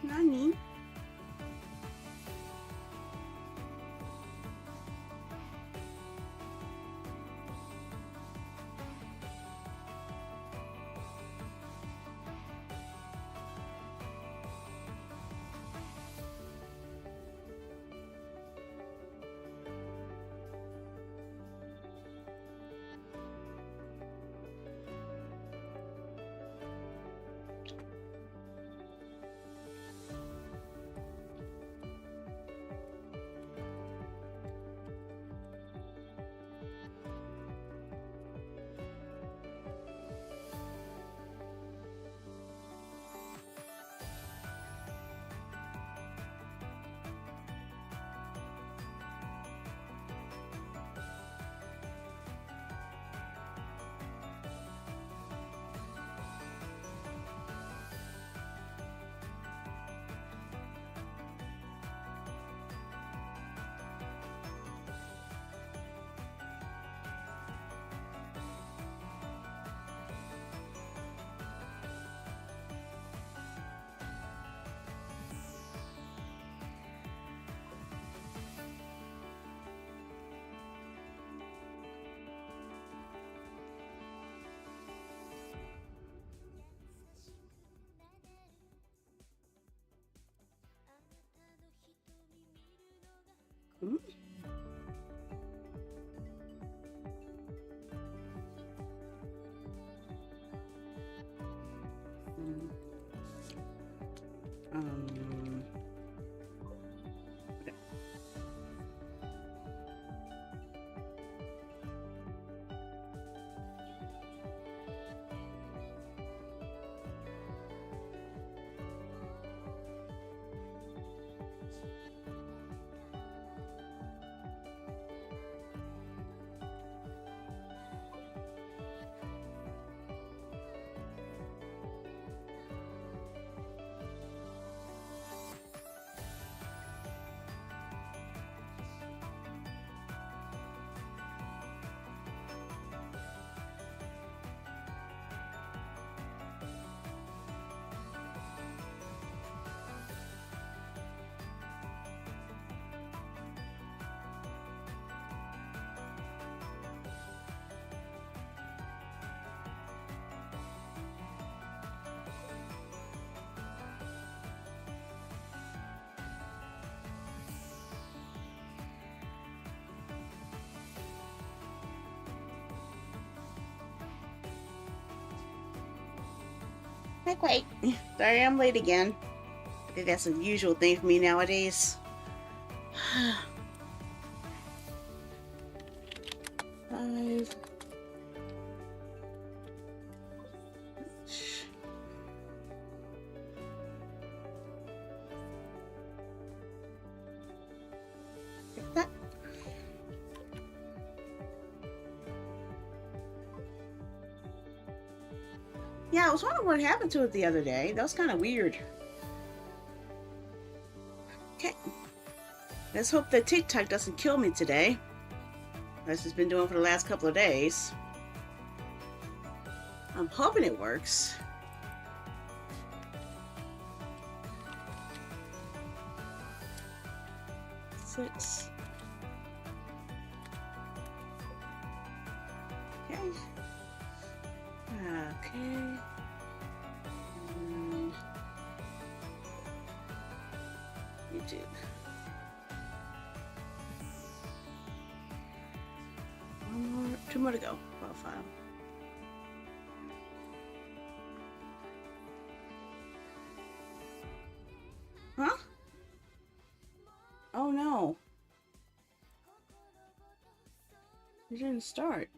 Nani? Hmm? Um, wait. Sorry, I'm late again. I think that's a usual thing for me nowadays. 5. Like that. Yeah, I was wondering what happened to it the other day. That was kind of weird. Okay. Let's hope that TikTok doesn't kill me today. As it's been doing for the last couple of days. I'm hoping it works. Six. Okay. Okay. YouTube. One more, 2 more to go. Profile. Huh? Oh no. It didn't start.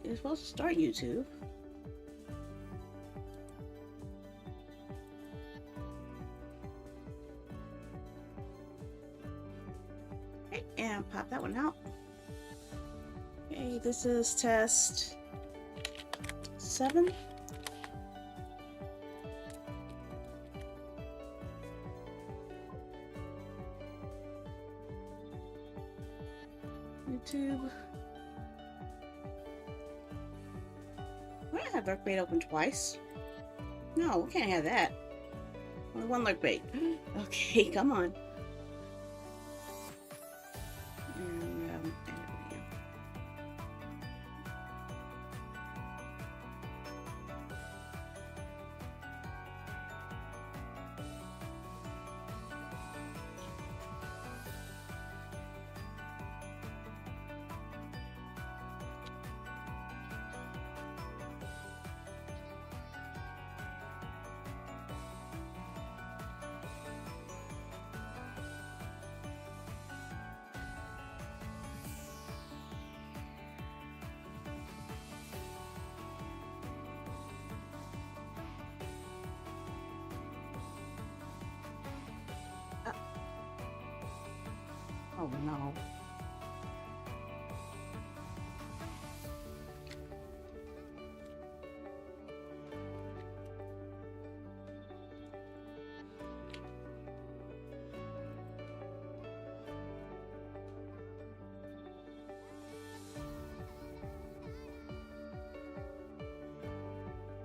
You're supposed to start YouTube. Okay, and pop that one out. Okay, this is test 7. YouTube. Why did I have Dark Bait open twice? No, we can't have that. Only one lurk bait. Okay, come on. And, there we go. Oh no.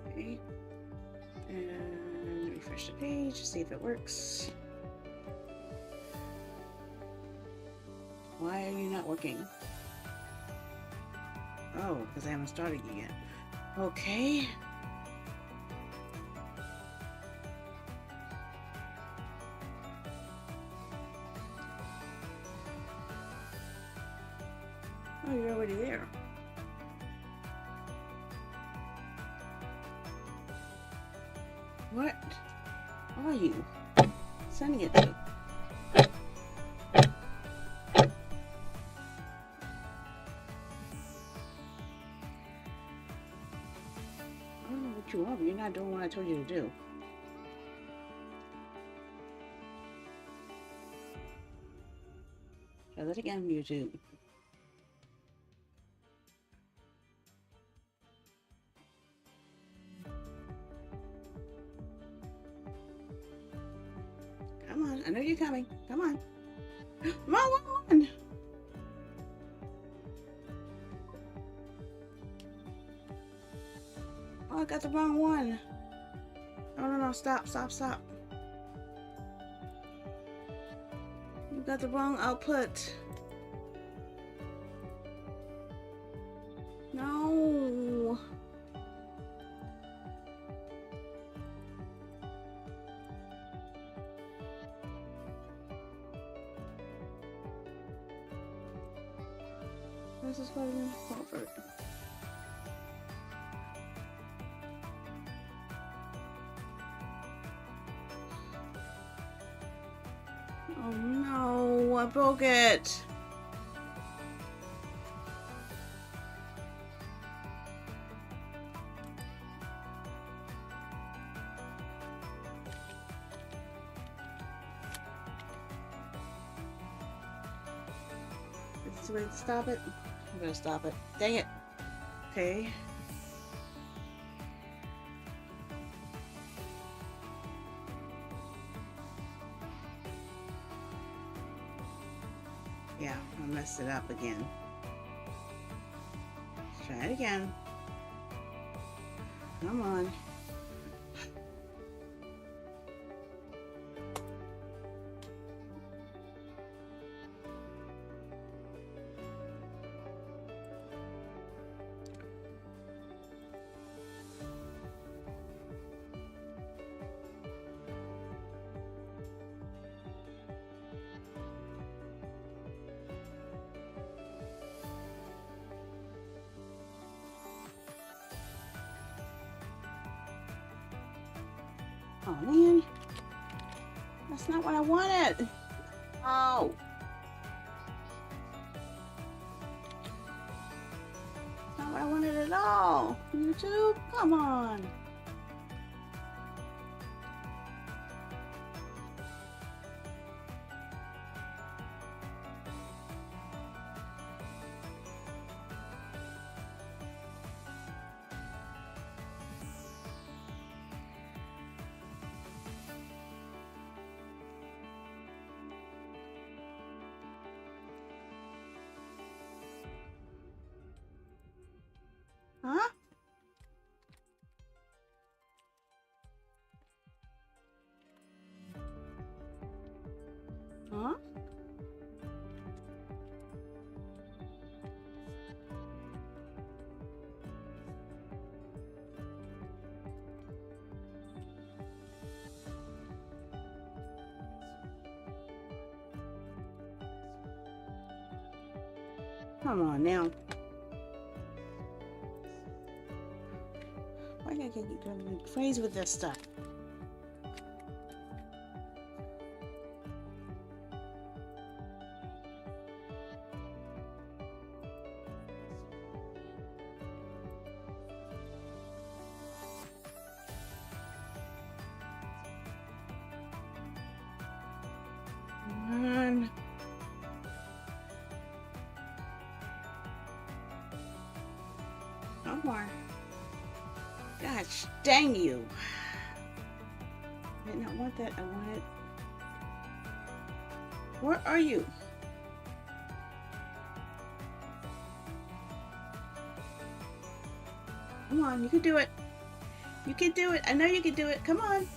Okay. And refresh the page, see if it works. Why are you not working? Oh, because I haven't started yet. Okay. Oh, you're already there. What are you sending it to? I don't know what you are, but you're not doing what I told you to do. Try that again on YouTube. Come on, I know you're coming. Come on. Wrong one! Oh, I got the wrong one. No, stop. You got the wrong output. No. This is what I'm over. Oh no, I broke it. Is this the way to stop it? I'm gonna stop it. Dang it. Okay. Yeah, I messed it up again. Let's try it again. Come on. Oh man, that's not what I wanted. Oh. That's not what I wanted at all. YouTube, come on. Huh? Come on now. Why can't I keep driving me crazy with this stuff? No more. Gosh dang you. I did not want that. I wanted. Where are you? Come on, you can do it. You can do it. I know you can do it. Come on.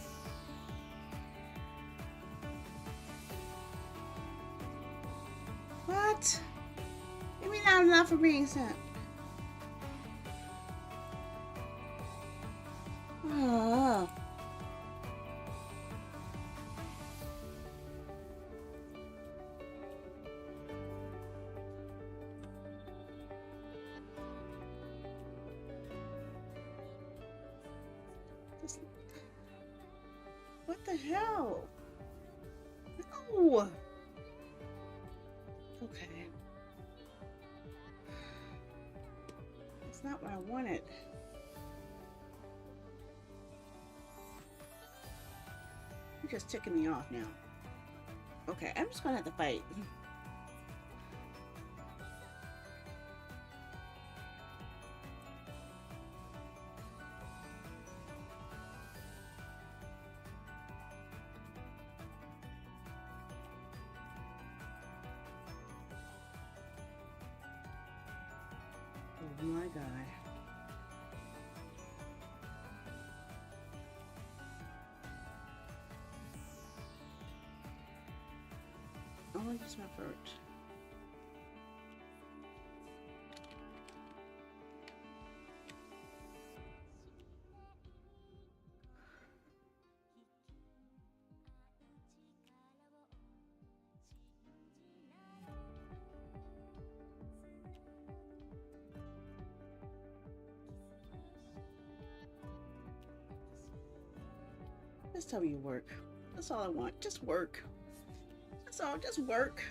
What? You mean not enough for being sent? Oh. What the hell? No. Okay. That's not what I wanted. You're just ticking me off now. Okay, I'm just gonna have to fight. Oh my God. I want to use my bird. Just tell me you work. That's all I want. Just work. That's all. Just work.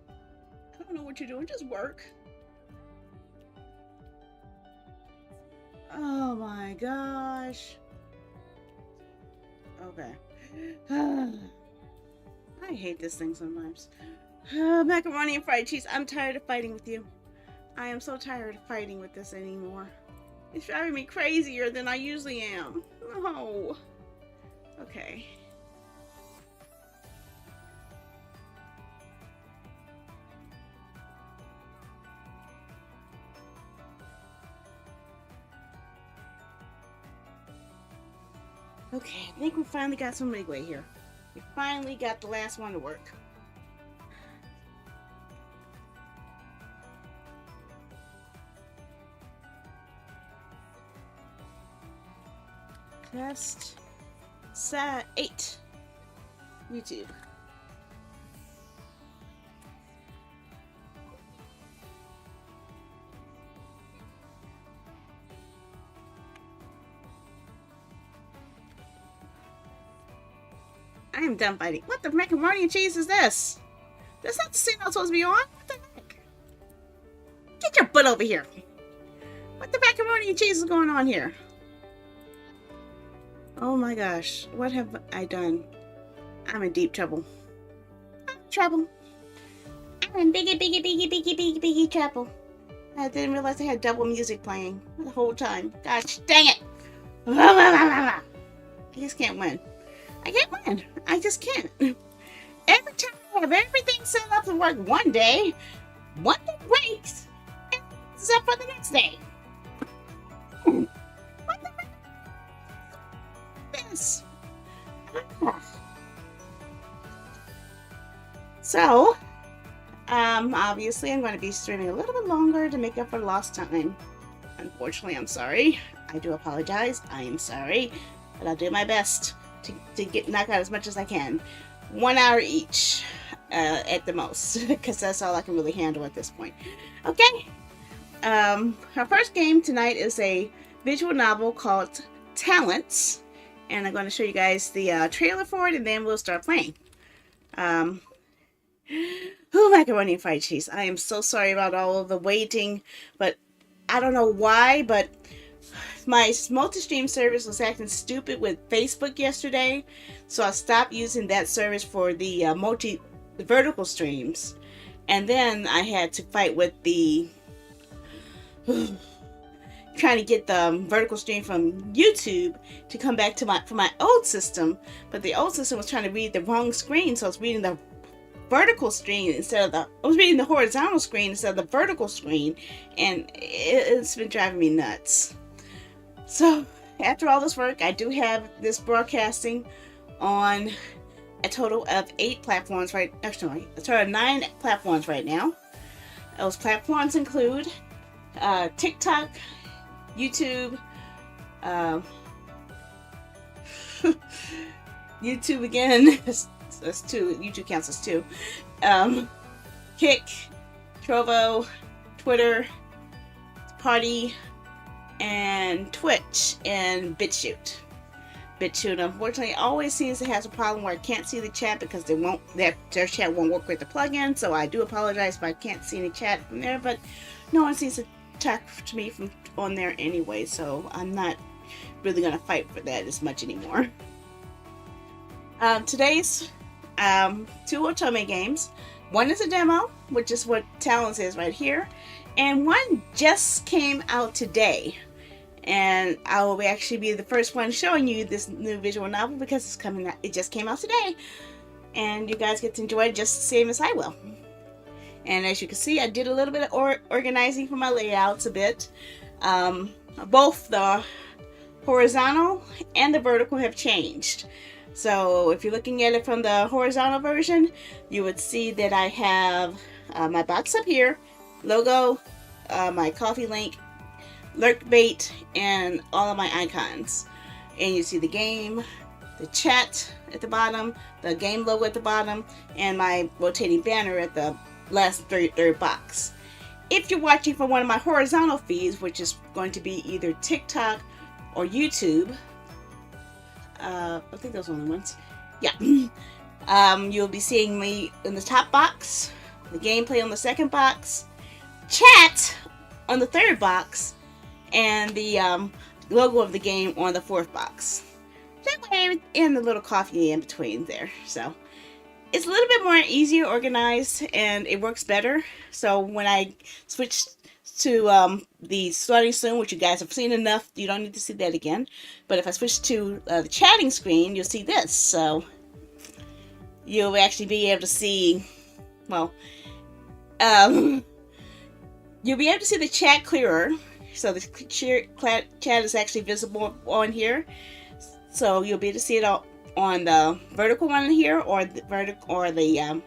I don't know what you're doing. Just work. Oh my gosh. Okay. I hate this thing sometimes. Macaroni and fried cheese. I'm tired of fighting with you. I am so tired of fighting with this anymore. It's driving me crazier than I usually am. No. Okay. Okay, I think we finally got some leeway here. We finally got the last one to work. Test set 8. YouTube. I am done fighting. What the macaroni and cheese is this? That's not the scene I'm supposed to be on. What the heck? Get your butt over here. What the macaroni and cheese is going on here? Oh my gosh. What have I done? I'm in deep trouble. I'm in trouble. I'm in biggie trouble. I didn't realize I had double music playing the whole time. Gosh dang it. I just can't win. I can't win. I just can't. Every time I have everything set up to work one day breaks, and it's up for the next day. What the heck? This. So, obviously I'm going to be streaming a little bit longer to make up for lost time. Unfortunately, I'm sorry. I do apologize. I am sorry. But I'll do my best to knock out as much as I can. 1 hour each. at the most, because that's all I can really handle at this point. Okay. Our first game tonight is a visual novel called Talents, and I'm going to show you guys the trailer for it, and then we'll start playing. Macaroni and fried cheese. I am so sorry about all of the waiting, but I don't know why, but my multi-stream service was acting stupid with Facebook yesterday, so I stopped using that service for the vertical streams, and then I had to fight with the trying to get the vertical stream from YouTube to come back to my old system, but the old system was trying to read the wrong screen, so I was reading the vertical screen instead of I was reading the horizontal screen instead of the vertical screen, and it's been driving me nuts. So after all this work, I do have this broadcasting on a total of 8 platforms a total of 9 platforms right now. Those platforms include TikTok, YouTube, YouTube again, that's 2, YouTube counts as 2, Kick, Trovo, Twitter, Party, and Twitch, and BitChute. BitChute, unfortunately, always seems to have a problem where I can't see the chat because their chat won't work with the plugin, so I do apologize if I can't see any chat from there, but no one seems to talk to me from on there anyway, so I'm not really going to fight for that as much anymore. Today's 2 Otome games. One is a demo, which is what Talents is right here, and one just came out today. And I will actually be the first one showing you this new visual novel because it's coming out, it just came out today, and you guys get to enjoy it just the same as I will. And as you can see, I did a little bit of organizing for my layouts a bit. Both the horizontal and the vertical have changed. So if you're looking at it from the horizontal version, you would see that I have my box up here, logo, my coffee link, lurk bait, and all of my icons. And you see the game, the chat at the bottom, the game logo at the bottom, and my rotating banner at the last third box. If you're watching from one of my horizontal feeds, which is going to be either TikTok or YouTube, I think those are the only ones. Yeah. You'll be seeing me in the top box, the gameplay on the second box, chat on the third box, and the logo of the game on the fourth box. That way, and the little coffee in between there. So it's a little bit more easier organized, and it works better. So when I switch to the starting soon, which you guys have seen enough, you don't need to see that again. But if I switch to the chatting screen, you'll see this. So you'll actually be able to see, well, you'll be able to see the chat clearer. So the chat is actually visible on here. So you'll be able to see it all on the vertical one here, or the vertical, or the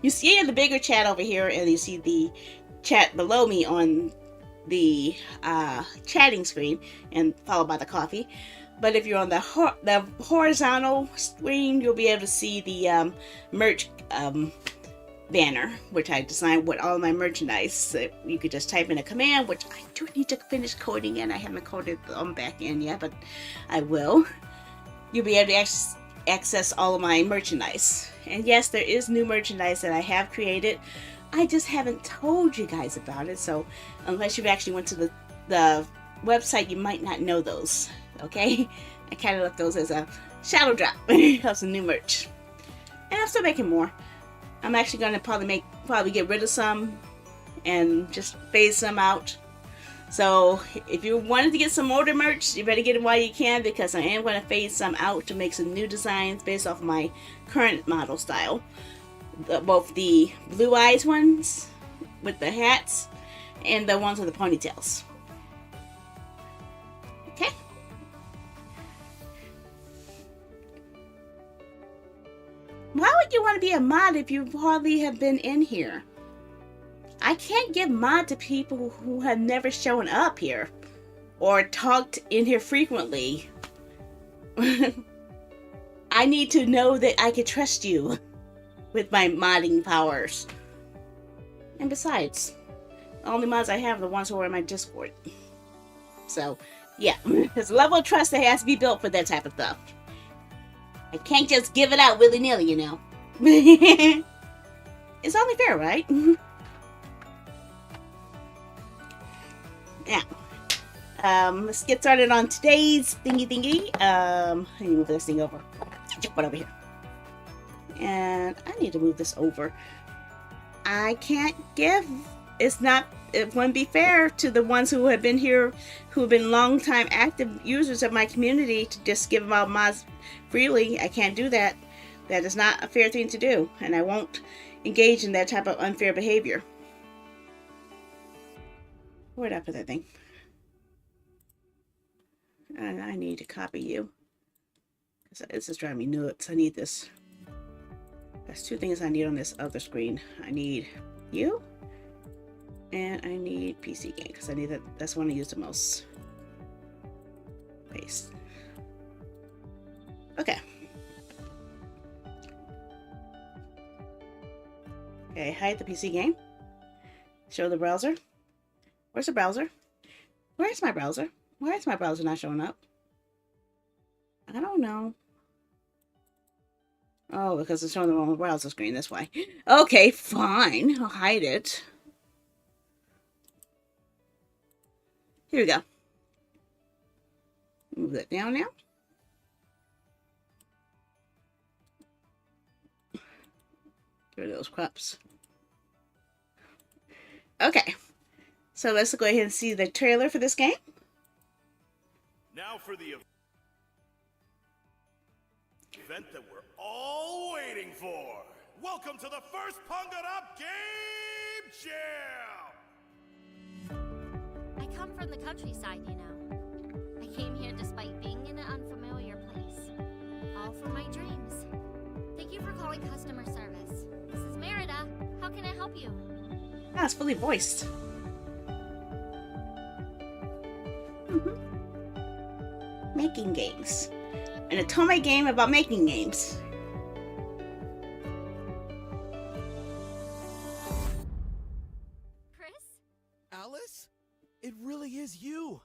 you see the bigger chat over here, and you see the chat below me on the chatting screen, and followed by the coffee. But if you're on the horizontal screen, you'll be able to see the merch banner, which I designed with all my merchandise. So you could just type in a command, which I do need to finish coding, and I haven't coded on back end yet, but I will. You'll be able to access all of my merchandise. And yes, there is new merchandise that I have created. I just haven't told you guys about it, so unless you've actually went to the website, you might not know those. Okay? I kind of left those as a shadow drop of some new merch. And I'm still making more. I'm actually going to probably get rid of some and just phase some out. So if you wanted to get some older merch, you better get it while you can, because I am going to phase some out to make some new designs based off of my current model style. Both the blue eyes ones with the hats and the ones with the ponytails. Okay. Why would you want to be a mod if you hardly have been in here? I can't give mod to people who have never shown up here or talked in here frequently. I need to know that I can trust you. with my modding powers. And besides, the only mods I have are the ones who are in my Discord. So, yeah, there's a level of trust that has to be built for that type of stuff. I can't just give it out willy-nilly, you know. It's only fair, right? Now, let's get started on today's thingy. Let me move this thing over. Put over here. And I need to move this over. I can't give. It wouldn't be fair to the ones who have been here, who have been long-time active users of my community, to just give them out mods freely. I can't do that. That is not a fair thing to do, and I won't engage in that type of unfair behavior. Where'd I put that thing? And I need to copy you. This is driving me nuts. I need this. There's two things I need on this other screen. I need you, and I need PC game, because I need that. That's one I use the most. Paste. Okay. Okay, hide the PC game. Show the browser. Where's the browser? Where's my browser? Why is my browser not showing up? I don't know. Oh, because it's showing the wrong browser screen this way. Okay, fine. I'll hide it. Here we go. Move that down now. Get rid of those crops. Okay. So let's go ahead and see the trailer for this game. Now for the event that we're all waiting for. Welcome to the first Punga Up Game Jam! I come from the countryside, you know. I came here despite being in an unfamiliar place. All for my dreams. Thank you for calling customer service. This is Merida. How can I help you? Ah, it's fully voiced. Making games. An Otome game about making games. Chris? Alice? It really is you.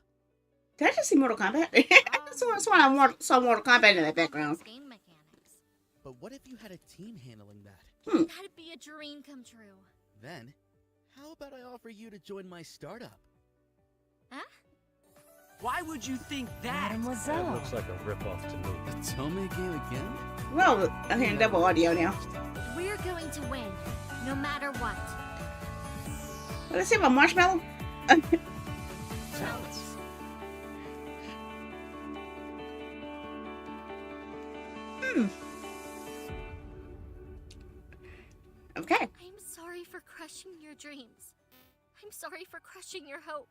Did I just see Mortal Kombat? That's why I saw Mortal Kombat in the background. Game mechanics. But what if you had a team handling that? That'd be a dream come true. Then, how about I offer you to join my startup? Huh? Why would you think that? That looks like a ripoff to me. A Otome game again? Well, I'm hearing double audio now. We're going to win, no matter what. What did I say about marshmallow? Alice. Okay. I'm sorry for crushing your dreams. I'm sorry for crushing your hope.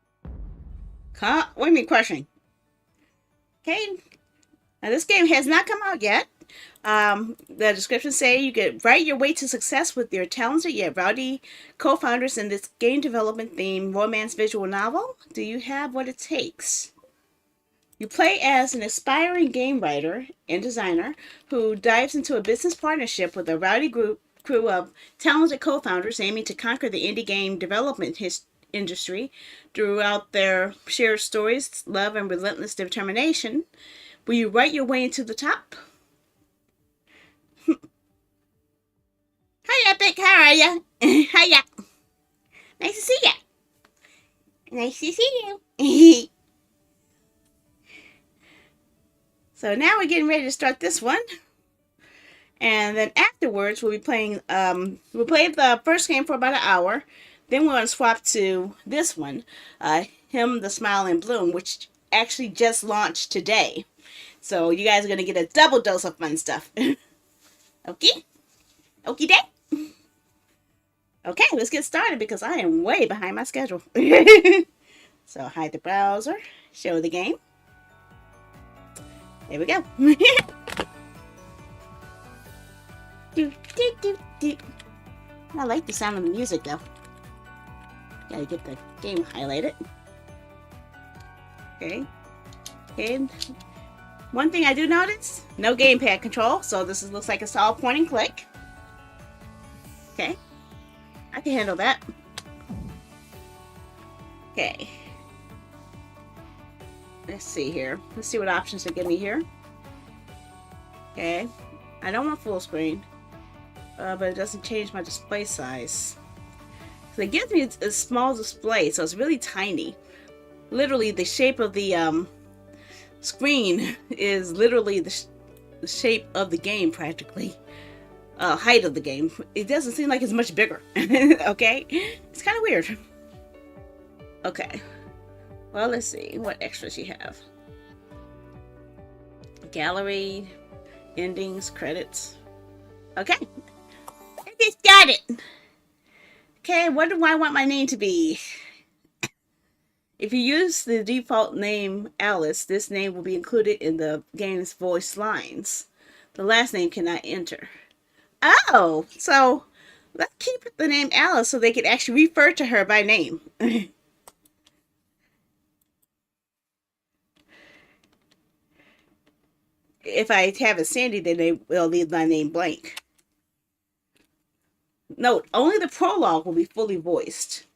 What do you mean crushing? Okay. Now this game has not come out yet. The descriptions say you could write your way to success with your talented yet rowdy co-founders in this game development themed romance visual novel. Do you have what it takes? You play as an aspiring game writer and designer who dives into a business partnership with a rowdy crew of talented co-founders aiming to conquer the indie game development industry throughout their shared stories, love, and relentless determination. Will you write your way into the top? Hi, Epic. How are ya? Hiya. Nice to see ya. Nice to see you. So now we're getting ready to start this one. And then afterwards, we'll be playing, we'll play the first game for about an hour. Then we're going to swap to this one, Him, the Smile, and Bloom, which actually just launched today. So you guys are going to get a double dose of fun stuff. Okay? Okie day? Okay, let's get started because I am way behind my schedule. So hide the browser, show the game. There we go. Do, do, do, do. I like the sound of the music though. Gotta get the game highlighted. Okay. And one thing I do notice, no gamepad control, so this looks like it's all point and click. Okay. I can handle that. Okay. Let's see here. Let's see what options they give me here. Okay. I don't want full screen. But it doesn't change my display size. So it gives me a small display, so it's really tiny. Literally, the shape of the screen is literally the shape of the game, practically. Height of the game. It doesn't seem like it's much bigger. Okay? It's kind of weird. Okay. Well, let's see what extras you have. Gallery, endings, credits. Okay. I just got it. Okay, what do I want my name to be? If you use the default name Alice, this name will be included in the game's voice lines. The last name cannot enter. Oh, so let's keep the name Alice so they can actually refer to her by name. If I have it Sandy, then they will leave my name blank. Note, only the prologue will be fully voiced.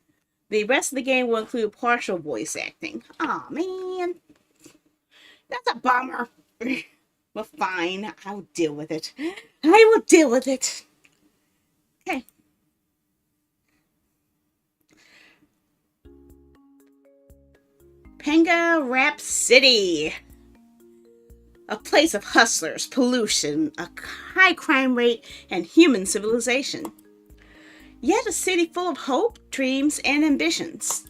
The rest of the game will include partial voice acting. Aw, man. That's a bummer. Well, fine. I'll deal with it. I will deal with it. Okay. Panga Rap City. A place of hustlers, pollution, a high crime rate, and human civilization. Yet a city full of hope, dreams, and ambitions.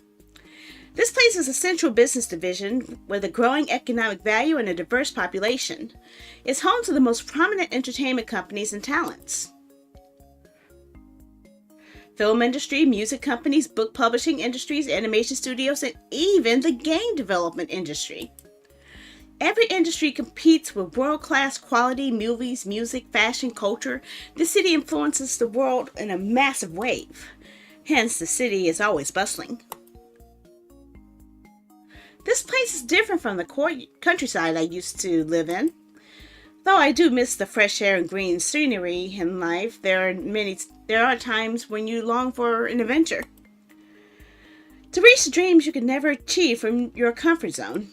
This place is a central business division with a growing economic value and a diverse population. It's home to the most prominent entertainment companies and talents. Film industry, music companies, book publishing industries, animation studios, and even the game development industry. Every industry competes with world-class quality movies, music, fashion, culture. The city influences the world in a massive wave. Hence, the city is always bustling. This place is different from the countryside I used to live in. Though I do miss the fresh air and green scenery in life, there are times when you long for an adventure. To reach the dreams you could never achieve from your comfort zone.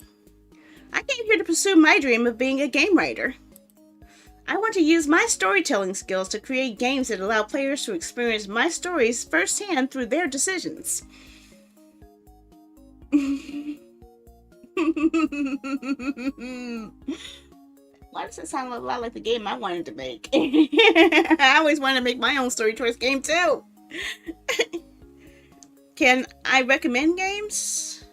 I came here to pursue my dream of being a game writer. I want to use my storytelling skills to create games that allow players to experience my stories firsthand through their decisions. Why does it sound a lot like the game I wanted to make? I always wanted to make my own story choice game too. Can I recommend games?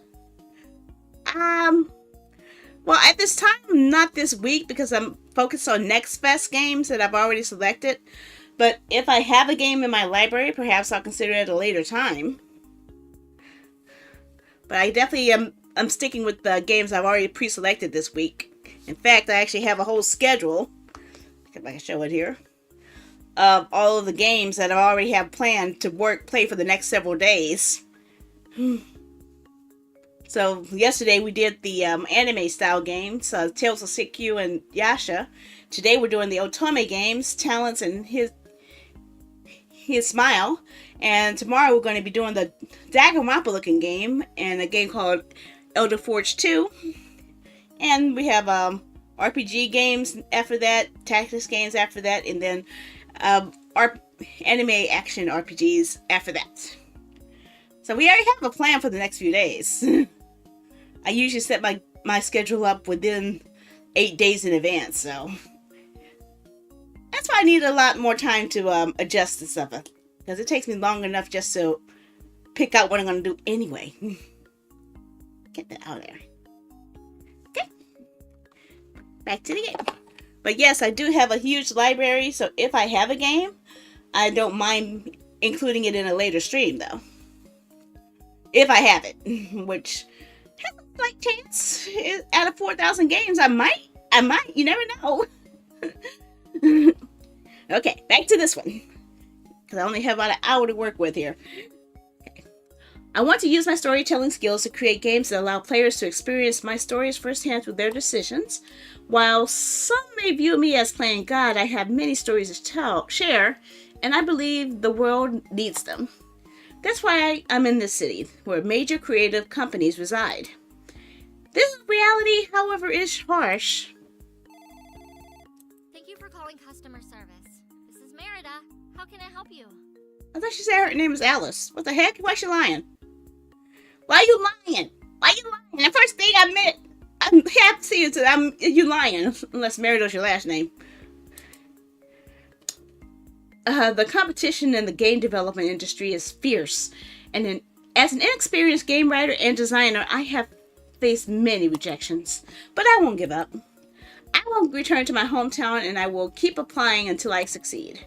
Well, at this time, not this week, because I'm focused on NextFest games that I've already selected. But if I have a game in my library, perhaps I'll consider it at a later time. But I definitely I'm sticking with the games I've already pre-selected this week. In fact, I actually have a whole schedule, if I can show it here, of all of the games that I already have planned to play for the next several days. So yesterday we did the anime style games, Tales of Sikyu and Yasha. Today we're doing the Otome games, Talents and His Smile. And tomorrow we're going to be doing the Danganronpa looking game and a game called Elder Forge 2. And we have RPG games after that, tactics games after that, and then anime action RPGs after that. So we already have a plan for the next few days. I usually set my schedule up within 8 days in advance, so that's why I need a lot more time to adjust this stuff, because it takes me long enough just to pick out what I'm going to do anyway. Get that out of there. Okay. Back to the game. But yes, I do have a huge library, so if I have a game, I don't mind including it in a later stream, though. If I have it, which has a slight chance. Out of 4,000 games, I might, you never know. Okay, back to this one. Because I only have about an hour to work with here. Okay. I want to use my storytelling skills to create games that allow players to experience my stories firsthand through their decisions. While some may view me as playing God, I have many stories to share, and I believe the world needs them. That's why I'm in this city, where major creative companies reside. This reality, however, is harsh. Thank you for calling customer service. This is Merida. How can I help you? I thought she said her name was Alice. What the heck? Why is she lying? Why are you lying? Why are you lying? The first thing I meant, I'm happy to see you lying, unless Merida's your last name. The competition in the game development industry is fierce, and as an inexperienced game writer and designer, I have faced many rejections. But I won't give up. I will return to my hometown, and I will keep applying until I succeed.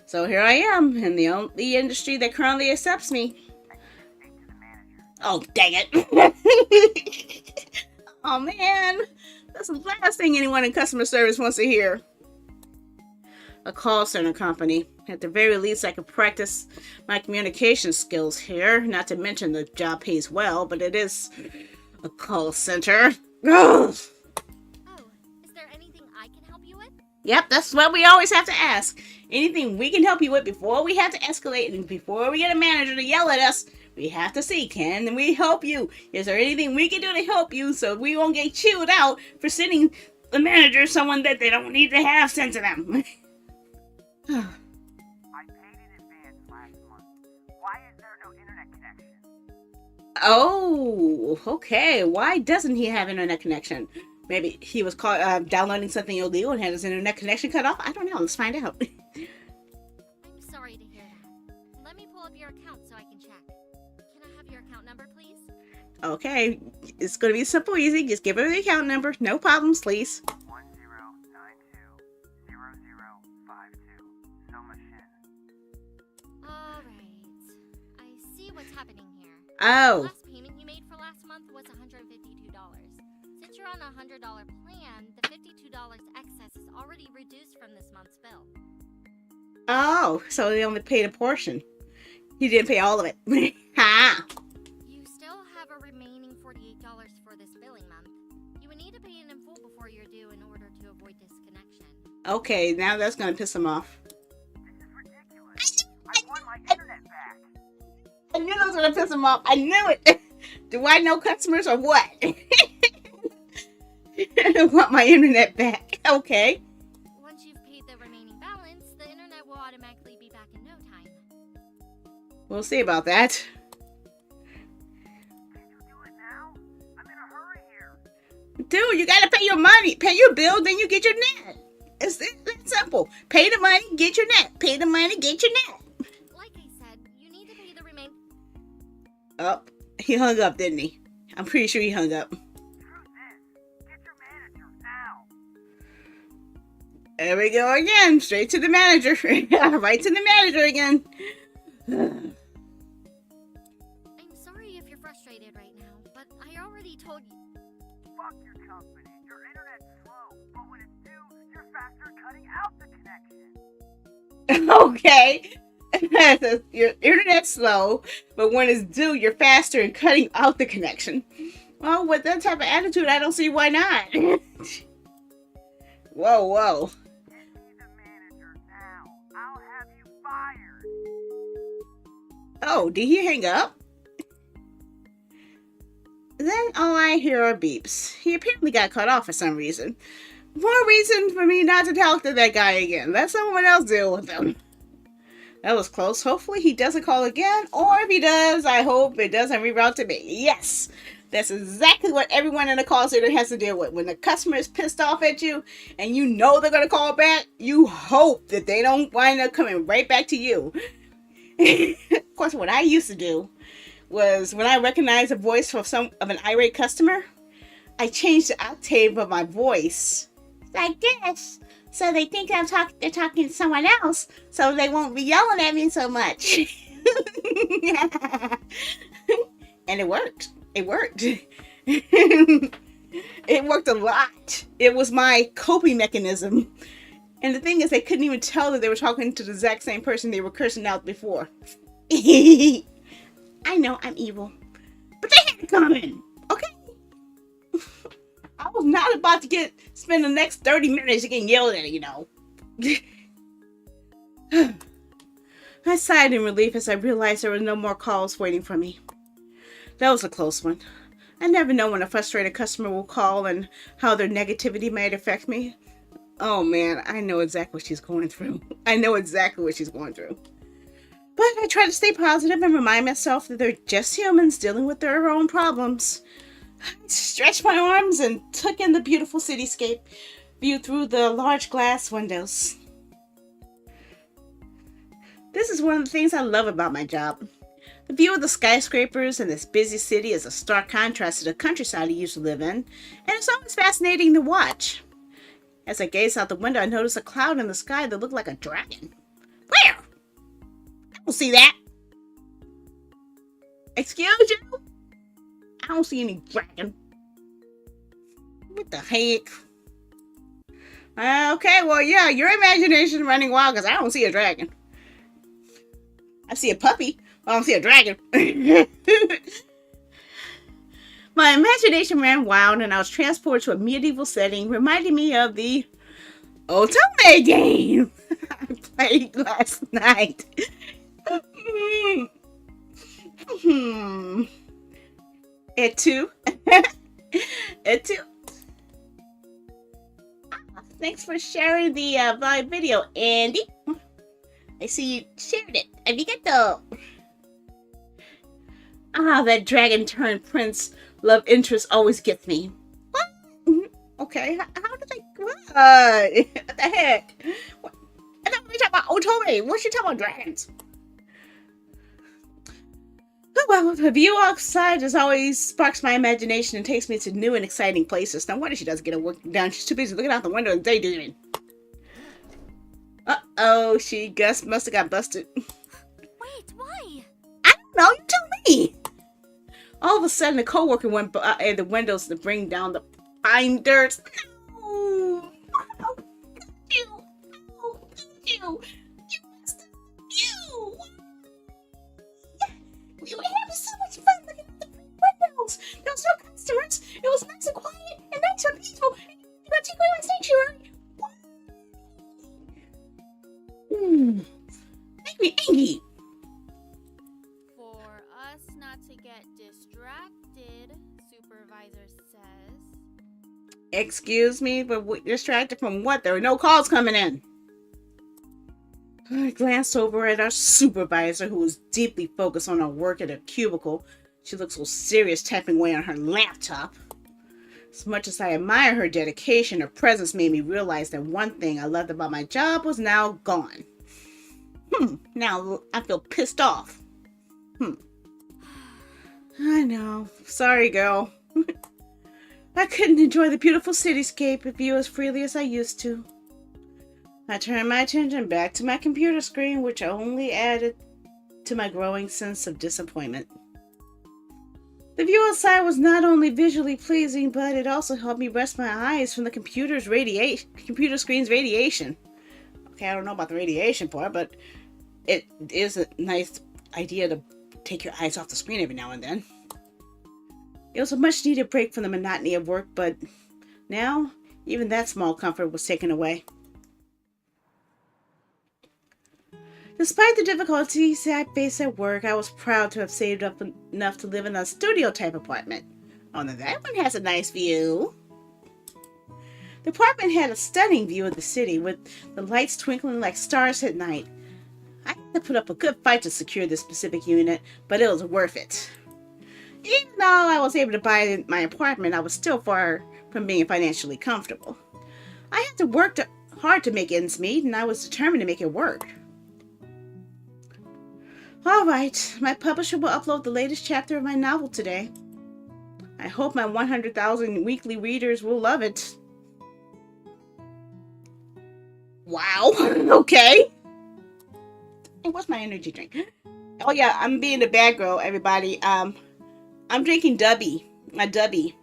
So here I am, in the only industry that currently accepts me. Oh, dang it. Oh, man. That's the last thing anyone in customer service wants to hear. A call center company. At the very least, I could practice my communication skills here. Not to mention the job pays well, but it is a call center. Ugh. Oh, is there anything I can help you with? Yep, that's what we always have to ask. Anything we can help you with before we have to escalate and before we get a manager to yell at us, we have to see, can we help you? Is there anything we can do to help you so we won't get chewed out for sending the manager someone that they don't need to have sent to them? I paid in advance last month. Why is there no internet connection? Oh, okay. Why doesn't he have internet connection? Maybe he was caught downloading something illegal and had his internet connection cut off? I don't know. Let's find out. I'm sorry to hear that. Let me pull up your account so I can check. Can I have your account number, please? Okay. It's going to be simple, easy. Just give her the account number. No problems, please. 10920052. So much shit. Alright. I see what's happening here. Oh. The last payment you made for last month was $152. Since you're on a $100 plan, the $52 excess is already reduced from this month's bill. Oh, so they only paid a portion. He didn't pay all of it. Ha! You still have a remaining $48 for this billing month. You would need to pay it in full before you're due in order to avoid disconnection. Okay, now that's going to piss him off. This is ridiculous. I want my internet back. I knew that was going to piss him off. I knew it. Do I know customers or what? I want my internet back. Okay. Once you've paid the remaining balance, the internet will automatically be back in no time. We'll see about that. Can you do it now? I'm in a hurry here. Dude, you got to pay your money. Pay your bill, then you get your net. It's that simple. Pay the money, get your net. Pay the money, get your net. Like I said, you need to pay the remaining... Oh, he hung up, didn't he? I'm pretty sure he hung up. Truth is, get your manager now. There we go again. Straight to the manager. Right to the manager again. I'm sorry if you're frustrated right now, but I already told you... Fuck your company. Your internet's slow, but when it's due, you're faster at cutting out the connection. Okay. Your internet's slow, but when it's due, you're faster in cutting out the connection. Well, with that type of attitude, I don't see why not. Whoa. Get me the manager now. I'll have you fired. Oh, did he hang up? Then all I hear are beeps. He apparently got cut off for some reason. More reason for me not to talk to that guy again. Let someone else deal with him. That was close. Hopefully he doesn't call again. Or if he does, I hope it doesn't reroute to me. Yes! That's exactly what everyone in the call center has to deal with. When the customer is pissed off at you and you know they're going to call back, you hope that they don't wind up coming right back to you. Of course, what I used to do was when I recognized a voice of an irate customer, I changed the octave of my voice like this, so they think they're talking to someone else, so they won't be yelling at me so much. And it worked. It worked. It worked a lot. It was my coping mechanism. And the thing is, they couldn't even tell that they were talking to the exact same person they were cursing out before. I know I'm evil, but they had it coming. Okay. I was not about to spend the next 30 minutes getting yelled at, you know. I sighed in relief as I realized there were no more calls waiting for me. That was a close one. I never know when a frustrated customer will call and how their negativity might affect me. Oh man, I know exactly what she's going through. I know exactly what she's going through. But I try to stay positive and remind myself that they're just humans dealing with their own problems. I stretched my arms and took in the beautiful cityscape viewed through the large glass windows. This is one of the things I love about my job. The view of the skyscrapers in this busy city is a stark contrast to the countryside I used to live in, and it's always fascinating to watch. As I gaze out the window, I notice a cloud in the sky that looked like a dragon. Where? I don't see that. Excuse you? I don't see any dragon. What the heck? Okay, well, yeah, your imagination running wild because I don't see a dragon. I see a puppy. I don't see a dragon. My imagination ran wild and I was transported to a medieval setting, reminding me of the Otome game I played last night. Et tu? Et tu? Thanks for sharing the live video, Andy. I see you shared it. Arigato. That dragon turned prince love interest always gets me. What? Okay, how did I... What the heck? What? I thought we were talking about Otome. What's she talking about dragons? Oh, well, the view outside as always sparks my imagination and takes me to new and exciting places. No wonder she doesn't get her work done. She's too busy looking out the window and daydreaming. Uh-oh, she must have got busted. Wait, why? I don't know, you tell me. All of a sudden, a coworker went by the windows to bring down the fine dirt. No! Oh, you! Oh, you! You must have... You! We were having so much fun looking at the windows. There was no customers. It was nice and quiet and nice and peaceful. And you got to go to my sanctuary. Make me angry. For us not to get distracted, supervisor says. Excuse me, but we're distracted from what? There are no calls coming in. I glanced over at our supervisor, who was deeply focused on her work at a cubicle. She looked so serious typing away on her laptop. As much as I admire her dedication, her presence made me realize that one thing I loved about my job was now gone. Now I feel pissed off. I know. Sorry, girl. I couldn't enjoy the beautiful cityscape and view as freely as I used to. I turned my attention back to my computer screen, which only added to my growing sense of disappointment. The view outside was not only visually pleasing, but it also helped me rest my eyes from the computer screen's radiation. Okay, I don't know about the radiation part, but it is a nice idea to take your eyes off the screen every now and then. It was a much needed break from the monotony of work, but now even that small comfort was taken away. Despite the difficulties I faced at work, I was proud to have saved up enough to live in a studio-type apartment. Oh, now that one has a nice view. The apartment had a stunning view of the city, with the lights twinkling like stars at night. I had to put up a good fight to secure this specific unit, but it was worth it. Even though I was able to buy my apartment, I was still far from being financially comfortable. I had to work hard to make ends meet, and I was determined to make it work. Alright, my publisher will upload the latest chapter of my novel today. I hope my 100,000 weekly readers will love it. Wow, okay. Hey, what's my energy drink? Oh yeah, I'm being a bad girl, everybody. I'm drinking Dubby, my Dubby.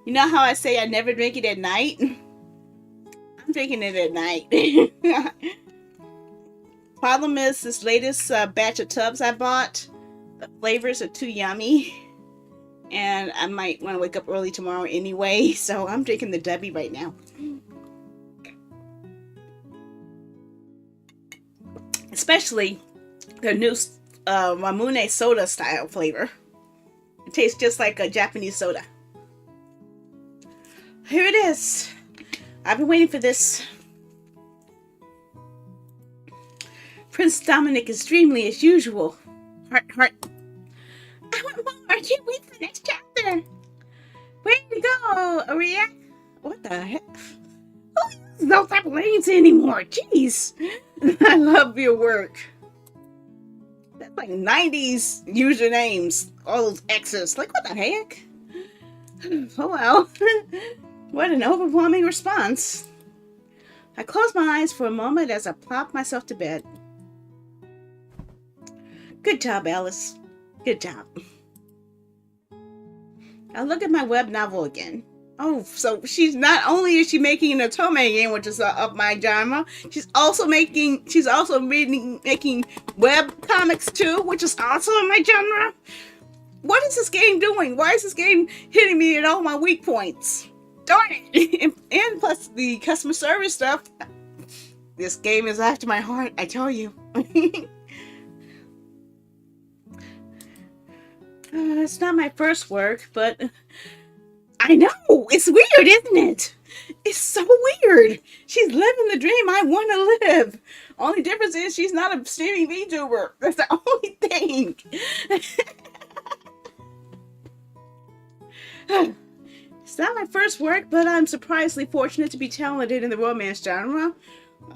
You know how I say I never drink it at night? I'm drinking it at night. Problem is, this latest batch of tubs I bought, The flavors are too yummy. And I might want to wake up early tomorrow anyway. So I'm drinking the Debbie right now. Especially the new Ramune soda style flavor. It tastes just like a Japanese soda. Here it is. I've been waiting for this. Prince Dominic is dreamly as usual. Heart, heart. I want more. I can't wait for the next chapter. Where to go, Aria? What the heck? Who uses those type of names anymore? Jeez. I love your work. That's like 90s usernames. All those X's. Like, what the heck? Oh well. What an overwhelming response. I closed my eyes for a moment as I plopped myself to bed. Good job, Alice. Good job. I look at my web novel again. Oh, so she's not only is she making an Otome game, which is up my genre, she's also making web comics too, which is also in my genre. What is this game doing? Why is this game hitting me at all my weak points? Darn it! And plus the customer service stuff. This game is after my heart, I tell you. It's not my first work, but I know! It's weird, isn't it? It's so weird! She's living the dream I want to live! Only difference is she's not a streaming VTuber. That's the only thing! It's not my first work, but I'm surprisingly fortunate to be talented in the romance genre.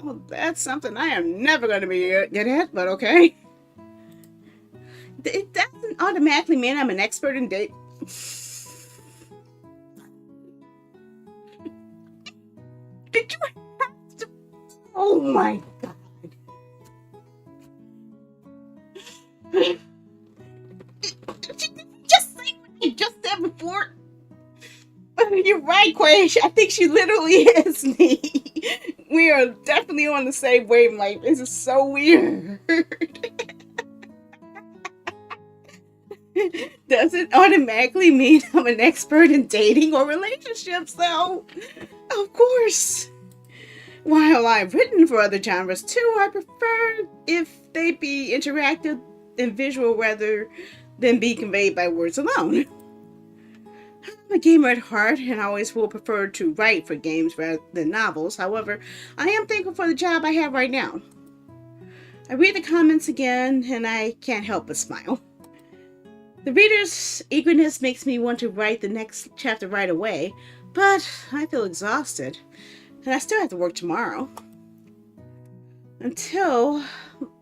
Well, that's something I am never going to be good at, but okay. It doesn't automatically mean I'm an expert in date. Did you have to? Oh my god. Did you just say what you just said before? You're right, Quash. I think she literally is me. We are definitely on the same wavelength. This is so weird. Does it automatically mean I'm an expert in dating or relationships, though? Of course. While I've written for other genres too, I prefer if they be interactive and visual rather than be conveyed by words alone. I'm a gamer at heart and always will prefer to write for games rather than novels. However, I am thankful for the job I have right now. I read the comments again and I can't help but smile. The reader's eagerness makes me want to write the next chapter right away, but I feel exhausted, and I still have to work tomorrow. Until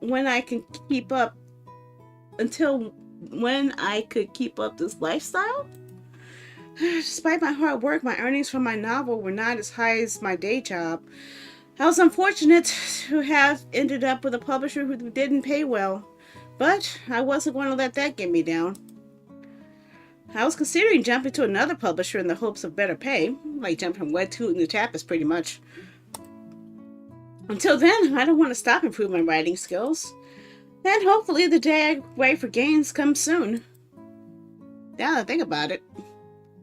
when I could keep up this lifestyle? Despite my hard work, my earnings from my novel were not as high as my day job. I was unfortunate to have ended up with a publisher who didn't pay well, but I wasn't going to let that get me down. I was considering jumping to another publisher in the hopes of better pay, like jumping from Webtoon to Tapas pretty much. Until then, I don't want to stop improving my writing skills. And hopefully the day I write for games comes soon. Now that I think about it,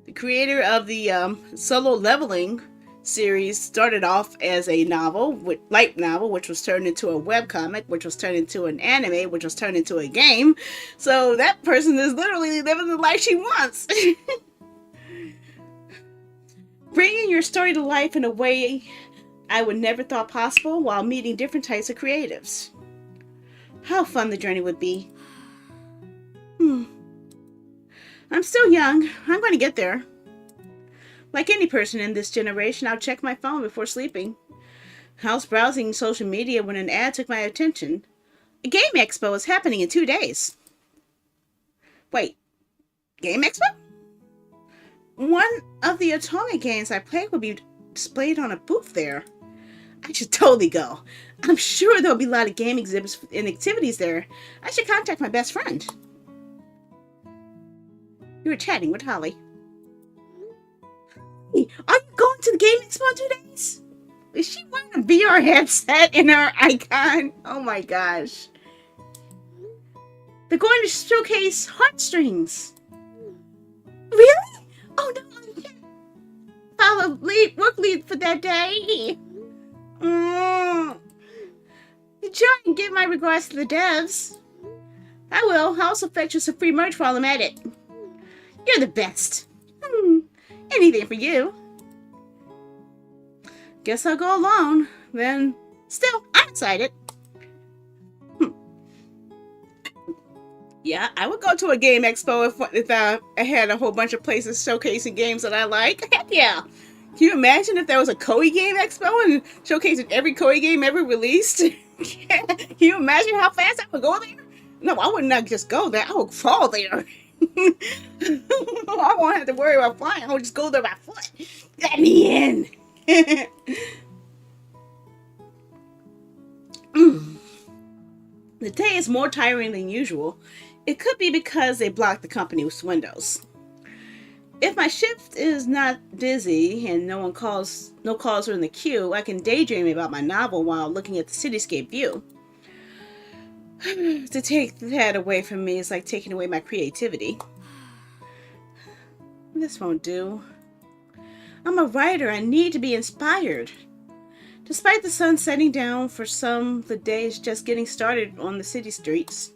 the creator of the Solo Leveling series started off as a light novel, which was turned into a webcomic, which was turned into an anime, which was turned into a game. So that person is literally living the life she wants. Bringing your story to life in a way I would never thought possible while meeting different types of creatives. How fun the journey would be. I'm still young. I'm going to get there. Like any person in this generation, I'll check my phone before sleeping. I was browsing social media when an ad took my attention. A game expo is happening in 2 days. Wait, game expo? One of the Otome games I played will be displayed on a booth there. I should totally go. I'm sure there'll be a lot of game exhibits and activities there. I should contact my best friend. You were chatting with Holly. Hey, are you going to the game expo in 2 days? Is she wearing a VR headset in her icon? Oh my gosh. They're going to showcase Heartstrings. Really? Oh no, I can't follow work lead for that day. Try and give my regards to the devs. I will. I'll also fetch you some free merch while I'm at it. You're the best. Anything for you. Guess I'll go alone. Then, still, I'm excited. Yeah, I would go to a game expo if I had a whole bunch of places showcasing games that I like. Heck yeah. Can you imagine if there was a Koei game expo and showcasing every Koei game ever released? Can you imagine how fast I would go there? No, I would not just go there. I would crawl there. I won't have to worry about flying. I would just go there by foot. Let me in. The day is more tiring than usual. It could be because they blocked the company's windows. If my shift is not busy and no calls are in the queue, I can daydream about my novel while looking at the cityscape view. To take that away from me is like taking away my creativity. This won't do. I'm a writer. I need to be inspired. Despite the sun setting down, for some, the day is just getting started on the city streets.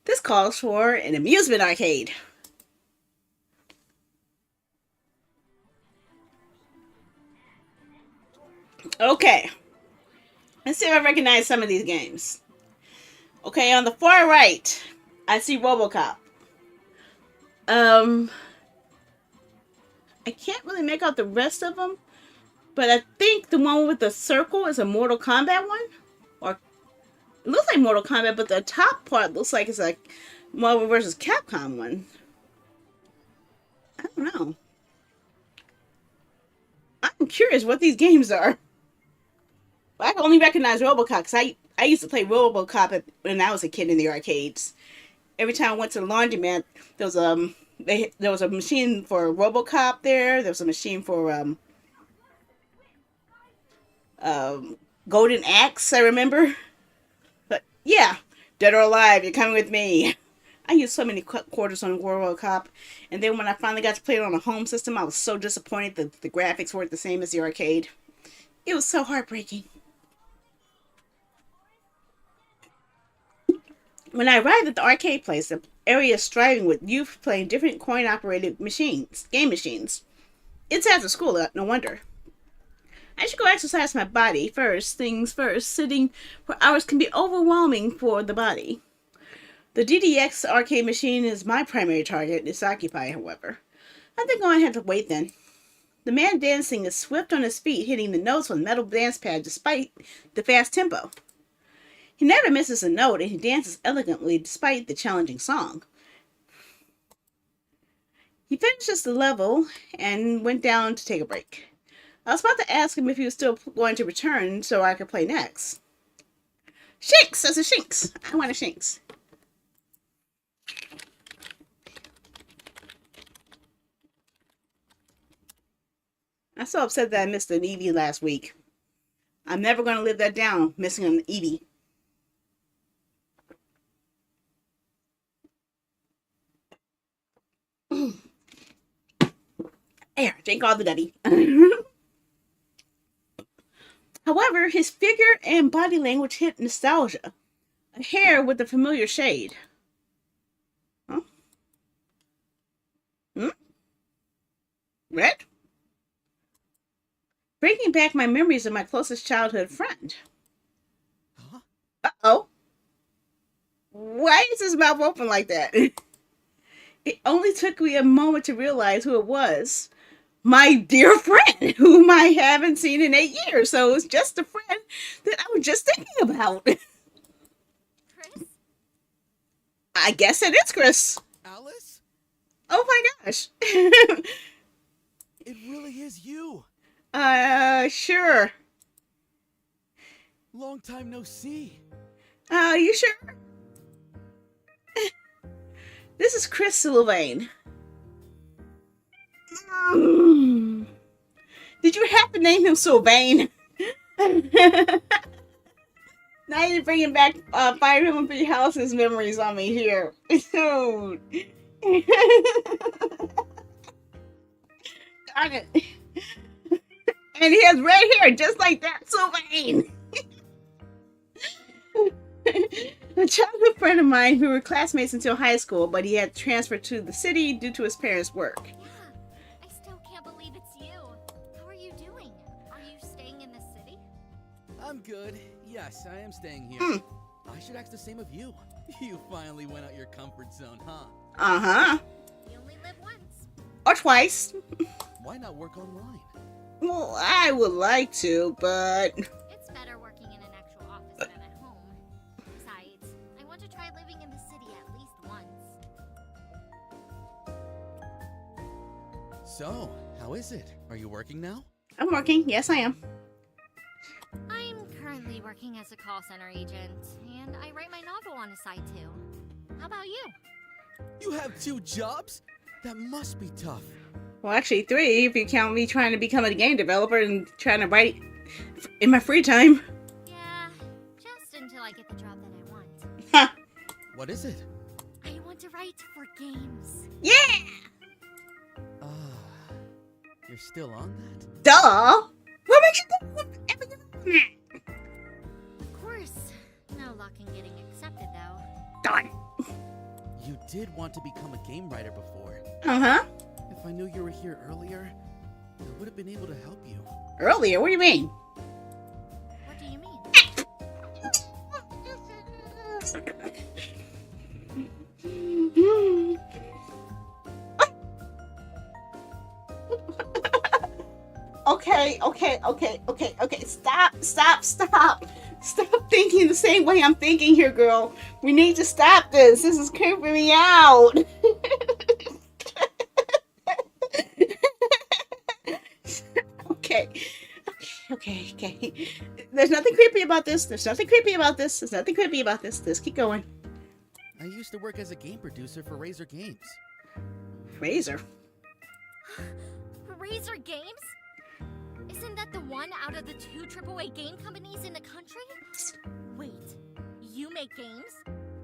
This calls for an amusement arcade. Okay. Let's see if I recognize some of these games. Okay, on the far right, I see RoboCop. I can't really make out the rest of them, but I think the one with the circle is a Mortal Kombat one. Or it looks like Mortal Kombat, but the top part looks like it's like Marvel vs. Capcom one. I don't know. I'm curious what these games are. I can only recognize RoboCop because I used to play RoboCop when I was a kid in the arcades. Every time I went to the laundromat, there was a machine for RoboCop there. There was a machine for Golden Axe, I remember. But yeah, Dead or Alive, you're coming with me. I used so many quarters on RoboCop, and then when I finally got to play it on a home system, I was so disappointed that the graphics weren't the same as the arcade. It was so heartbreaking. When I arrived at the arcade place, the area is thriving with youth playing different coin-operated game machines. It's after school, no wonder. I should go exercise my body. First things first, sitting for hours can be overwhelming for the body. The DDX arcade machine is my primary target. It's occupied, however. I think I'm going to have to wait then. The man dancing is swift on his feet, hitting the notes on the metal dance pad despite the fast tempo. He never misses a note, and he dances elegantly despite the challenging song. He finishes the level and went down to take a break. I was about to ask him if he was still going to return so I could play next. Shinx! That's a Shinx! I want a Shinx. I'm so upset that I missed an Eevee last week. I'm never going to live that down, missing an Eevee. There, drink all the duddy. However, his figure and body language hit nostalgia. A hair with a familiar shade. Huh? Red? Bringing back my memories of my closest childhood friend. Huh? Uh-oh. Why is his mouth open like that? It only took me a moment to realize who it was. My dear friend, whom I haven't seen in 8 years. So it was just a friend that I was just thinking about. Chris? I guess it is Chris. Alice? Oh my gosh. It really is you. Sure. Long time no see. You sure? This is Chris Sylvain. Did you have to name him Sylvain? Now you're bringing back Fire Emblem Three Houses memories on me here. Dude. Darn it. And he has red hair just like that, Sylvain. A childhood friend of mine who were classmates until high school, but he had transferred to the city due to his parents' work. Yeah, I still can't believe it's you. How are you doing? Are you staying in the city? I'm good. Yes, I am staying here. I should ask the same of you. You finally went out your comfort zone, huh? Uh-huh. You only live once. Or twice. Why not work online? Well, I would like to, but... It's better working in an actual office than at home. Besides, I want to try living in the city at least once. So, how is it? Are you working now? I'm working. Yes, I am. I'm currently working as a call center agent, and I write my novel on the side too. How about you? You have 2 jobs? That must be tough. Well, actually 3 if you count me trying to become a game developer and trying to write in my free time. Yeah, just until I get the job that I want. Huh. What is it? I want to write for games. Yeah! You're still on that? Duh! What makes you think that? Of course. No luck in getting accepted, though. Darn. You did want to become a game writer before. Uh-huh. If I knew you were here earlier, I would have been able to help you. Earlier? What do you mean? What do you mean? Okay. Stop. Stop thinking the same way I'm thinking here, girl. We need to stop this. This is creeping me out. Okay. There's nothing creepy about this. Just keep going. I used to work as a game producer for Razor Games. Razor? Razor Games? Isn't that the one out of the 2 AAA game companies in the country? Wait, you make games?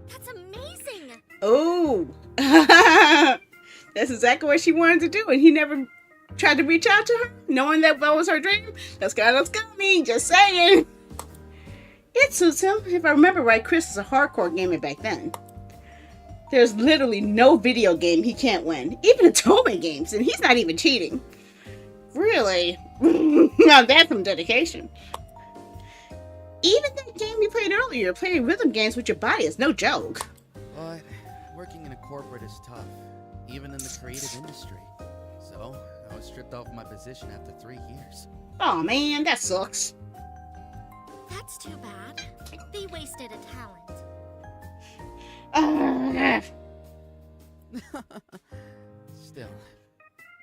That's amazing! Oh! That's exactly what she wanted to do, and he never tried to reach out to her, knowing that was her dream. That's kind of scummy, just saying. It suits him. If I remember right, Chris is a hardcore gamer back then. There's literally no video game he can't win. Even Otome games, and he's not even cheating. Really? Now that's some dedication. Even that game you played earlier, playing rhythm games with your body is no joke. But working in a corporate is tough, even in the creative industry. So, I was stripped off my position after 3 years. Oh man, that sucks. That's too bad. They wasted a talent. Still,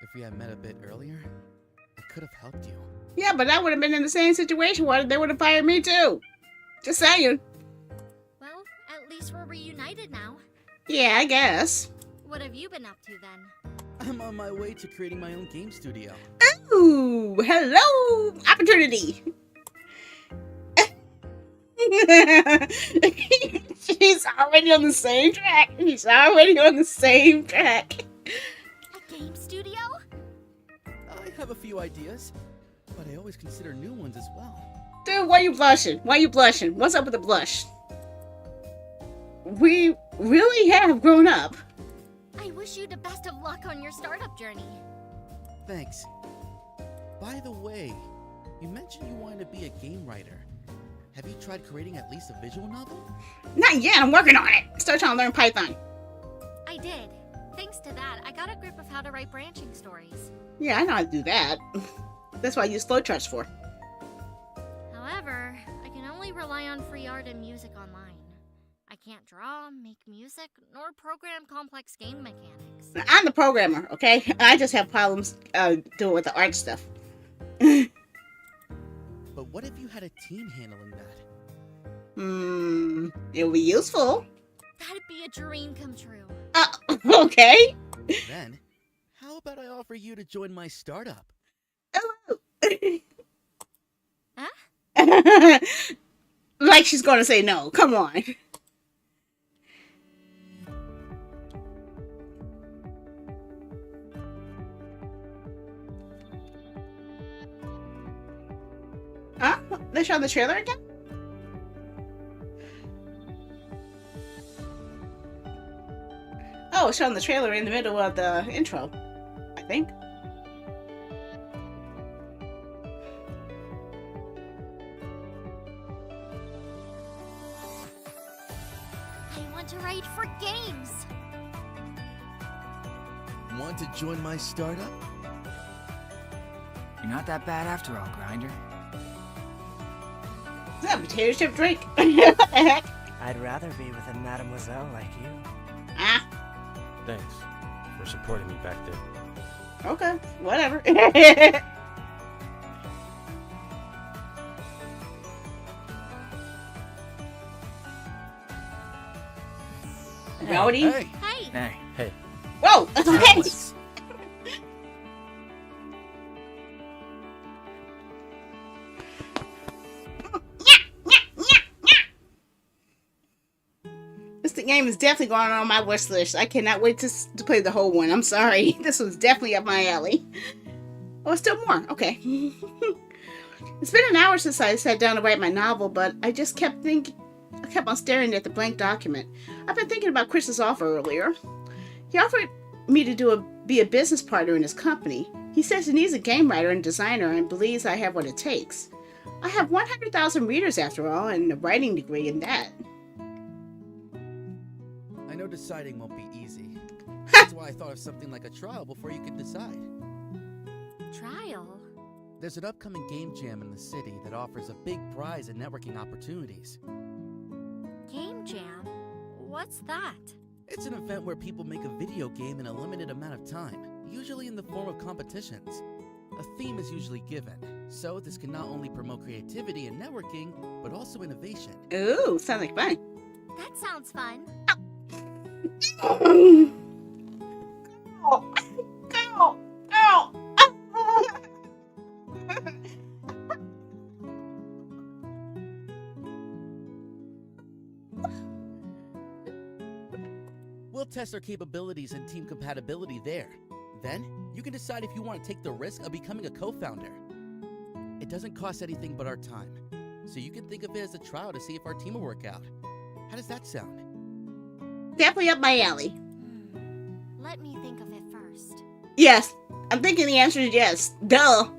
if we had met a bit earlier, I could have helped you. Yeah, but I would have been in the same situation. They would have fired me too. Just saying. Well, at least we're reunited now. Yeah, I guess. What have you been up to then? I'm on my way to creating my own game studio. Ooh, hello, opportunity. She's already on the same track. A game studio? I have a few ideas, but I always consider new ones as well. Dude, why you blushing? What's up with the blush? We really have grown up. I wish you the best of luck on your startup journey. Thanks. By the way, you mentioned you wanted to be a game writer. Have you tried creating at least a visual novel? Not yet, I'm working on it. Start trying to learn Python. I did. Thanks to that, I got a grip of how to write branching stories. Yeah, I know how to do that. That's what I use flowcharts for. However, I can only rely on free art and music online. I can't draw, make music, nor program complex game mechanics. Now, I'm the programmer, okay? I just have problems doing with the art stuff. But what if you had a team handling that? It would be useful. That'd be a dream come true. Okay. Then, how about I offer you to join my startup? Huh? Like she's gonna say no. Come on. Huh? They showed the trailer again? Oh, it's showing the trailer in the middle of the intro, I think. I want to write for games. Want to join my startup? You're not that bad after all, Grinder. Is that a potato chip drink? What the heck? I'd rather be with a mademoiselle like you. Ah, Thanks for supporting me back there. okay, whatever. Rowdy? Hey, Hey, Hey, Hey, Whoa! Okay. Alice. This game is definitely going on my wish list. I cannot wait to play the whole one. I'm sorry. This was definitely up my alley. Oh, still more. Okay. It's been an hour since I sat down to write my novel, but I just kept on staring at the blank document. I've been thinking about Chris's offer earlier. He offered me to be a business partner in his company. He says he needs a game writer and designer and believes I have what it takes. I have 100,000 readers after all, and a writing degree in that. I know deciding won't be easy. That's why I thought of something like a trial before you could decide. trial. There's an upcoming game jam in the city that offers a big prize and networking opportunities. Game jam? What's that? It's an event where people make a video game in a limited amount of time, usually in the form of competitions. A theme is usually given, so this can not only promote creativity and networking, but also innovation. Ooh, sounds like fun. That sounds fun. Go! Go! Go! We'll test our capabilities and team compatibility there. Then, you can decide if you want to take the risk of becoming a co-founder. It doesn't cost anything but our time, so you can think of it as a trial to see if our team will work out. How does that sound? Definitely up my alley. Let me think of it first. Yes. I'm thinking the answer is yes. Duh.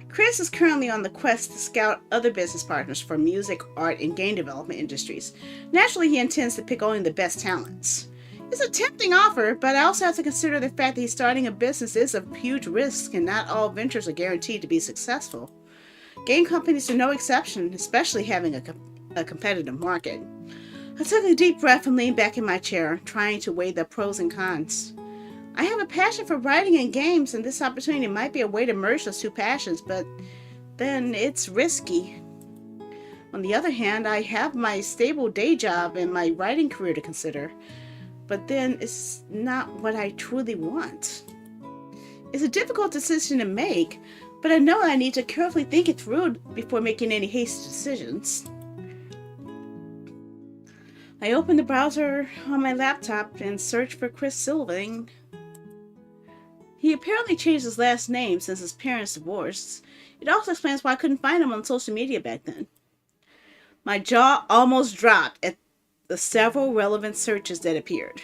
Chris is currently on the quest to scout other business partners for music, art, and game development industries. Naturally, he intends to pick only the best talents. It's a tempting offer, but I also have to consider the fact that he's starting a business is a huge risk, and not all ventures are guaranteed to be successful. Game companies are no exception, especially having a competitive market. I took a deep breath and leaned back in my chair, trying to weigh the pros and cons. I have a passion for writing and games, and this opportunity might be a way to merge those two passions, but then it's risky. On the other hand, I have my stable day job and my writing career to consider, but then it's not what I truly want. It's a difficult decision to make, but I know I need to carefully think it through before making any hasty decisions. I opened the browser on my laptop and searched for Chris Sylvain. He apparently changed his last name since his parents divorced. It also explains why I couldn't find him on social media back then. My jaw almost dropped at the several relevant searches that appeared.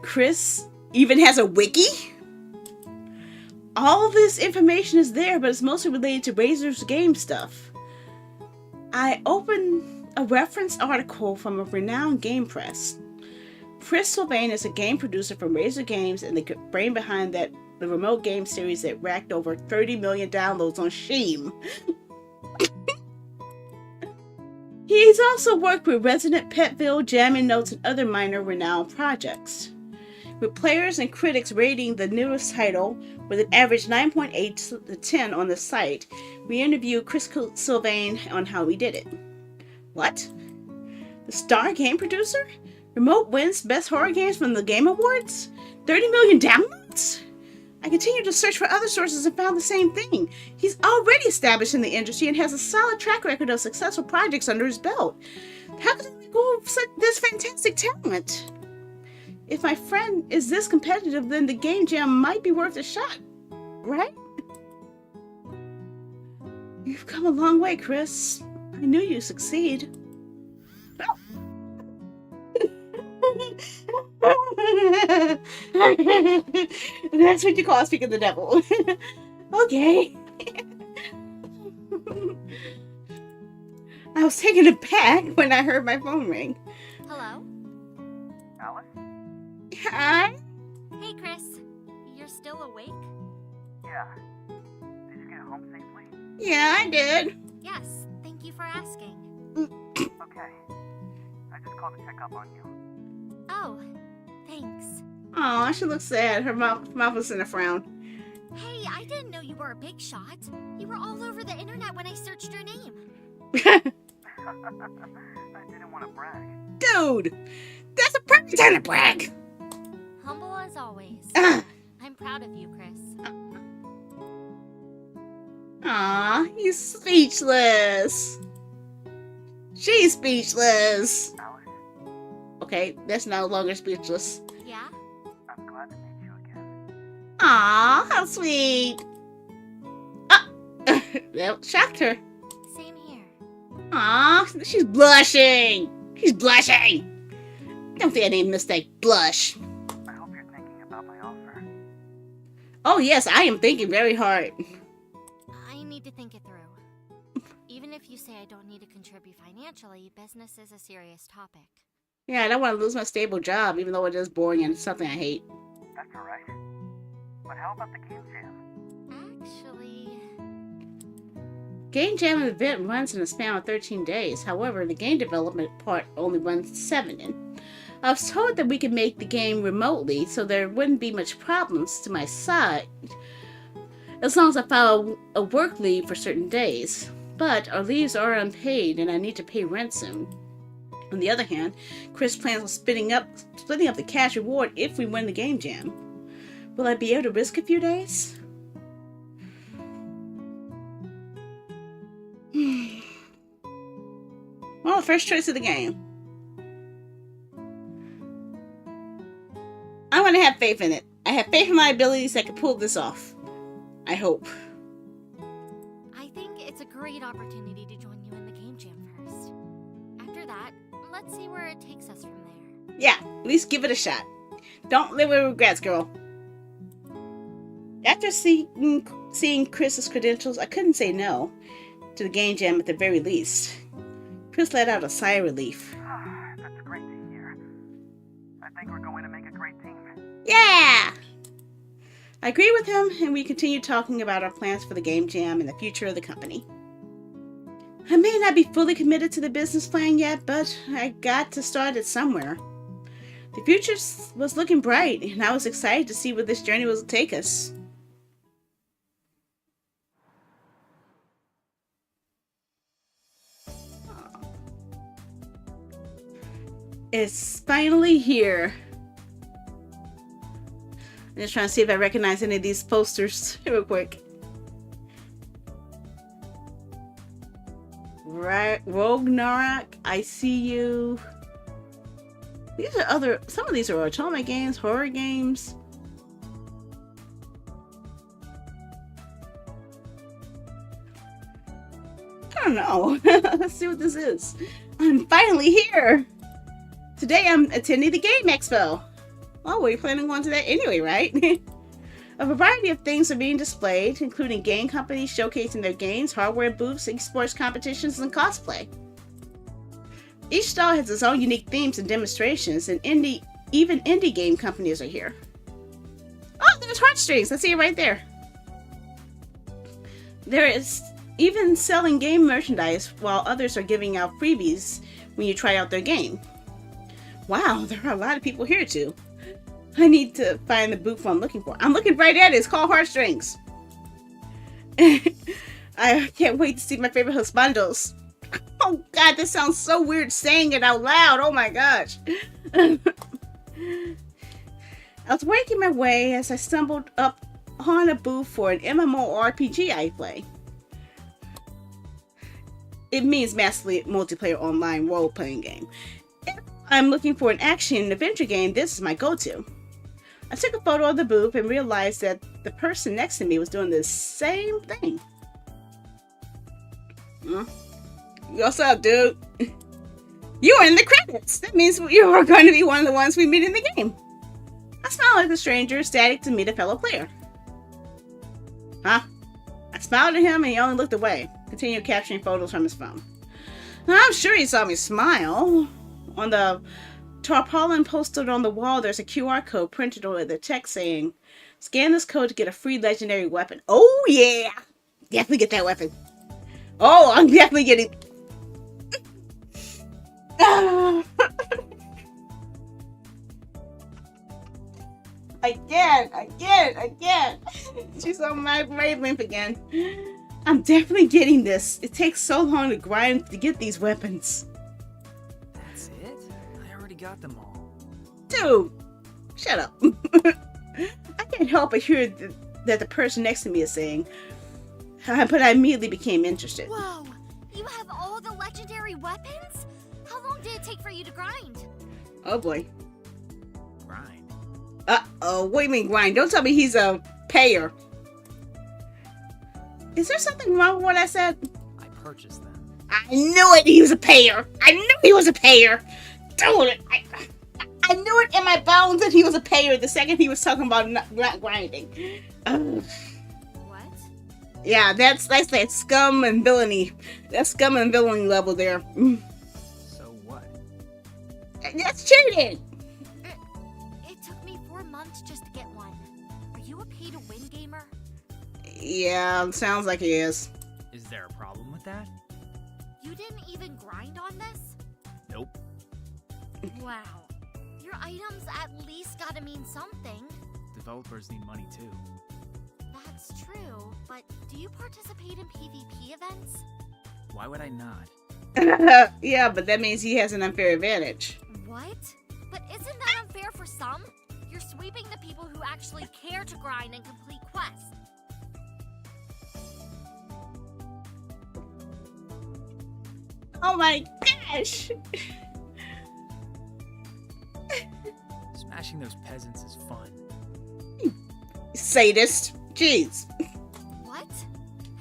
Chris even has a wiki? All this information is there, but it's mostly related to Razor's game stuff. I opened a reference article from a renowned game press. Chris Sylvain is a game producer from Razor Games and the brain behind the remote game series that racked over 30 million downloads on Steam. He's also worked with Resident Petville, Jammin' Notes, and other minor renowned projects. With players and critics rating the newest title with an average 9.8 to 10 on the site, we interviewed Chris Sylvain on how he did it. What? The star game producer? Remote wins Best Horror Games from the Game Awards? 30 million downloads? I continued to search for other sources and found the same thing. He's already established in the industry and has a solid track record of successful projects under his belt. How could I go with this fantastic talent? If my friend is this competitive, then the game jam might be worth a shot, right? You've come a long way, Chris. I knew you'd succeed. That's what you call speaking the devil. Okay. I was taken aback when I heard my phone ring. Hello? Alice? Hi? Hey, Chris. You're still awake? Yeah. Did you get home safely? Yeah, I did. Yes, thank you for asking. Okay. I just called to check up on you. Oh, thanks. Aw, she looks sad. Her mouth was in a frown. Hey, I didn't know you were a big shot. You were all over the internet when I searched your name. I didn't want to brag. Dude, that's a perfect time to brag. Humble as always. I'm proud of you, Chris. Aw, he's speechless. She's speechless. Alice, Okay, that's no longer speechless. Yeah? I'm glad to meet you again. Aw, how sweet. Ah, that shocked her. Same here. Aw, she's blushing. She's blushing. Don't think I need a mistake. Blush. I hope you're thinking about my offer. Oh yes, I am thinking very hard. I need to think it through. Even if you say I don't need to contribute financially, business is a serious topic. Yeah, I don't want to lose my stable job, even though it is boring and something I hate. That's alright. But how about the game jam? Actually, Game Jam event runs in a span of 13 days. However, the game development part only runs 7. And I was told that we could make the game remotely, so there wouldn't be much problems to my side, as long as I file a work leave for certain days. But our leaves are unpaid, and I need to pay rent soon. On the other hand, Chris plans on splitting up the cash reward if we win the game jam. Will I be able to risk a few days? Well, first choice of the game. I'm gonna have faith in it. I have faith in my abilities that can pull this off. I hope. I think it's a great opportunity to join you in the game jam first. After that, let's see where it takes us from there. Yeah, at least give it a shot. Don't live with regrets, girl. After seeing Chris's credentials, I couldn't say no to the game jam at the very least. Chris let out a sigh of relief. That's great to hear. I think we're going to make a great team. Yeah! I agree with him, and we continued talking about our plans for the game jam and the future of the company. I may not be fully committed to the business plan yet, but I got to start it somewhere. The future was looking bright, and I was excited to see where this journey will take us. It's finally here. I'm just trying to see if I recognize any of these posters real quick. Right, Ragnarok, I See You. These are some of these are Otome games, horror games. I don't know. Let's see what this is. I'm finally here. Today I'm attending the Game Expo. Oh, we're planning on going to that anyway, right? A variety of things are being displayed, including game companies showcasing their games, hardware booths, esports competitions, and cosplay. Each stall has its own unique themes and demonstrations, and even indie game companies are here. Oh, there's Heartstrings. I see it right there. There is even selling game merchandise, while others are giving out freebies when you try out their game. Wow, there are a lot of people here too. I need to find the booth I'm looking for. I'm looking right at it. It's called Heartstrings. I can't wait to see my favorite husbandos. Oh god, this sounds so weird saying it out loud. Oh my gosh. I was working my way as I stumbled up on a booth for an MMORPG I play. It means massively multiplayer online role-playing game. If I'm looking for an action adventure game, this is my go-to. I took a photo of the booth and realized that the person next to me was doing the same thing. What's up, dude? You are in the credits. That means you are going to be one of the ones we meet in the game. I smiled at the stranger, ecstatic to meet a fellow player. Huh? I smiled at him and he only looked away, continued capturing photos from his phone. I'm sure he saw me smile. On the tarpaulin posted on the wall, there's a QR code printed over the text saying, scan this code to get a free legendary weapon. Oh yeah! Definitely get that weapon. Oh, I'm definitely getting... Again. She's on my wavelength again. I'm definitely getting this. It takes so long to grind to get these weapons. That's it? I already got them all. Dude, shut up. I can't help but hear that the person next to me is saying, but I immediately became interested. Whoa! You have all the legendary weapons? How long did it take for you to grind? Oh boy. Grind? Uh-oh, what do you mean grind? Don't tell me he's a payer. Is there something wrong with what I said? I purchased them. I knew it! He was a payer! I knew he was a payer! Dude, I knew it in my bones that he was a payer the second he was talking about not grinding. Ugh. What? Yeah, that's that scum and villainy. That scum and villainy level there. So what? That's cheating! It took me 4 months just to get one. Are you a pay-to-win gamer? Yeah, sounds like he is. Is there a problem with that? You didn't even grind on this? Nope. Wow. Your items at least gotta mean something. Developers need money too. That's true, but do you participate in PvP events? Why would I not? Yeah, but that means he has an unfair advantage. What? But isn't that unfair for some? You're sweeping the people who actually care to grind and complete quests. Oh my gosh! Smashing those peasants is fun. Sadist. Jeez. What?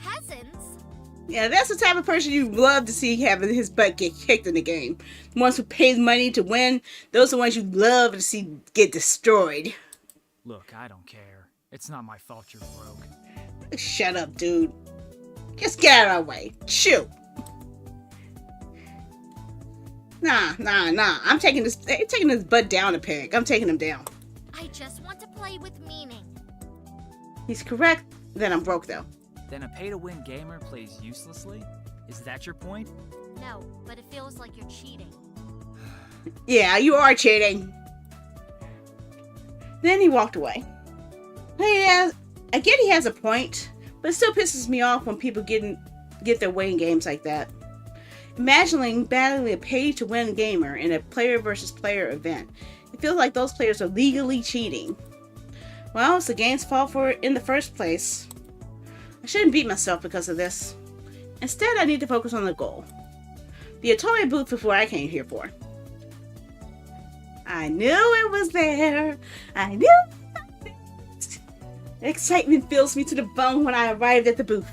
Peasants? Yeah, that's the type of person you love to see having his butt get kicked in the game. The ones who pays money to win, those are the ones you love to see get destroyed. Look, I don't care. It's not my fault you're broke. Shut up, dude. Just get out of our way. Shoot. Nah. I'm taking this butt down a peg. I'm taking him down. I just want to play with meaning. He's correct that I'm broke, though. Then a pay-to-win gamer plays uselessly? Is that your point? No, but it feels like you're cheating. Yeah, you are cheating. Then he walked away. I get he has a point, but it still pisses me off when people get their way in games like that. Imagining battling a pay-to-win gamer in a player versus player event. It feels like those players are legally cheating. Well, it's the game's fault for it in the first place. I shouldn't beat myself because of this. Instead, I need to focus on the goal. The Otome booth before I came here for. I knew it was there. I knew it. Excitement fills me to the bone when I arrived at the booth.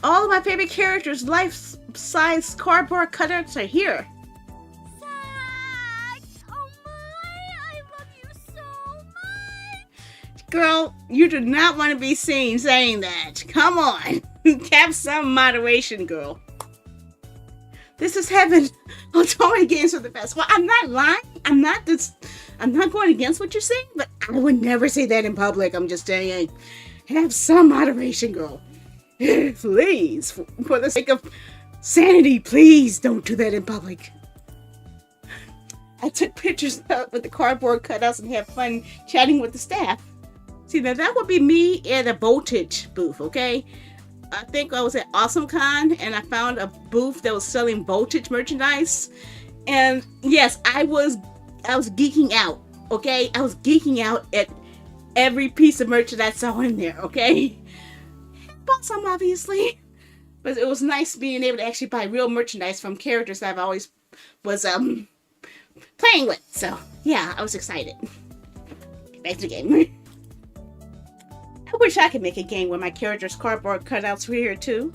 All of my favorite characters' life-size cardboard cutouts are here. Zach! Oh my! I love you so much! Girl, you do not want to be seen saying that. Come on. Have some moderation, girl. This is heaven. Otome games are the best. Well, I'm not lying. I'm not going against what you're saying, but I would never say that in public. I'm just saying. Have some moderation, girl. Please, for the sake of sanity, please don't do that in public. I took pictures with the cardboard cutouts and had fun chatting with the staff. See, now that would be me at a voltage booth, okay? I think I was at AwesomeCon and I found a booth that was selling voltage merchandise. And yes, I was geeking out okay? I was geeking out at every piece of merchandise I saw in there, okay? Bought some, obviously. But it was nice being able to actually buy real merchandise from characters that I've always was playing with. So yeah, I was excited. Back to the game. I wish I could make a game where my character's cardboard cutouts were here too.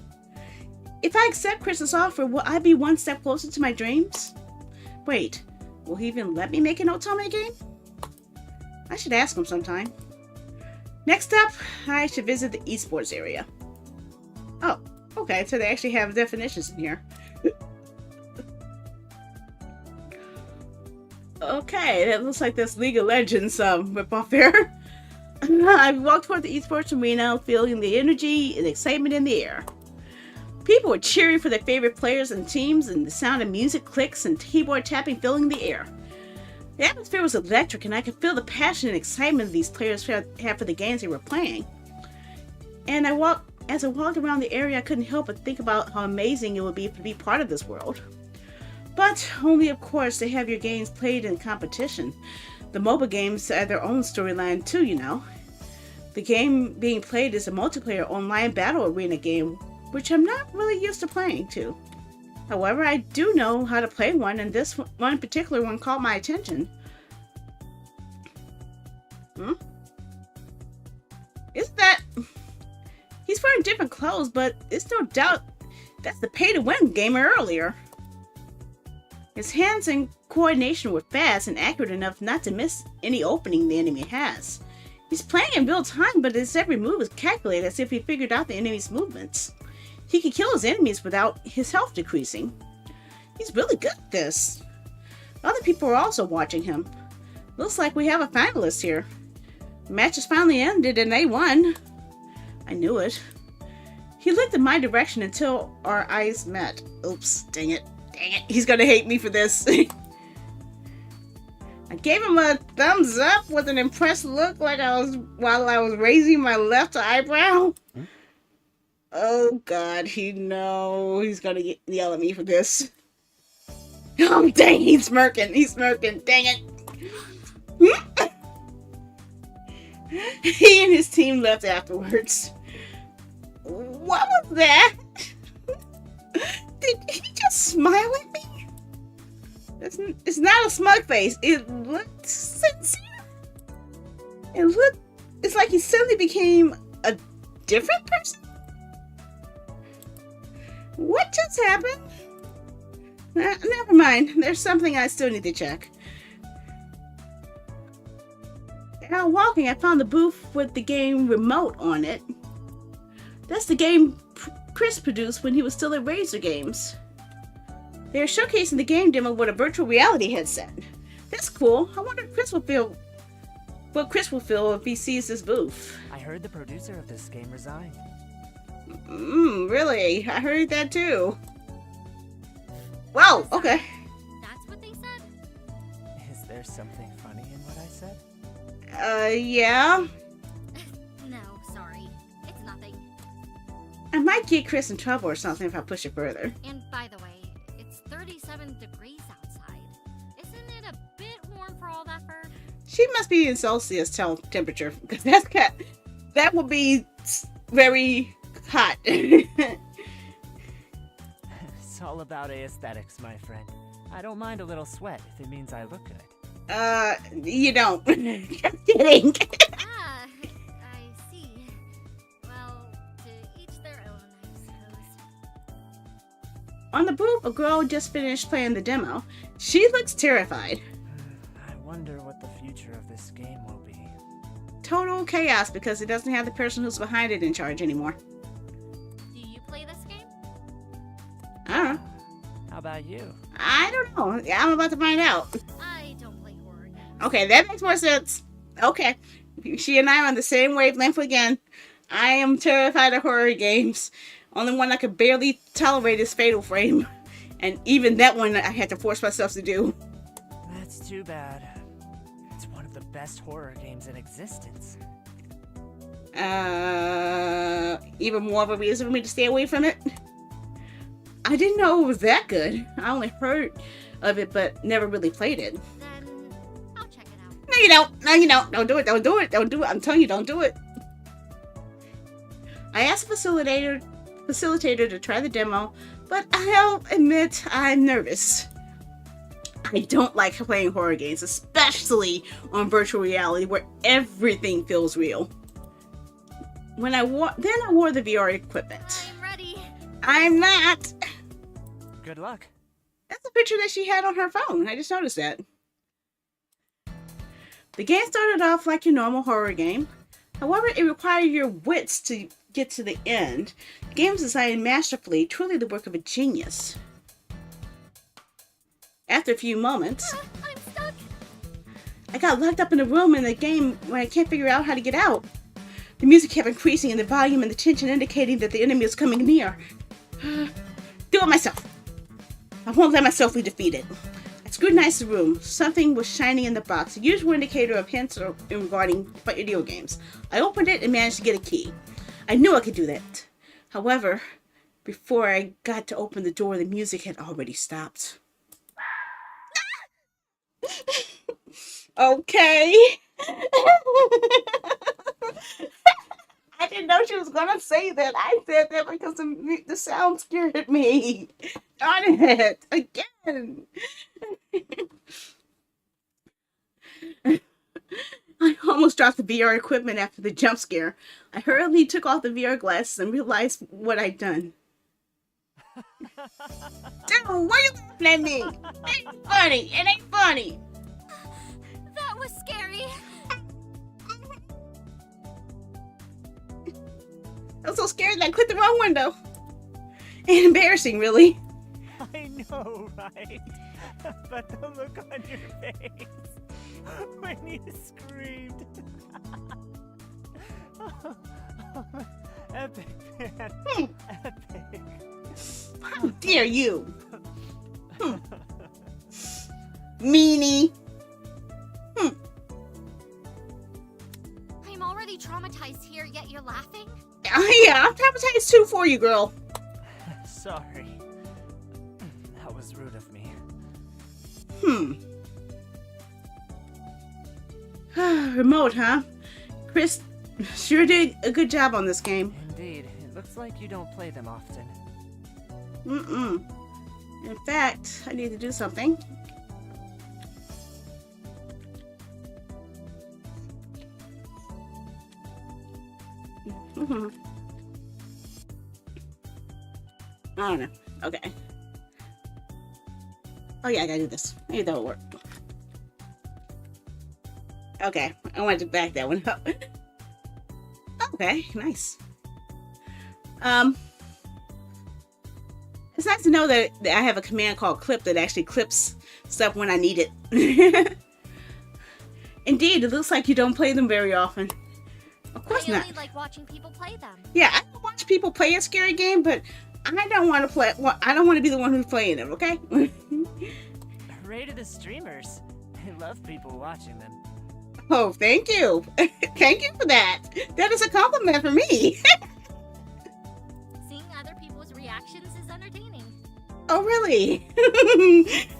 If I accept Chris's offer, will I be one step closer to my dreams? Wait, will he even let me make an Otome game? I should ask him sometime. Next up, I should visit the esports area. Oh, okay, so they actually have definitions in here. Okay, that looks like this League of Legends ripoff there. I walked toward the esports arena, feeling the energy and excitement in the air. People were cheering for their favorite players and teams, and the sound of music, clicks, and keyboard tapping filling the air. The atmosphere was electric, and I could feel the passion and excitement these players had for the games they were playing. And as I walked around the area, I couldn't help but think about how amazing it would be to be part of this world. But only, of course, to have your games played in competition. The mobile games have their own storyline too, you know. The game being played is a multiplayer online battle arena game, which I'm not really used to playing too. However, I do know how to play one, and this one particular one caught my attention. Isn't that... He's wearing different clothes, but it's no doubt that's the pay-to-win gamer earlier. His hands and coordination were fast and accurate enough not to miss any opening the enemy has. He's playing in real time, but his every move is calculated as if he figured out the enemy's movements. He can kill his enemies without his health decreasing. He's really good at this. Other people are also watching him. Looks like we have a finalist here. The match has finally ended and they won. I knew it. He looked in my direction until our eyes met. Oops, dang it. Dang it, he's gonna hate me for this. I gave him a thumbs up with an impressed look while I was raising my left eyebrow. Oh god, he's gonna yell at me for this. Oh dang, he's smirking, dang it. He and his team left afterwards. What was that? Did he just smile at me? It's not a smug face. It looked sincere. It's like he suddenly became a different person. What just happened? Never mind. There's something I still need to check. While walking, I found the booth with the game remote on it. That's the game Chris produced when he was still at Razor Games. They are showcasing the game demo with a virtual reality headset. That's cool. I wonder what Chris will feel if he sees this booth. I heard the producer of this game resigned. Really? I heard that too. Wow, okay. That's what they said? Is there something funny in what I said? Yeah. No, sorry. It's nothing. I might get Chris in trouble or something if I push it further. And by the way, it's 37 degrees outside. Isn't it a bit warm for all that fur? She must be in Celsius temperature, because that would be very hot. It's all about aesthetics, my friend. I don't mind a little sweat if it means I look good. You don't. Just kidding. Ah, I see. Well, to each their own, I suppose. On the booth, a girl just finished playing the demo. She looks terrified. I wonder what the future of this game will be. Total chaos because it doesn't have the person who's behind it in charge anymore. Do you play this game? I don't know. How about you? I don't know. I'm about to find out. I don't play horror games. Okay, that makes more sense. Okay. She and I are on the same wavelength again. I am terrified of horror games. Only one I could barely tolerate is Fatal Frame. And even that one I had to force myself to do. That's too bad. It's one of the best horror games in existence. Even more of a reason for me to stay away from it. I didn't know it was that good. I only heard of it, but never really played it. Then I'll check it out. No, you don't. No, you don't. Don't do it. Don't do it. Don't do it. I'm telling you, don't do it. I asked the facilitator to try the demo, but I'll admit I'm nervous. I don't like playing horror games, especially on virtual reality where everything feels real. Then I wore the VR equipment. I'm ready. I'm not. Good luck. That's a picture that she had on her phone. I just noticed that. The game started off like your normal horror game. However, it required your wits to get to the end. The game was designed masterfully, truly the work of a genius. After a few moments, I'm stuck. I got locked up in a room in the game when I can't figure out how to get out. The music kept increasing in the volume and the tension indicating that the enemy was coming near. Do it myself. I won't let myself be defeated. I scrutinized the room. Something was shining in the box, a usual indicator of hints regarding video games. I opened it and managed to get a key. I knew I could do that. However, before I got to open the door, the music had already stopped. Okay. I didn't know she was gonna say that. I said that because the sound scared me. Darn it. Again. I almost dropped the VR equipment after the jump scare. I hurriedly took off the VR glasses and realized what I'd done. Dude, why are you laughing at me? It ain't funny. It ain't funny. That was scary. I was so scared that I clicked the wrong window. And embarrassing, really. I know, right? But the look on your face when you screamed. Epic, man. Epic. How dare you? Meanie. I'm already traumatized here, yet you're laughing? Yeah, I'm traumatized too for you, girl. Sorry. That was rude of me. Remote, huh? Chris sure did a good job on this game. Indeed. It looks like you don't play them often. In fact, I need to do something. I don't know. Okay. Oh yeah, I gotta do this. Maybe that'll work. Okay, I wanted to back that one up. Okay, nice. It's nice to know that I have a command called clip that actually clips stuff when I need it. Indeed, it looks like you don't play them very often. Of course I not. only like watching people play them. Yeah, I can watch people play a scary game, but I don't want to play. Well, I don't want to be the one who's playing it. Okay. Hooray to the streamers. I love people watching them. Oh, thank you. Thank you for that. That is a compliment for me. Seeing other people's reactions is entertaining. Oh, really?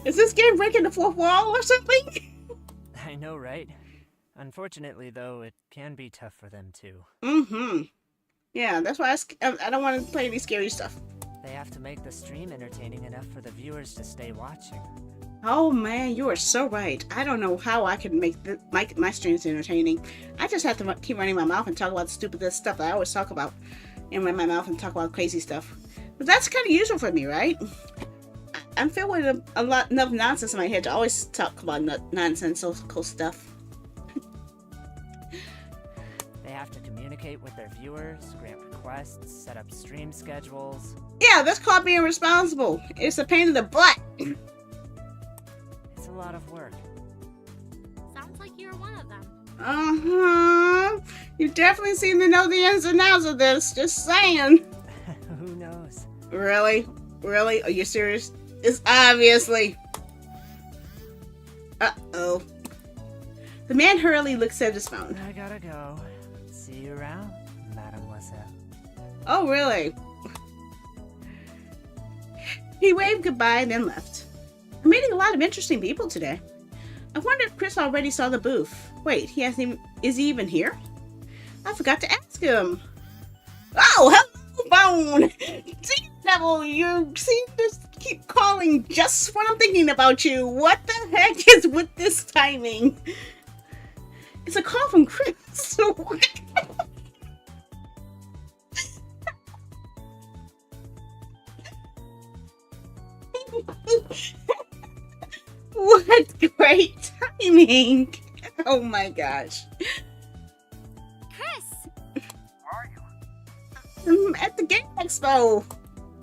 Is this game breaking the fourth wall or something? I know, right? Unfortunately, though, it can be tough for them too. Yeah, that's why I don't want to play any scary stuff. They have to make the stream entertaining enough for the viewers to stay watching. Oh man, you are so right. I don't know how I can make my streams entertaining. I just have to keep running my mouth and talk about the stupidest stuff that I always talk about. And run my mouth and talk about crazy stuff. But that's kind of usual for me, right? I'm filled with a lot enough nonsense in my head to always talk about nonsensical stuff. They have to communicate with their viewers, grant requests, set up stream schedules. Yeah, that's called being responsible. It's a pain in the butt. It's a lot of work. Sounds like you're one of them. You definitely seem to know the ins and outs of this. Just saying. Who knows? Really? Really? Are you serious? It's obviously. Uh-oh. The man hurriedly looks at his phone. I gotta go. See you around, mademoiselle. Oh, really? He waved goodbye and then left. I'm meeting a lot of interesting people today. I wonder if Chris already saw the booth. Wait, he hasn't even... Is he even here? I forgot to ask him. Oh, hello, phone! See, Neville, you seem to keep calling just when I'm thinking about you. What the heck is with this timing? It's a call from Chris. What great timing! Oh my gosh. Chris! Where are you? I'm at the Game Expo.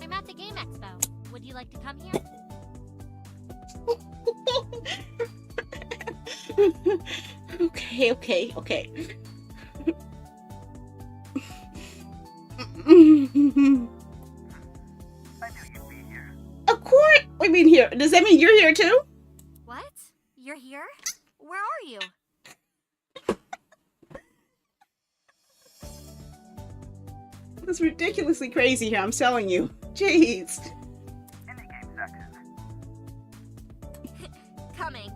I'm at the Game Expo. Would you like to come here? Okay. I knew you'd be here. Of course! What do you mean here? Does that mean you're here too? What? You're here? Where are you? It's ridiculously crazy here, I'm telling you. Jeez. In the game section. Coming.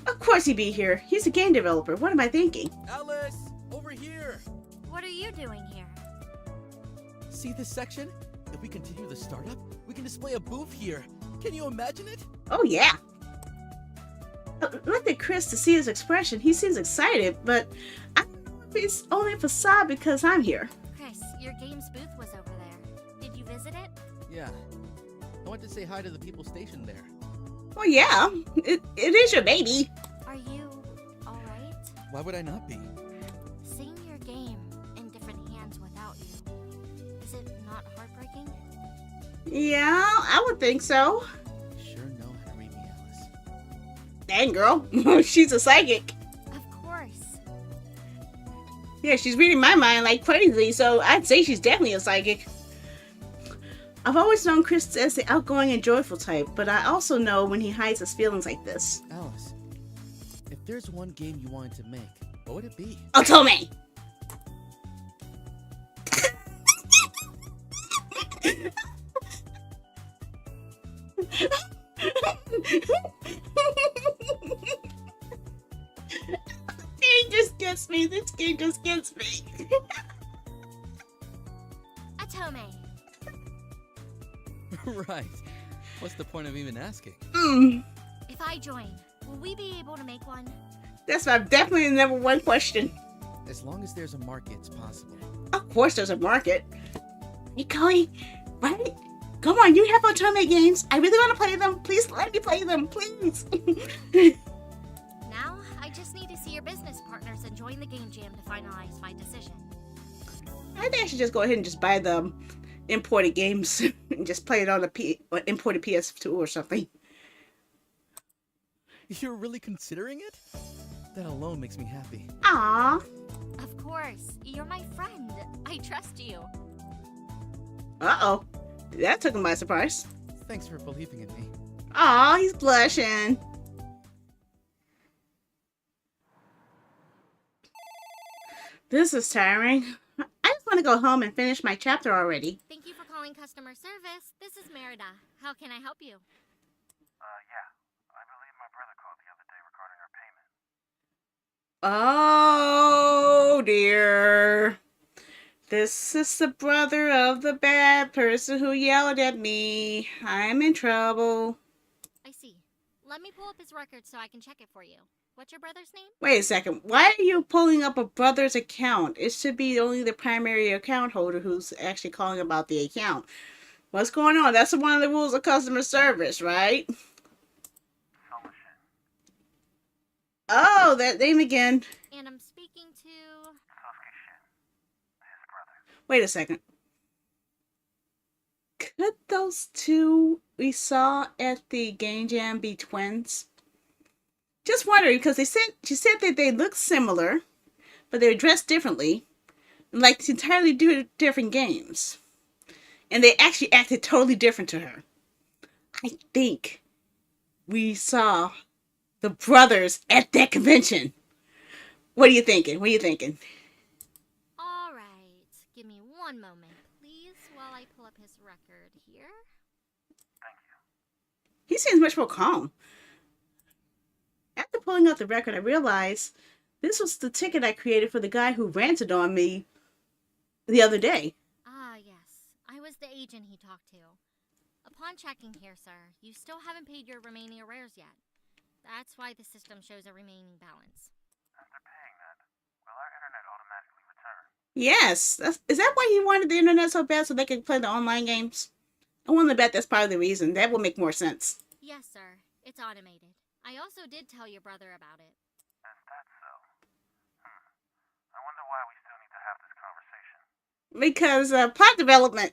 Of course he'd be here. He's a game developer. What am I thinking? Alice, over here. What are you doing here? See this section? If we continue the startup, we can display a booth here. Can you imagine it? Oh yeah. Look at Chris to see his expression. He seems excited, but I don't know if it's only a facade because I'm here. Chris, your game's booth was over there. Did you visit it? Yeah. I went to say hi to the people stationed there. Well, yeah. It is your baby. Are you alright? Why would I not be? Seeing your game in different hands without you, is it not heartbreaking? Yeah, I would think so. You sure know how to read me, Alice. Dang, girl. She's a psychic. Of course. Yeah, she's reading my mind like crazy, so I'd say she's definitely a psychic. I've always known Chris as the outgoing and joyful type, but I also know when he hides his feelings like this. Alice, if there's one game you wanted to make, what would it be? Otome! He just gets me. This game just gets me. Otome. Right. What's the point of even asking? If I join, will we be able to make one? That's my definitely the number one question. As long as there's a market, it's possible. Of course there's a market. Hey, Chloe, right? Come on, you have Otome games. I really want to play them. Please let me play them, please. Now, I just need to see your business partners and join the game jam to finalize my decision. I think I should just go ahead and just buy the imported games and just play it on the imported PS2 or something. You're really considering it? That alone makes me happy. Aww. Of course, you're my friend. I trust you. Uh-oh. That took him by surprise. Thanks for believing in me. Aw, he's blushing. This is tiring. I just want to go home and finish my chapter already. Thank you for calling customer service. This is Merida. How can I help you? Yeah. I believe my brother called the other day regarding our payment. Oh, dear. This is the brother of the bad person who yelled at me. I'm in trouble. I see. Let me pull up his record so I can check it for you. What's your brother's name? Wait a second. Why are you pulling up a brother's account? It should be only the primary account holder who's actually calling about the account. What's going on? That's one of the rules of customer service, right? Solution. Oh, that name again. And I'm speaking to... Solution. His brother. Wait a second. Could those two we saw at the Game Jam be twins? Just wondering, because she said that they look similar, but they were dressed differently, like entirely different games. And they actually acted totally different to her. I think we saw the brothers at that convention. What are you thinking? What are you thinking? All right. Give me one moment, please, while I pull up his record here. Thank you. He seems much more calm. pulling out the record, I realized this was the ticket I created for the guy who ranted on me the other day. Ah, yes. I was the agent he talked to. Upon checking here, sir, you still haven't paid your remaining arrears yet. That's why the system shows a remaining balance. After paying that, will our internet automatically return? Yes. Is that why he wanted the internet so bad so they could play the online games? I want to bet that's part of the reason. That would make more sense. Yes, sir. It's automated. I also did tell your brother about it. Is that so? I wonder why we still need to have this conversation. Because plot development.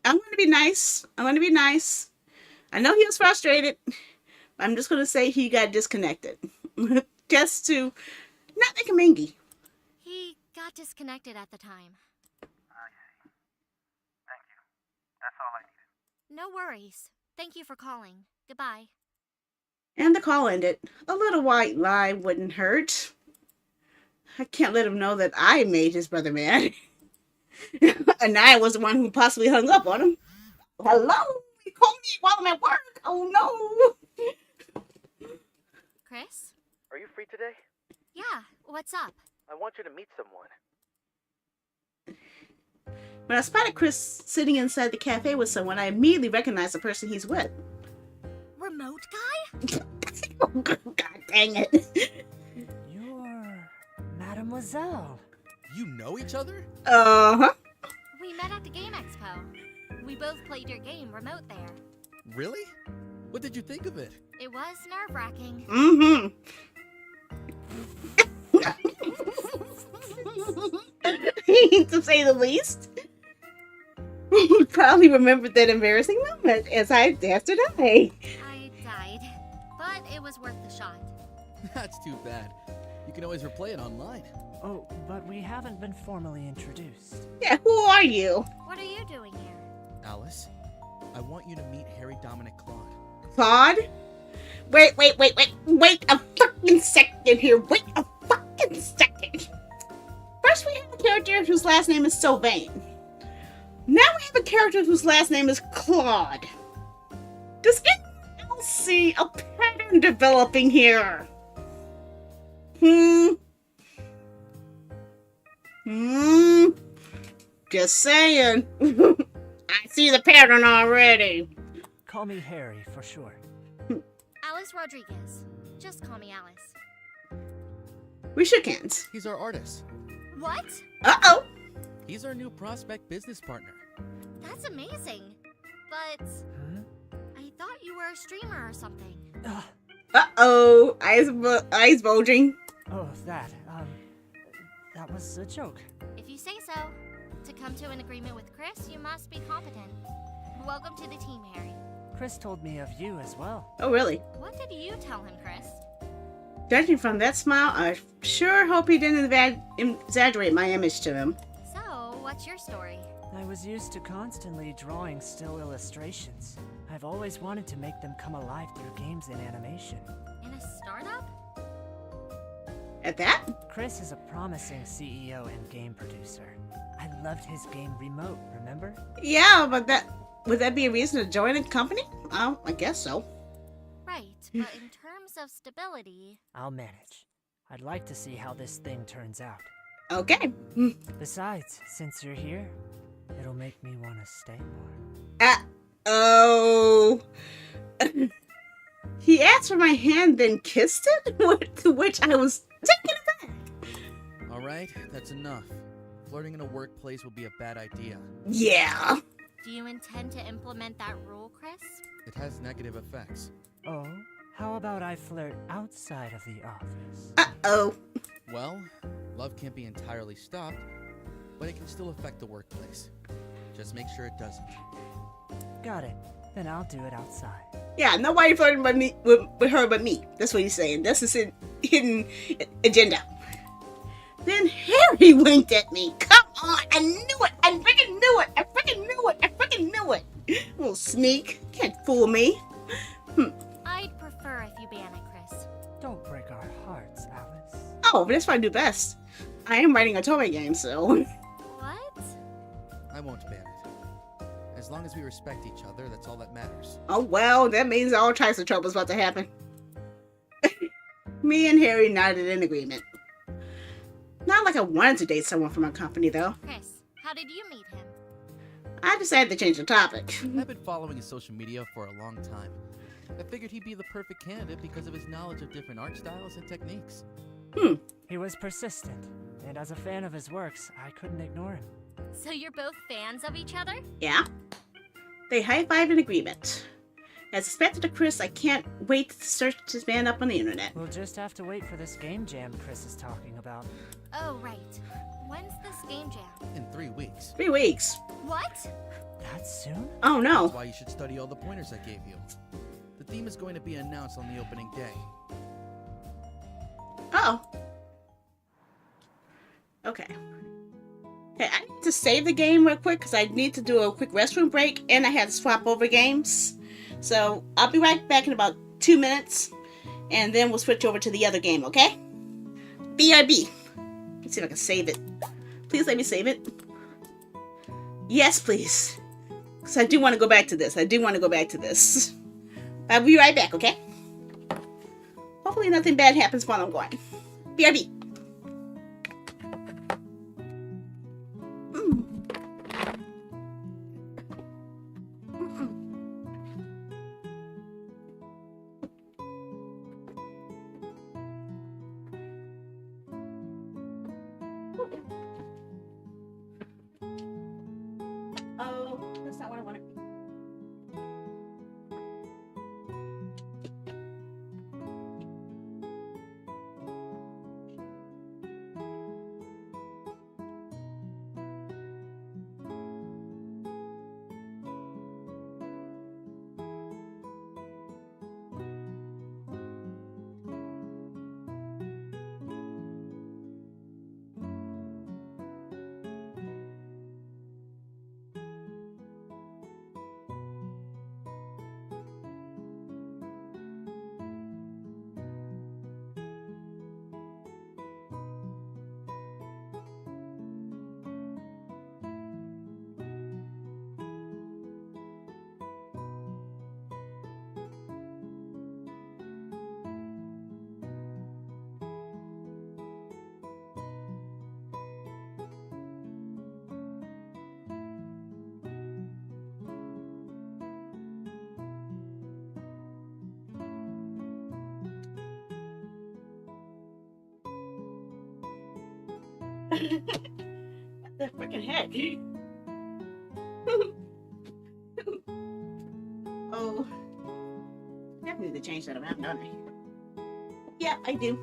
I'm going to be nice. I'm going to be nice. I know he was frustrated. I'm just going to say he got disconnected. Just to not make him angry. He got disconnected at the time. I see. Thank you. That's all I needed. No worries. Thank you for calling. Goodbye. And the call ended. A little white lie wouldn't hurt. I can't let him know that I made his brother mad. And I was the one who possibly hung up on him. Hello? You called me while I'm at work. Oh no. Chris? Are you free today? Yeah, what's up? I want you to meet someone. When I spotted Chris sitting inside the cafe with someone, I immediately recognized the person he's with. Remote guy? Oh, God dang it. You're Mademoiselle. You know each other? Uh-huh. We met at the Game Expo. We both played your game remote there. Really? What did you think of it? It was nerve-wracking. Mm-hmm. To say the least. He probably remembered that embarrassing moment as I have to die. I died, but it was worth the shot. That's too bad. You can always replay it online. Oh, but we haven't been formally introduced. Yeah, who are you? What are you doing here? Alice, I want you to meet Harry Dominic Claude. Claude? Wait a fucking second here. Wait a fucking second. First we have a character whose last name is Sylvain. Now we have a character whose last name is Claude. Does anyone else see a pattern developing here? Just saying. I see the pattern already. Call me Harry for short. Alice Rodriguez. Just call me Alice. We shook hands. He's our artist. What? Uh-oh. He's our new prospect business partner. That's amazing. But I thought you were a streamer or something. Uh-oh. Eyes bulging. Oh, that was a joke. If you say so. To come to an agreement with Chris, you must be competent. Welcome to the team, Harry. Chris told me of you as well. Oh, really? What did you tell him, Chris? Judging from that smile, I sure hope he didn't exaggerate my image to him. So, what's your story? I was used to constantly drawing still illustrations. I've always wanted to make them come alive through games and animation. In a startup? At that? Chris is a promising CEO and game producer. I loved his game Remote, remember? Yeah, but would that be a reason to join a company? Oh, I guess so. Right, but in terms of stability... I'll manage. I'd like to see how this thing turns out. Okay. Besides, since you're here, it'll make me want to stay more. Uh-oh. He asked for my hand, then kissed it? To which I was taken aback. Alright, that's enough. Flirting in a workplace would be a bad idea. Yeah. Do you intend to implement that rule, Chris? It has negative effects. Oh, how about I flirt outside of the office? Uh-oh. Well, love can't be entirely stopped, but it can still affect the workplace. Just make sure it doesn't. Got it. Then I'll do it outside. Yeah, nobody flirting with her but me. That's what he's saying. That's his hidden agenda. Then Harry winked at me. Come on, I knew it. I freaking knew it. I freaking knew it. I freaking knew it. Little sneak. Can't fool me. I'd prefer if you ban it, Chris. Don't break our hearts, Alice. Oh, but that's what I do best. I am writing a Otome game, so... What? I won't ban it. As long as we respect each other, that's all that matters. Oh, well, that means all types of trouble is about to happen. Me and Harry nodded in agreement. Not like I wanted to date someone from our company, though. Chris, how did you meet him? I decided to change the topic. I've been following his social media for a long time. I figured he'd be the perfect candidate because of his knowledge of different art styles and techniques. He was persistent, and as a fan of his works, I couldn't ignore him. So you're both fans of each other? Yeah. They high-fived in agreement. As expected of Chris, I can't wait to search this man up on the internet. We'll just have to wait for this game jam Chris is talking about. Oh, right. When's this game jam? In 3 weeks. 3 weeks. What? That soon? Oh, no. That's why you should study all the pointers I gave you. The theme is going to be announced on the opening day. Oh. Okay. Okay, I need to save the game real quick because I need to do a quick restroom break and I had to swap over games. So I'll be right back in about 2 minutes and then we'll switch over to the other game, okay? BRB. Let's see if I can save it. Please let me save it. Yes, please. Because I do want to go back to this. I'll be right back, okay? Hopefully nothing bad happens while I'm going. BRB. Oh, that's not what I wanted. What the freaking heck? Oh, definitely need to change that around, don't I? Yeah, I do.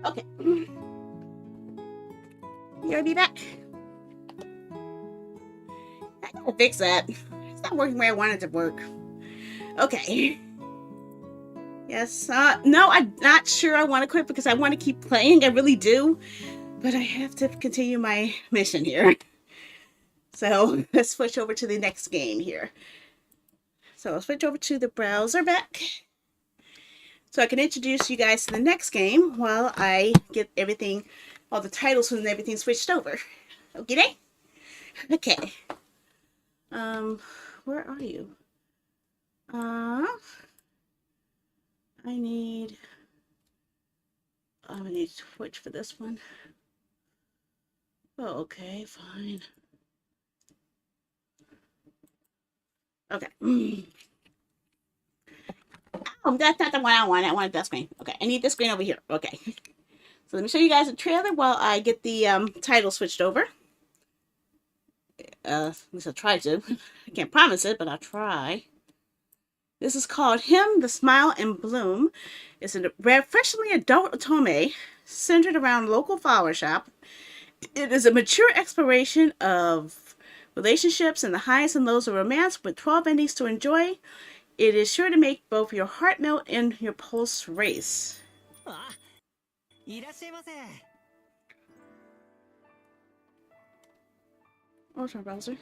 Okay. You'll be back. I gotta fix that. It's not working where I want it to work. Okay. Yes, no, I'm not sure I want to quit because I want to keep playing. I really do. But I have to continue my mission here. So let's switch over to the next game here. So I'll switch over to the browser back. So I can introduce you guys to the next game while I get everything, all the titles and everything switched over. Okay? Okay. Where are you? I need to switch for this one. Oh, okay, fine. Okay. Oh, that's not the one I want. I wanted that screen. Okay, I need this screen over here. Okay. So let me show you guys a trailer while I get the title switched over. At least I'll try to. I can't promise it, but I'll try. This is called Him, the Smile and Bloom. It's a refreshingly adult otome centered around a local flower shop. It is a mature exploration of relationships and the highs and lows of romance with 12 endings to enjoy. It is sure to make both your heart melt and your pulse race. Oh, it's my browser.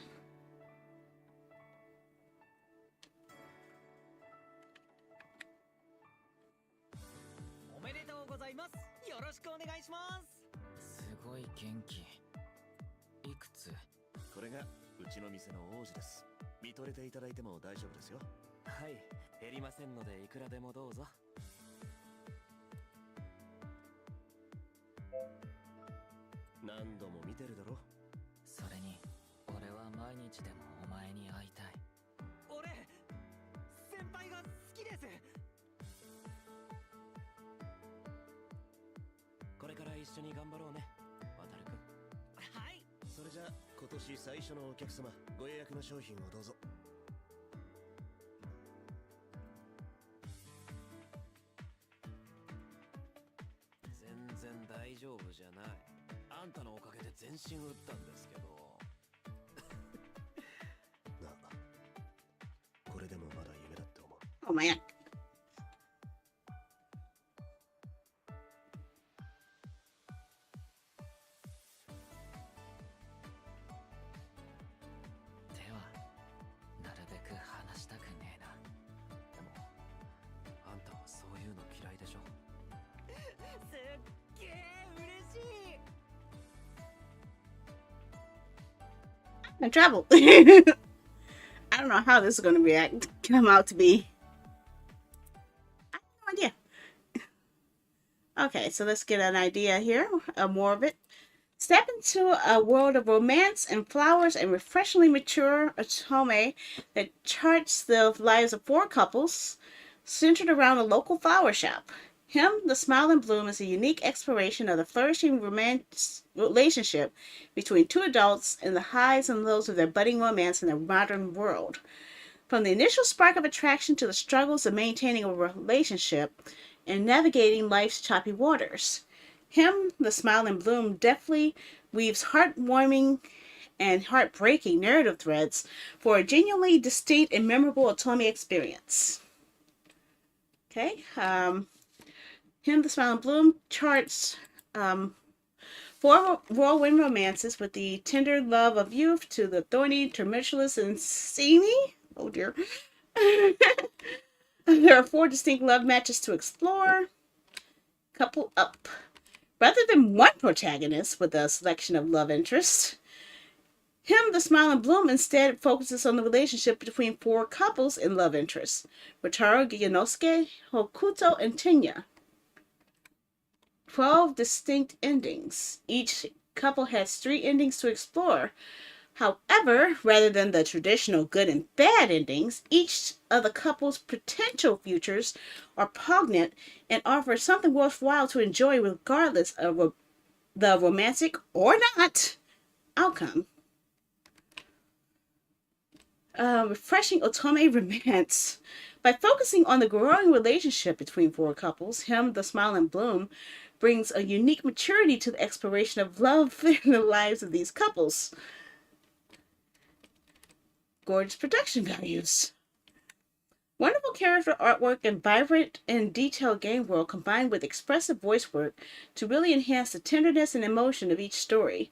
見とれていただいても大丈夫ですよ。はい、減りませんのでいくらでもどうぞ。何度も見てるだろ。それに俺は毎日でもお前に会いたい。俺先輩が好きです。これから一緒に頑張ろうね、渡るくん。はい。それじゃあ今年最初のお客様、ご予約の商品をどうぞ。全然大丈夫じゃない。あんたのおかげで全身打ったんですけど。なあ、これでもまだ夢だって思う。Oh my god. では、なるべく話したくねえな。でも、あんたはそういうの嫌いでしょ。すっげえ嬉しい。In trouble. I don't know how this is going to come out to be. I have no idea. Okay, so let's get an idea here, more of it. Step into a world of romance and flowers and refreshingly mature Otome that charts the lives of 4 couples centered around a local flower shop. Him, the Smile and Bloom, is a unique exploration of the flourishing romance relationship between 2 adults and the highs and lows of their budding romance in the modern world. From the initial spark of attraction to the struggles of maintaining a relationship and navigating life's choppy waters. Him, the Smile and Bloom, deftly weaves heartwarming and heartbreaking narrative threads for a genuinely distinct and memorable Otome experience. Okay, Him, the Smile and Bloom charts 4 whirlwind romances with the tender love of youth to the thorny, tumultuous, and seamy. Oh dear. There are 4 distinct love matches to explore. Couple up. Rather than one protagonist with a selection of love interests, Him, the Smile and Bloom, instead focuses on the relationship between 4 couples and love interests: Wataru, Giganosuke, Hokuto, and Tenya. 12 distinct endings. Each couple has 3 endings to explore. However, rather than the traditional good and bad endings, each of the couple's potential futures are poignant and offer something worthwhile to enjoy regardless of the romantic or not outcome. Refreshing Otome romance. By focusing on the growing relationship between 4 couples, Him, the Smile and Bloom, brings a unique maturity to the exploration of love in the lives of these couples. Gorgeous production values. Wonderful character artwork and vibrant and detailed game world combined with expressive voice work to really enhance the tenderness and emotion of each story.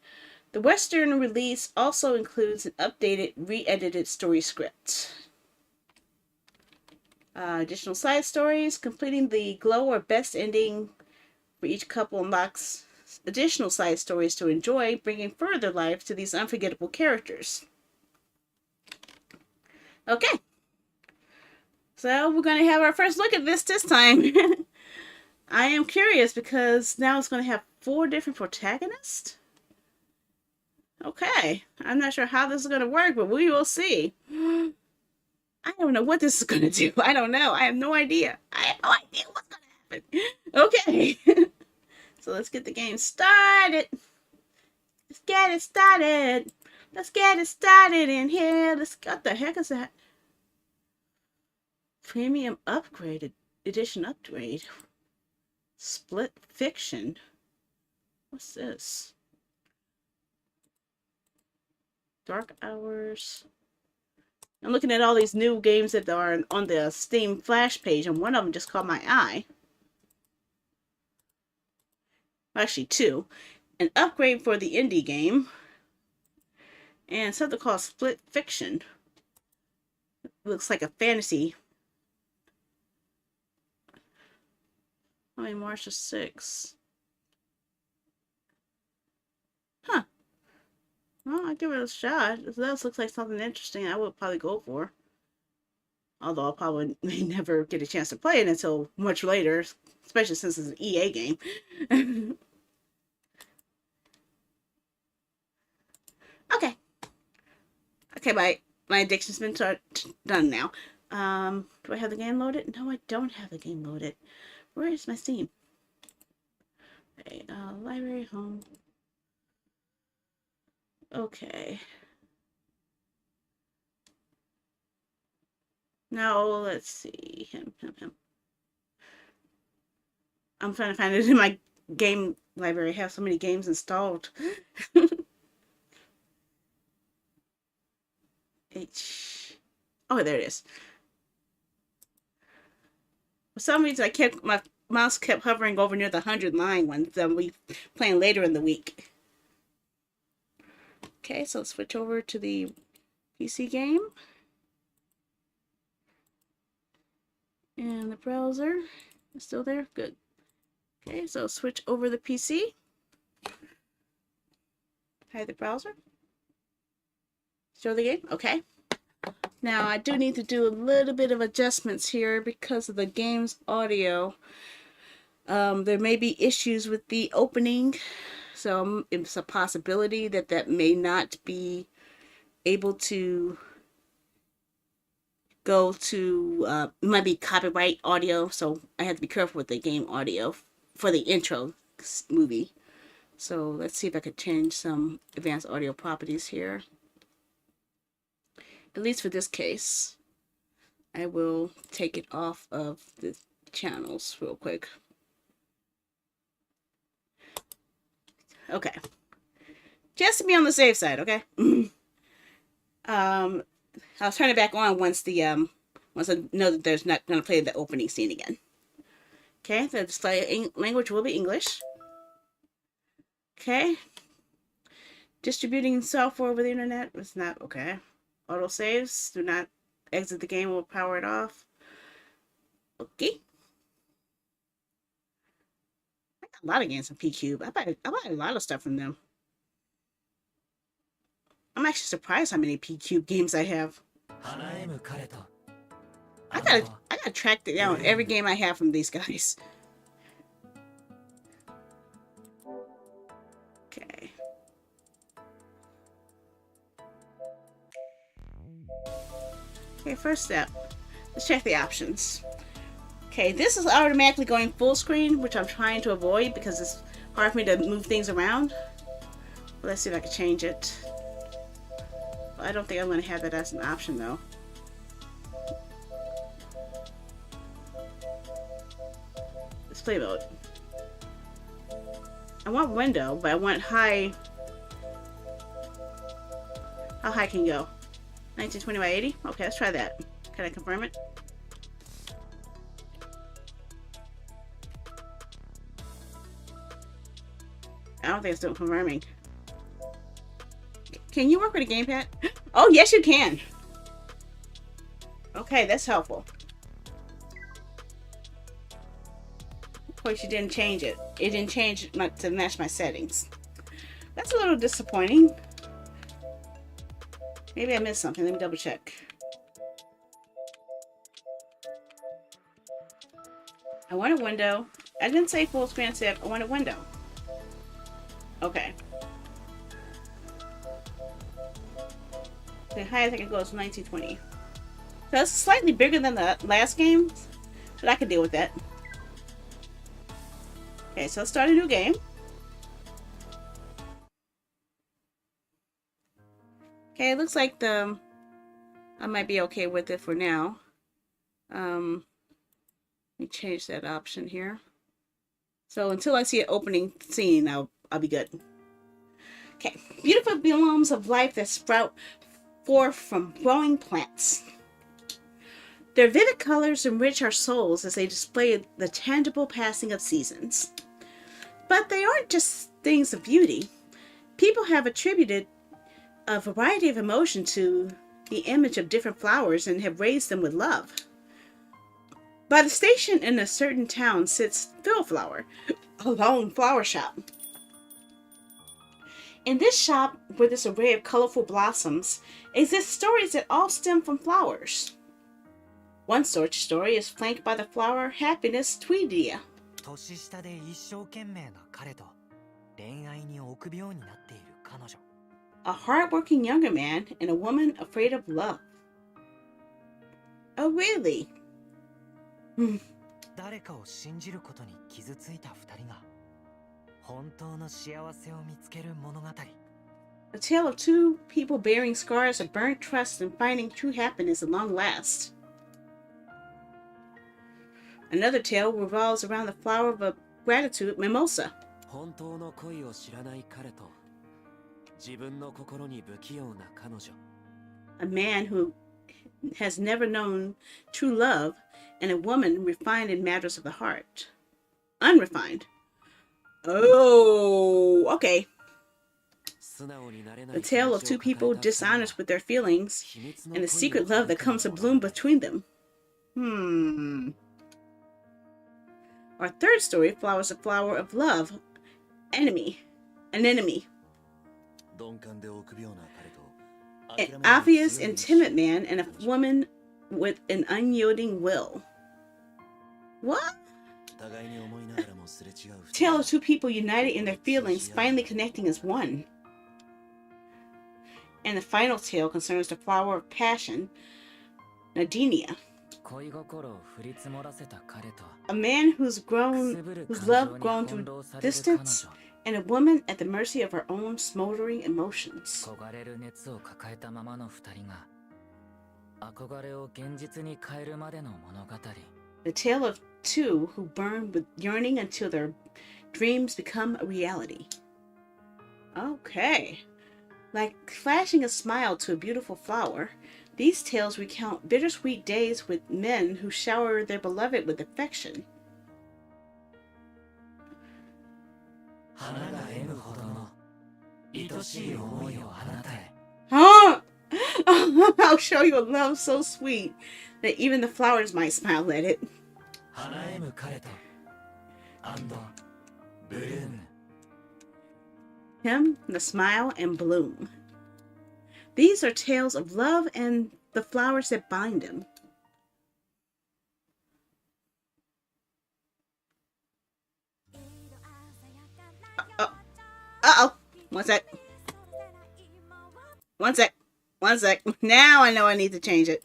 The Western release also includes an updated, re-edited story script. Additional side stories. Completing the glow or best ending for each couple unlocks additional side stories to enjoy, bringing further life to these unforgettable characters. Okay. So we're going to have our first look at this time. I am curious because now it's going to have 4 different protagonists. Okay. I'm not sure how this is going to work, but we will see. I don't know what this is going to do. I don't know. I have no idea. I have no idea what's going to happen. Okay. So let's get the game started. Let's get it started. Let's get it started in here. What the heck is that? Premium upgraded edition upgrade. Split fiction. What's this? Dark Hours. I'm looking at all these new games that are on the Steam Flash page, and one of them just caught my eye. Actually, 2. An upgrade for the indie game. And something called Split Fiction. Looks like a fantasy. March 6th. Huh. Well, I'll give it a shot. If this looks like something interesting, I would probably go for. Although I'll probably may never get a chance to play it until much later, especially since it's an EA game. Okay. Okay, my addiction's been done now. Do I have the game loaded? No, I don't have the game loaded. Where is my Steam? Okay, library, home. Okay. Now, let's see. Him. I'm trying to find it in my game library. I have so many games installed. Oh, there it is. For some reason, my mouse kept hovering over near the 100 line when we playing later in the week. Okay, so let's switch over to the PC game. And the browser is still there. Good. Okay, so switch over the PC. Hide the browser. Show the game. Okay. Now I do need to do a little bit of adjustments here because of the game's audio. There may be issues with the opening, so it's a possibility that may not be able to go to, it might be copyright audio, so I have to be careful with the game audio for the intro movie. So let's see if I could change some advanced audio properties here. At least for this case, I will take it off of the channels real quick. Okay. Just to be on the safe side, okay? I'll turn it back on once once I know that there's not going to play the opening scene again. Okay, the display language will be English. Okay. Distributing software over the internet is not okay. Autosaves, do not exit the game or power it off. Okay. I got a lot of games on P-Cube. I buy a lot of stuff from them. I'm actually surprised how many P-Cube games I have. I gotta track down every game I have from these guys. Okay. Okay, first step. Let's check the options. Okay, this is automatically going full screen, which I'm trying to avoid because it's hard for me to move things around. But let's see if I can change it. I don't think I'm going to have that as an option though. Display mode. I want window, but I want high. How high can you go? 1920 by 80? Okay, let's try that. Can I confirm it? I don't think it's still confirming. Can you work with a gamepad? Oh, yes you can. Okay, that's helpful. Of course, you didn't change it. It didn't change to match my settings. That's a little disappointing. Maybe I missed something. Let me double check. I want a window. I didn't say full screen. I said I want a window. Okay. The highest I can go is 1920. So that's slightly bigger than the last game, but I can deal with that. Okay, so let's start a new game. Okay, it looks like I might be okay with it for now. Let me change that option here. So until I see an opening scene, I'll be good. Okay, beautiful biomes of life that sprout forth from growing plants. Their vivid colors enrich our souls as they display the tangible passing of seasons. But they aren't just things of beauty. People have attributed a variety of emotion to the image of different flowers and have raised them with love. By the station in a certain town sits Philflower, a lone flower shop. In this shop, with this array of colorful blossoms, exist stories that all stem from flowers. One such story is flanked by the flower Happiness Tweedia. 年下で一生懸命な彼と恋愛に臆病になっている彼女。 A hardworking younger man and a woman afraid of love. Oh, really? 誰かを信じることに傷ついた二人が本当の幸せを見つける物語。 A tale of two people bearing scars of burnt trust and finding true happiness at long last. Another tale revolves around the flower of gratitude, mimosa. 本当の恋を知らない彼と自分の心に不器用な彼女。 A man who has never known true love, and a woman refined in matters of the heart. Unrefined. Oh, okay. The tale of two people dishonest with their feelings, and the secret love that comes to bloom between them. Our third story follows the flower of love, enemy, an enemy. An obvious and timid man and a woman with an unyielding will. What? Tale of two people united in their feelings, finally connecting as one. And the final tale concerns the flower of passion, Nadinia. A man whose love grown through distance, and a woman at the mercy of her own smoldering emotions. The tale of two who burn with yearning until their dreams become a reality. Okay. Like flashing a smile to a beautiful flower, these tales recount bittersweet days with men who shower their beloved with affection. Huh? I'll show you a love so sweet that even the flowers might smile at it. Him, the smile, and bloom. These are tales of love and the flowers that bind them. Uh-oh. One sec. Now I know I need to change it,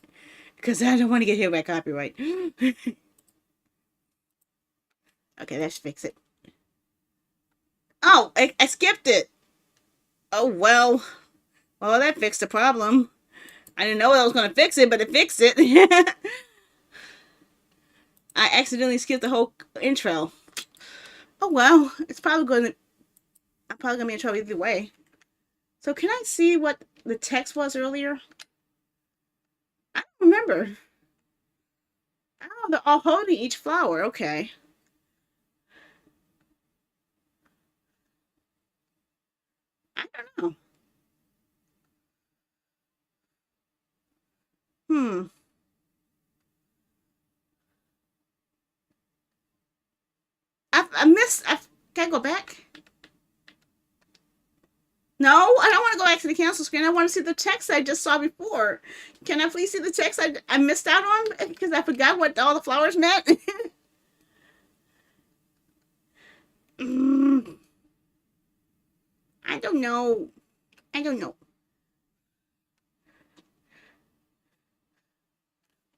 because I don't want to get hit by copyright. Okay, let's fix it. Oh, I skipped it. Oh, well. Well, that fixed the problem. I didn't know I was going to fix it, but it fixed it. I accidentally skipped the whole intro. Oh, well. I'm probably going to be in trouble either way. So can I see what the text was earlier? I don't remember. Oh, they're all holding each flower. Okay. I don't know. I missed. Can I go back? No, I don't want to go back to the cancel screen. I want to see the text I just saw before. Can I please see the text I missed out on because I forgot what all the flowers meant? I don't know.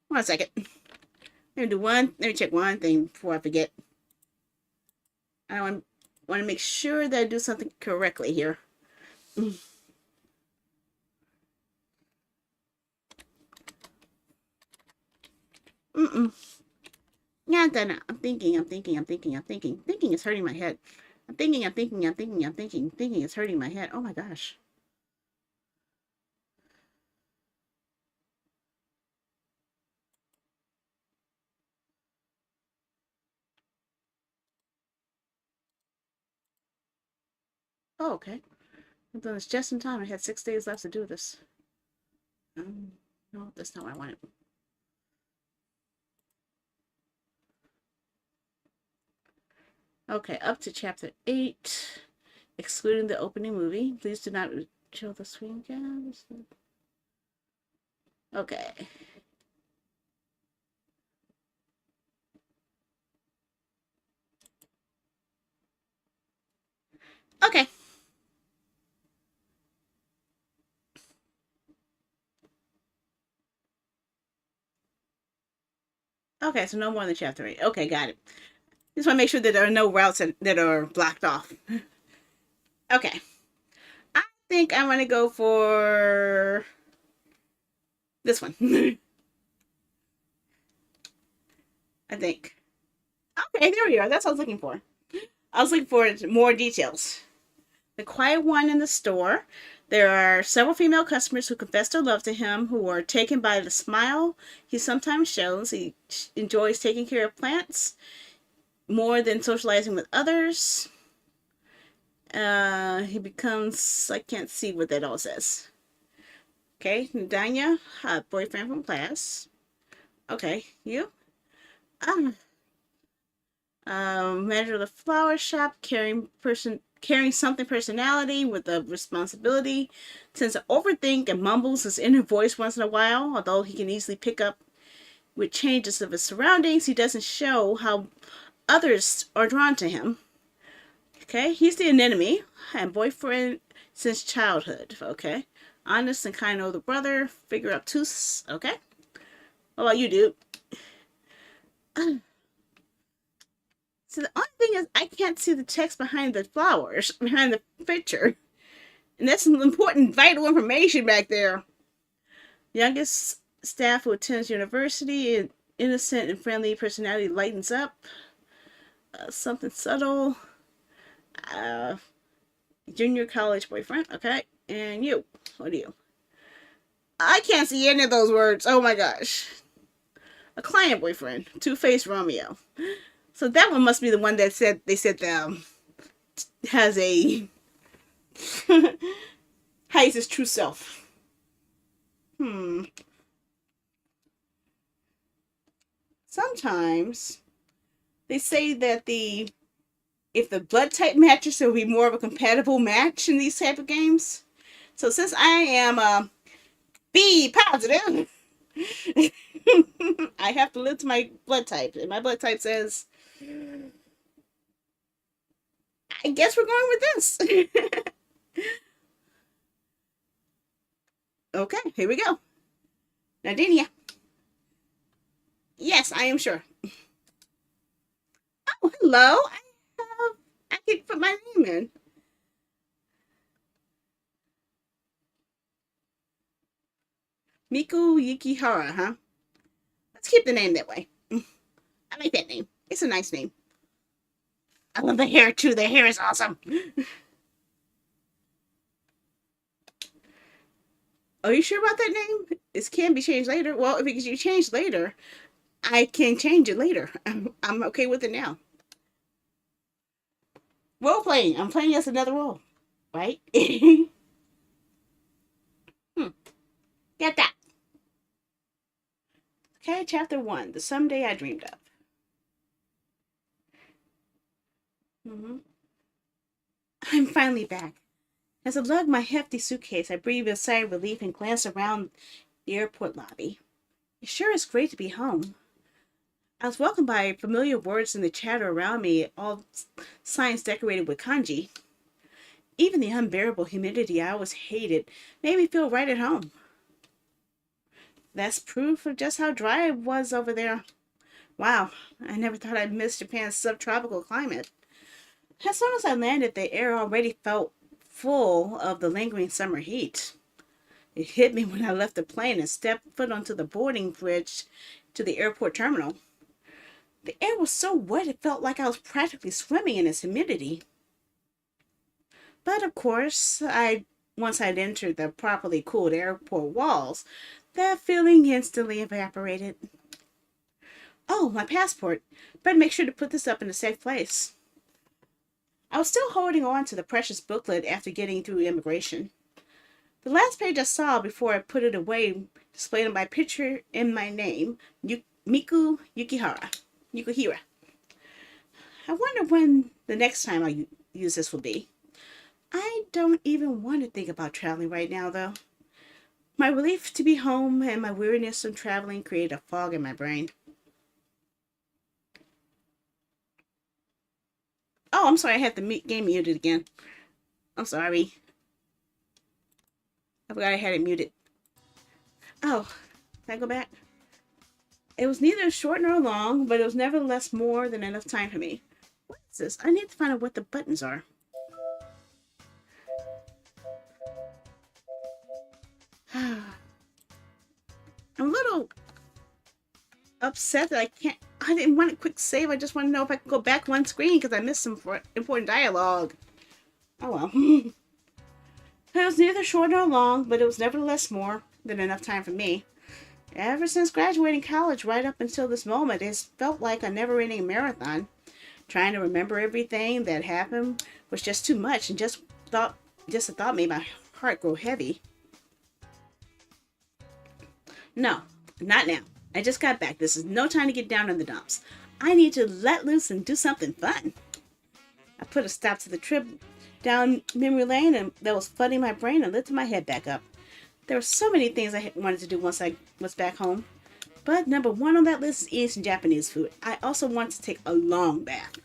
One second. Let me check one thing before I forget. I want to make sure that I do something correctly here. Yeah, then I'm thinking. Thinking is hurting my head. I'm thinking is hurting my head. Oh my gosh. Oh, okay. I've done this just in time. I had 6 days left to do this. No, that's not what I wanted. Okay, up to chapter 8. excluding the opening movie. Please do not show the screen caps. Okay. Okay. Okay, so no more than chapter 8. Okay, got it. Just want to make sure that there are no routes that are blocked off. Okay. I think I'm going to go for this one. I think. Okay, there we are. That's what I was looking for. I was looking for more details. The quiet one in the store. There are several female customers who confess their love to him, who are taken by the smile he sometimes shows. He enjoys taking care of plants more than socializing with others. He becomes, I can't see what that all says. Okay, Nadanya, boyfriend from class. Okay, you? Manager of the flower shop, carrying something personality with a responsibility, tends to overthink and mumbles his inner voice once in a while. Although he can easily pick up with changes of his surroundings, he doesn't show how others are drawn to him. Okay, he's the anemone and boyfriend since childhood. Okay, honest and kind older brother, figure obtuse. Okay, what about you, dude? So the only thing is, I can't see the text behind the flowers, behind the picture. And that's some important, vital information back there. Youngest staff who attends university, an innocent and friendly personality lightens up. Something subtle. Junior college boyfriend. Okay. And you. What are you? I can't see any of those words. Oh my gosh. A client boyfriend. Two-faced Romeo. So that one must be the one that said has a hides his true self. Sometimes they say that if the blood type matches, there will be more of a compatible match in these type of games. So since I am B positive, I have to live to my blood type, and my blood type says, I guess we're going with this. Okay, here we go. Nardinia. Yes, I am sure. Oh, hello. I can put my name in. Miku Yukihara, huh? Let's keep the name that way. I like that name. It's a nice name. I love the hair too. The hair is awesome. Are you sure about that name? It can be changed later. Well, because you change later, I can change it later. I'm okay with it now. Role playing. I'm playing as another role, right? Get that. Okay, chapter 1. The someday I dreamed of. I'm finally back. As I lug my hefty suitcase, I breathe a sigh of relief and glance around the airport lobby. It sure is great to be home. I was welcomed by familiar words in the chatter around me, all signs decorated with kanji. Even the unbearable humidity I always hated made me feel right at home. That's proof of just how dry it was over there. Wow, I never thought I'd miss Japan's subtropical climate. As soon as I landed, the air already felt full of the lingering summer heat. It hit me when I left the plane and stepped foot onto the boarding bridge to the airport terminal. The air was so wet it felt like I was practically swimming in its humidity. But of course, once I'd entered the properly cooled airport walls, that feeling instantly evaporated. Oh, my passport. Better make sure to put this up in a safe place. I was still holding on to the precious booklet after getting through immigration. The last page I saw before I put it away displayed my picture and my name, Miku Yukihira. I wonder when the next time I use this will be. I don't even want to think about traveling right now, though. My relief to be home and my weariness from traveling create a fog in my brain. Oh, I'm sorry, I had the game muted again. I'm sorry. I forgot I had it muted. Oh, can I go back? It was neither short nor long, but it was nevertheless more than enough time for me. What is this? I need to find out what the buttons are. I'm a little upset that I didn't want a quick save. I just want to know if I can go back one screen because I missed some important dialogue. Oh well. It was neither short nor long, but it was nevertheless more than enough time for me. Ever since graduating college right up until this moment, it's felt like a never-ending marathon. Trying to remember everything that happened was just too much, and just the thought made my heart grow heavy. No, not now. I just got back. This is no time to get down in the dumps. I need to let loose and do something fun. I put a stop to the trip down memory lane and that was flooding my brain and lifted my head back up. There were so many things I wanted to do once I was back home. But number one on that list is eating some Japanese food. I also want to take a long bath.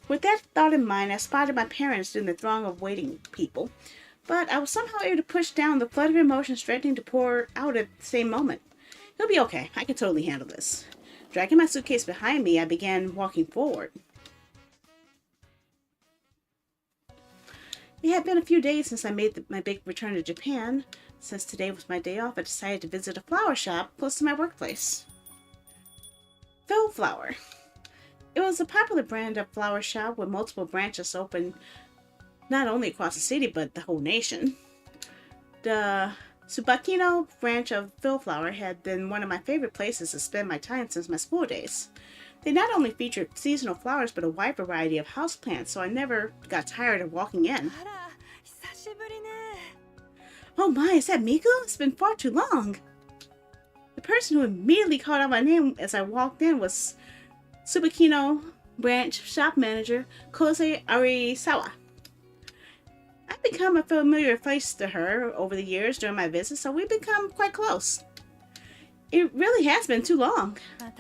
With that thought in mind, I spotted my parents in the throng of waiting people. But I was somehow able to push down the flood of emotions threatening to pour out at the same moment. It'll be okay. I can totally handle this. Dragging my suitcase behind me, I began walking forward. It had been a few days since I made my big return to Japan. Since today was my day off, I decided to visit a flower shop close to my workplace. Phil Flower. It was a popular brand of flower shop with multiple branches open not only across the city but the whole nation. The Tsubakino branch of Phil Flower had been one of my favorite places to spend my time since my school days. They not only featured seasonal flowers but a wide variety of houseplants, so I never got tired of walking in. Oh my, is that Miku? It's been far too long. The person who immediately called out my name as I walked in was Tsubakino branch shop manager Kose Arisawa. I've become a familiar face to her over the years during my visits, so we've become quite close. It really has been too long. Glad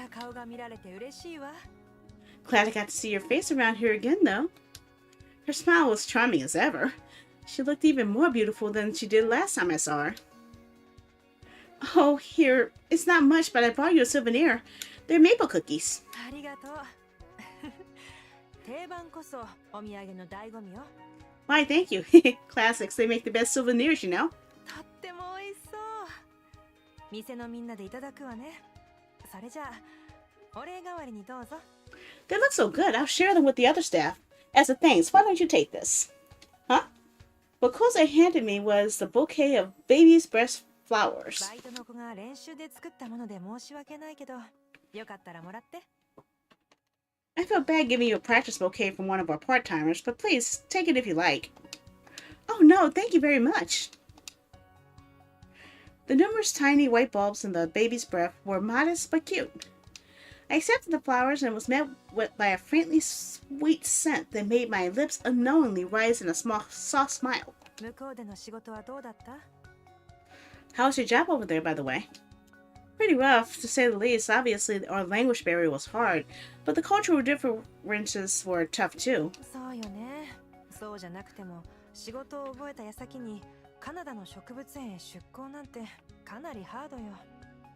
I got to see your face around here again, though. Her smile was charming as ever. She looked even more beautiful than she did last time I saw her. Oh, here. It's not much, but I brought you a souvenir. They're maple cookies. Why, thank you. Classics. They make the best souvenirs, you know. They look so good. I'll share them with the other staff. As a thanks, why don't you take this? Huh? What Kose handed me was the bouquet of baby's breast flowers. I feel bad giving you a practice bouquet from one of our part-timers, but please, take it if you like. Oh no, thank you very much. The numerous tiny white bulbs in the baby's breath were modest but cute. I accepted the flowers and was met by a faintly sweet scent that made my lips unknowingly rise in a soft smile. How's your job over there, by the way? Pretty rough, to say the least. Obviously, our language barrier was hard, but the cultural differences were tough too.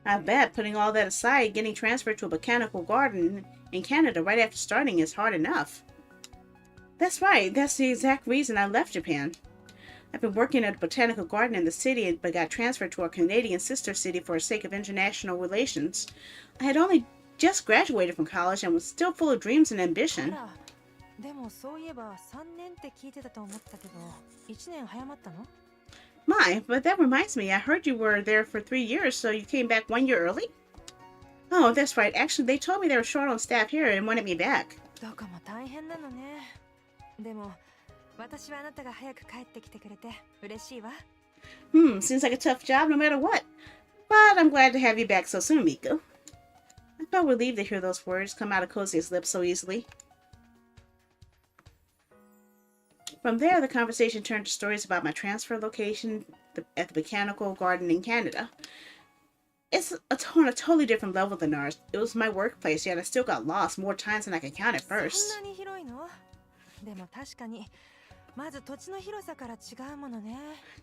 I bet, putting all that aside, getting transferred to a botanical garden in Canada right after starting is hard enough. That's right, that's the exact reason I left Japan. I've been working at a botanical garden in the city, but got transferred to our Canadian sister city for the sake of international relations. I had only just graduated from college and was still full of dreams and ambition. My, but that reminds me, I heard you were there for 3 years, so you came back 1 year early? Oh, that's right. Actually, they told me they were short on staff here and wanted me back. Seems like a tough job no matter what. But I'm glad to have you back so soon, Miku. I felt relieved to hear those words come out of Kose's lips so easily. From there, the conversation turned to stories about my transfer location at the botanical garden in Canada. It's on a totally different level than ours. It was my workplace, yet I still got lost more times than I could count at first. そんなに広いの？でも確かにまず土地の広さから違うものね。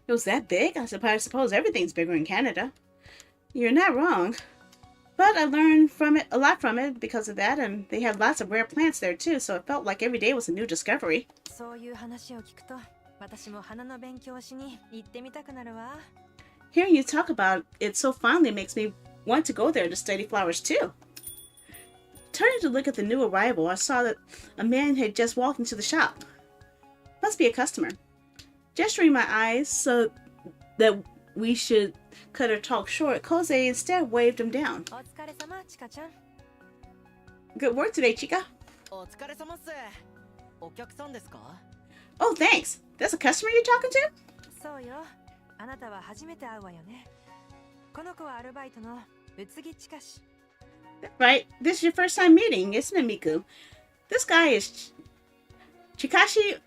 It was that big? I suppose everything's bigger in Canada. You're not wrong. But I learned a lot from it because of that, and they had lots of rare plants there too, so it felt like every day was a new discovery. そういう話を聞くと、私も花の勉強をしに行ってみたくなるわ。 Hearing you talk about it so fondly makes me want to go there to study flowers too. Turning to look at the new arrival, I saw that a man had just walked into the shop. Must be a customer. Gesturing my eyes so that we should cut her talk short, Kose instead waved him down. お疲れ様、チカちゃん。 Good work today, Chica. お疲れ様っす。お客さんですか？ Oh, thanks. That's a customer you're talking to? そうよ。あなたは初めて会うわよね。この子はアルバイトの宇津木チカ氏。 Right. This is your first time meeting, isn't it, Miku? This guy is Chikashi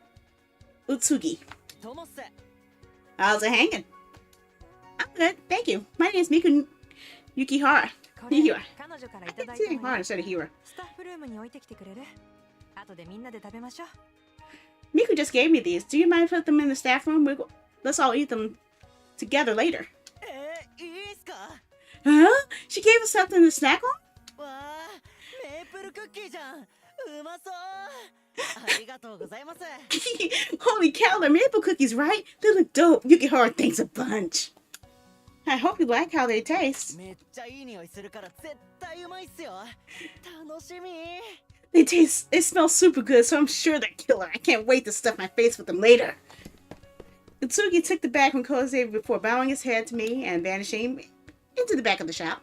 Utsugi. どうもっす。 How's it hanging? I'm good, thank you. My name is Miku Yukihara. これ Yukihara. 彼女からい I た think だい it's たの Hara よ。 instead of Hira. スタッフルームに置いてきてくれる？後でみんなで食べましょう。 Miku just gave me these. Do you mind if I put them in the staff room? Let's all eat them together later. いいっすか？ Huh? She gave us something to snack on? わあ、メープルクッキーじゃん。うまそう。ありがとうございます。 Holy cow, they're maple cookies, right? They look dope. Yukihara thinks a bunch. I hope you like how they taste. めっちゃいい匂いするから絶対うまいっすよ。楽しみ。 They smell super good, so I'm sure they're killer. I can't wait to stuff my face with them later. Utsugi took the bag from Kose before bowing his head to me and vanishing into the back of the shop.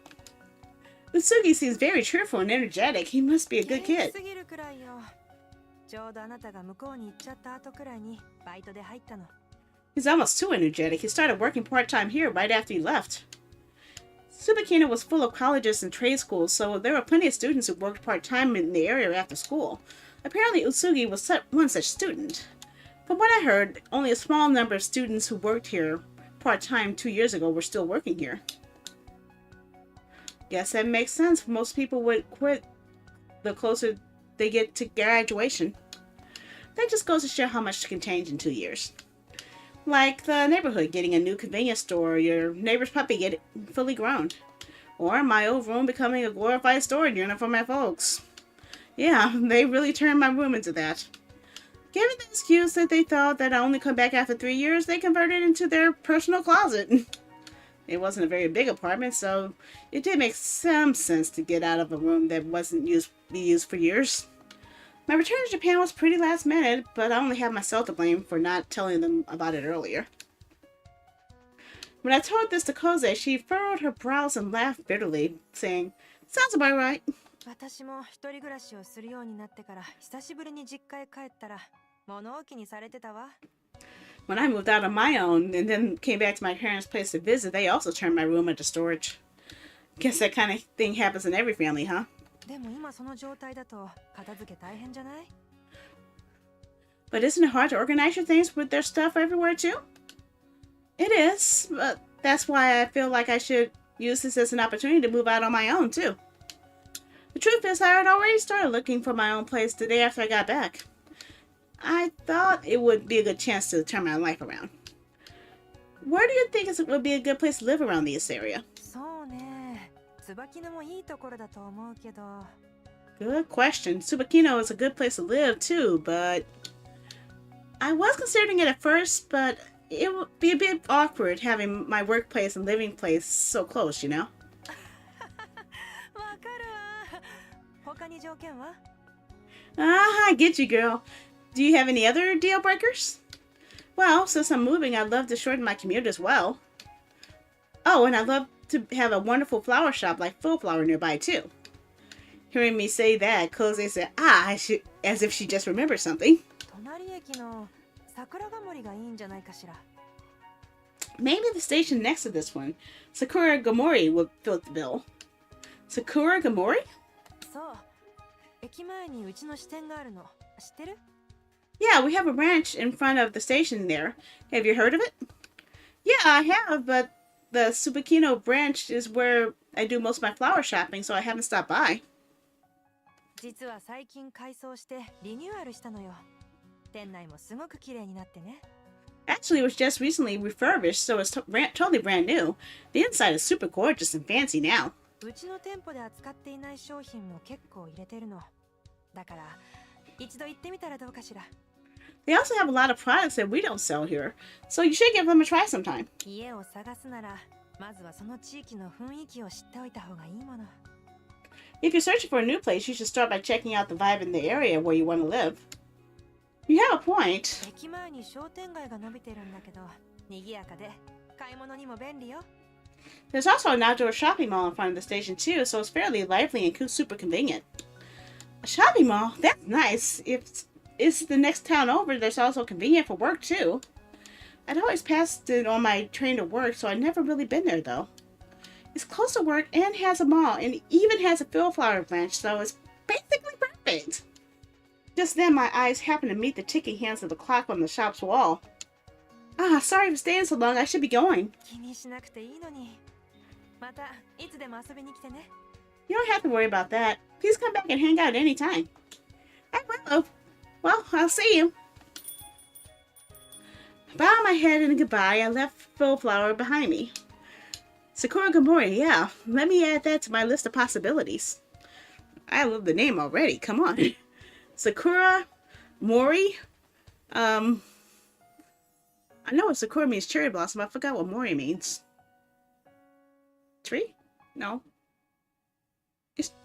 Utsugi seems very cheerful and energetic. He must be a good 元気 kid. すぎるくらいよ。ちょうどあなたが向こうに行っちゃった後くらいにバイトで入ったの。 He's almost too energetic. He started working part-time here right after he left. Tsubakina was full of colleges and trade schools, so there were plenty of students who worked part-time in the area after school. Apparently, Utsugi was one such student. From what I heard, only a small number of students who worked here part-time 2 years ago were still working here. Guess that makes sense. Most people would quit the closer they get to graduation. That just goes to show how much can change in 2 years. Like the neighborhood getting a new convenience store, or your neighbor's puppy getting fully grown. Or my old room becoming a glorified storage unit for my folks. Yeah, they really turned my room into that. Given the excuse that they thought that I only come back after 3 years, they converted it into their personal closet. It wasn't a very big apartment, so it did make some sense to get out of a room that wasn't used for years. My return to Japan was pretty last minute, but I only have myself to blame for not telling them about it earlier. When I told this to Kose, she furrowed her brows and laughed bitterly, saying, "Sounds about right." 私も一人暮らしをするようになってから久しぶりに実家へ帰ったら物置にされてたわ。 When I moved out on my own and then came back to my parents' place to visit, they also turned my room into storage. Guess that kind of thing happens in every family, huh? でも今その状態だと片付け大変じゃない？ But isn't it hard to organize your things with their stuff everywhere too? It is, but that's why I feel like I should use this as an opportunity to move out on my own too. The truth is, I had already started looking for my own place the day after I got back. I thought it would be a good chance to turn my life around. Where do you think it would be a good place to live around this area? そうね。椿野もいいところだと思うけど。 Good question. Tsubakino is a good place to live too, but I was considering it at first, but it would be a bit awkward having my workplace and living place so close, you know? わかるわ。他に条件は？ Ah, I get you, girl. Do you have any other deal breakers? Well, since I'm moving, I'd love to shorten my commute as well. Oh, and I'd love to have a wonderful flower shop like Full Flower nearby too. Hearing me say that, Kose said, as if she just remembered something. 隣駅の桜が森がいいんじゃないかしら。 Maybe the station next to this one, Sakura Gamori, would fill the bill. Sakura Gamori? そう。駅前にうちの支店があるの。知ってる？ Yeah, we have a branch in front of the station there. Have you heard of it? Yeah, I have, but the Subakino branch is where I do most of my flower shopping, so I haven't stopped by. 実は最近改装してリニューアルしたのよ。店内もすごく綺麗になってね。Actually, it was just recently refurbished, so it's totally brand new. The inside is super gorgeous and fancy now. うちの店舗で扱っていない商品も結構入れてるの。だから一度行ってみたらどうかしら。They also have a lot of products that we don't sell here, so you should give them a try sometime. 家を探すなら、まずはその地域の雰囲気を知っておいた方がいいもの。If you're searching for a new place, you should start by checking out the vibe in the area where you want to live. You have a point. 駅前に商店街が伸びてるんだけど、賑やかで買い物にも便利よ。There's also an outdoor shopping mall in front of the station too, so it's fairly lively and super convenient. A shopping mall? That's nice. If it's the next town over, there's also convenient for work too. I'd always passed it on my train to work, so I'd never really been there though. It's close to work and has a mall, and even has a field flower branch, so it's basically perfect. Just then, my eyes happened to meet the ticking hands of the clock on the shop's wall. Ah, sorry for staying so long. I should be going. 気にしなくていいのに。またいつでも遊びに来てね。You don't have to worry about that. Please come back and hang out anytime. I will. Well, I'll see you. Bowing my head in a goodbye, I left Field Flower behind me. Sakura Gamori, yeah. Let me add that to my list of possibilities. I love the name already. Come on. Sakura Mori. I know what Sakura means cherry blossom. I forgot what Mori means. Tree? No.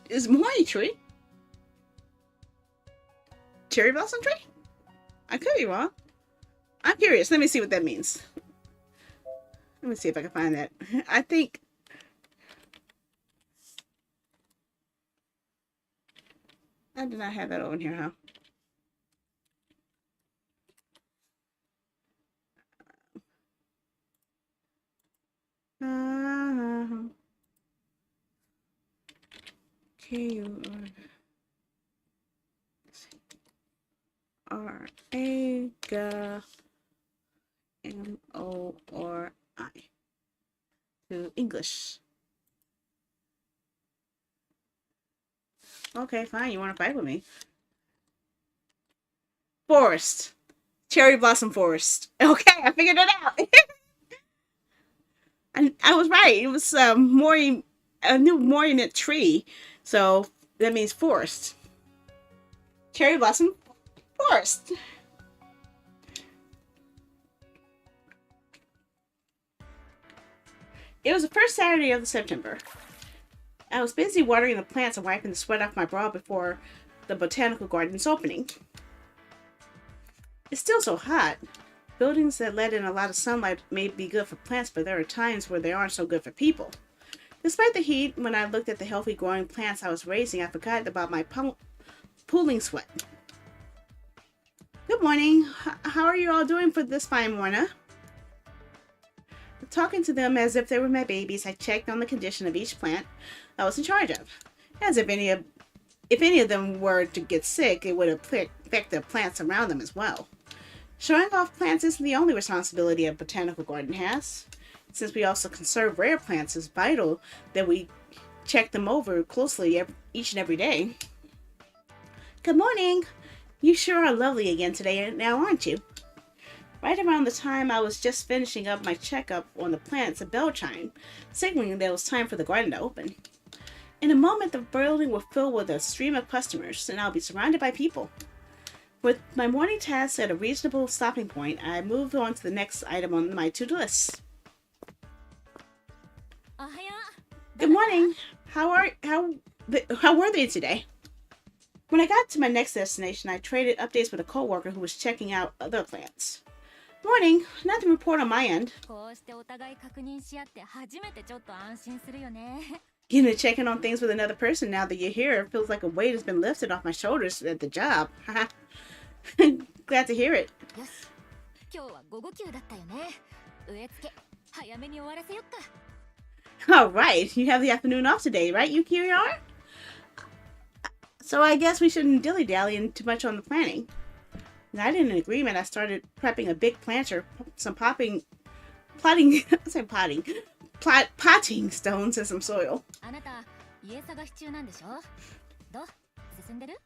Is Mori tree? Cherry blossom tree? I could be wrong. I'm curious. Let me see what that means. Let me see if I can find that. I think... I did not have that over here, huh? K-U-R-A-G-M-O-R-I to English. Okay, fine. You want to fight with me? Forest. Cherry blossom forest. Okay, I figured it out. I was right. It was Mori, a new Mori meant tree. So that means forest. Cherry blossom forest. It was the first Saturday of September. I was busy watering the plants and wiping the sweat off my brow before the botanical garden's opening. It's still so hot. Buildings that let in a lot of sunlight may be good for plants, but there are times where they aren't so good for people. Despite the heat, when I looked at the healthy growing plants I was raising, I forgot about my pooling sweat. Good morning. How are you all doing for this fine morning? Talking to them as if they were my babies, I checked on the condition of each plant I was in charge of. As if any of them were to get sick, it would affect the plants around them as well. Showing off plants isn't the only responsibility a botanical garden has. Since we also conserve rare plants, it's vital that we check them over closely each and every day. Good morning! You sure are lovely again today now, aren't you? Right around the time I was just finishing up my checkup on the plants, a bell chimed, signaling that it was time for the garden to open. In a moment, the building will fill with a stream of customers, and I'll be surrounded by people. With my morning tasks at a reasonable stopping point, I moved on to the next item on my to-do list. Good morning. How were they today? When I got to my next destination, I traded updates with a coworker who was checking out other plants. Morning. Nothing to report on my end. Getting to check in on things with another person now that you're here feels like a weight has been lifted off my shoulders at the job. Glad to hear it. Alright, you have the afternoon off today, right, Yukiri? So I guess we shouldn't dilly-dally too much on the planning. Not in agreement, I started prepping a big planter, some potting stones and some soil. あなた家探し中なんでしょ？どう？進んでる？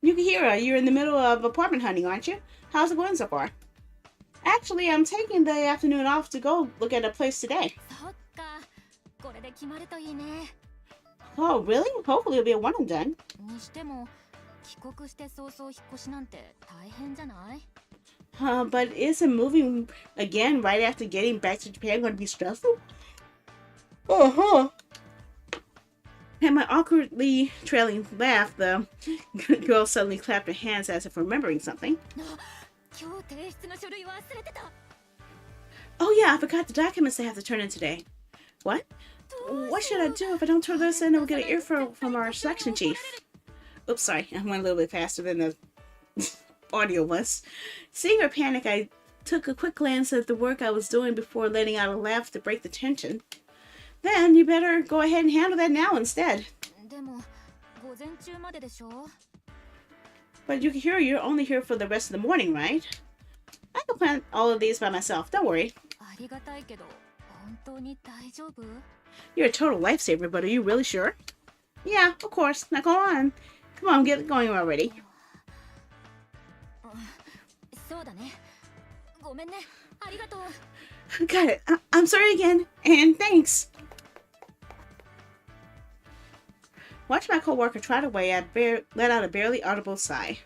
Yukihira, you're in the middle of apartment hunting, aren't you? How's it going so far? Actually, I'm taking the afternoon off to go look at a place today. そっか。これで決まるといいね。 Oh, really? Hopefully it'll be a one and done. にしても帰国して早々引っ越しなんて大変じゃない？ But isn't moving again right after getting back to Japan going to be stressful? Uh-huh. And my awkwardly trailing laugh, the girl suddenly clapped her hands as if remembering something. 今日提出の書類忘れてた。 Oh yeah, I forgot the documents I have to turn in today. What? What should I do if I don't turn this in? We'll get an earful from our selection chief. Oops, sorry. I went a little bit faster than the audio was. Seeing her panic, I took a quick glance at the work I was doing before letting out a laugh to break the tension. Then you better go ahead and handle that now instead. でも午前中まででしょ？ But Yukihiro, you're only here for the rest of the morning, right? I can plan all of these by myself. Don't worry. ありがたいけど本当に大丈夫？ You're a total lifesaver, but are you really sure? Yeah, of course. Now go on. Come on, get going already. そうだね。ごめんね。ありがとう。 Got it. I'm sorry again, and thanks. Watching my coworker trot away, I let out a barely audible sigh.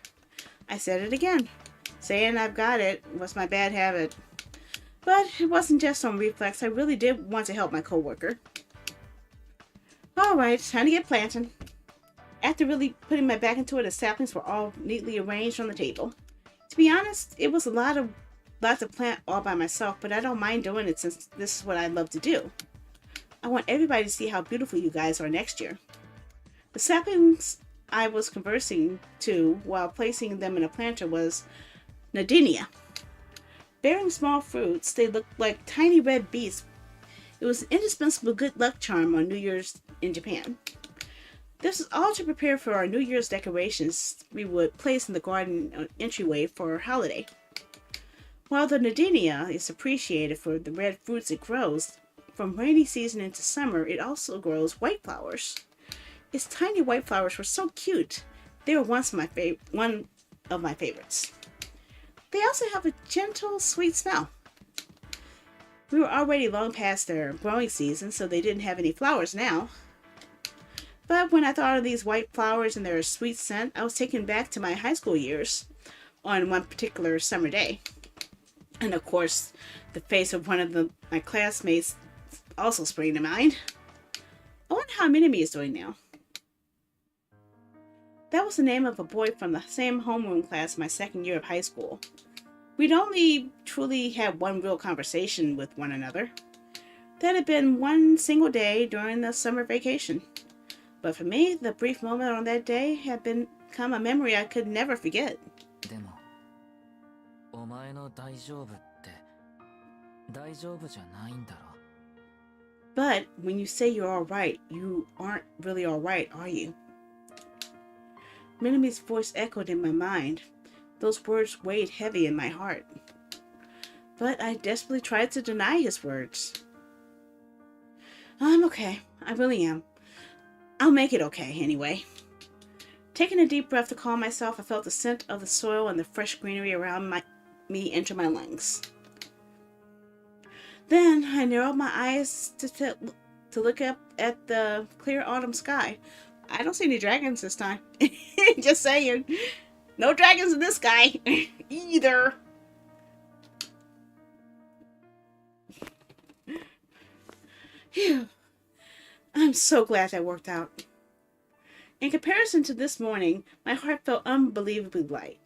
I said it again. Saying I've got it was my bad habit. But it wasn't just on reflex. I really did want to help my coworker. Alright, time to get planting. After really putting my back into it, the saplings were all neatly arranged on the table. To be honest, it was lots of plant all by myself, but I don't mind doing it since this is what I love to do. I want everybody to see how beautiful you guys are next year. The saplings I was conversing to while placing them in a planter was Nadinia. Bearing small fruits, they looked like tiny red beets. It was an indispensable good luck charm on New Year's in Japan. This was all to prepare for our New Year's decorations we would place in the garden entryway for our holiday. While the Nadinia is appreciated for the red fruits it grows, from rainy season into summer, it also grows white flowers. Its tiny white flowers were so cute. They were one of my favorites. They also have a gentle, sweet smell. We were already long past their growing season, so they didn't have any flowers now. But when I thought of these white flowers and their sweet scent, I was taken back to my high school years on one particular summer day. And of course, the face of one of my classmates also sprang to mind. I wonder how Minami is doing now. That was the name of a boy from the same homeroom class my second year of high school. We'd only truly had one real conversation with one another. That had been one single day during the summer vacation. But for me, the brief moment on that day had become a memory I could never forget. でも、お前の大丈夫って大丈夫じゃないんだろ? But when you say you're alright, you aren't really alright, are you? Minami's voice echoed in my mind. Those words weighed heavy in my heart. But I desperately tried to deny his words. I'm okay. I really am. I'll make it okay, anyway. Taking a deep breath to calm myself, I felt the scent of the soil and the fresh greenery around me enter my lungs. Then I narrowed my eyes to look up at the clear autumn sky. I don't see any dragons this time. Just saying. No dragons in this sky. Either. Phew. I'm so glad that worked out. In comparison to this morning, my heart felt unbelievably light.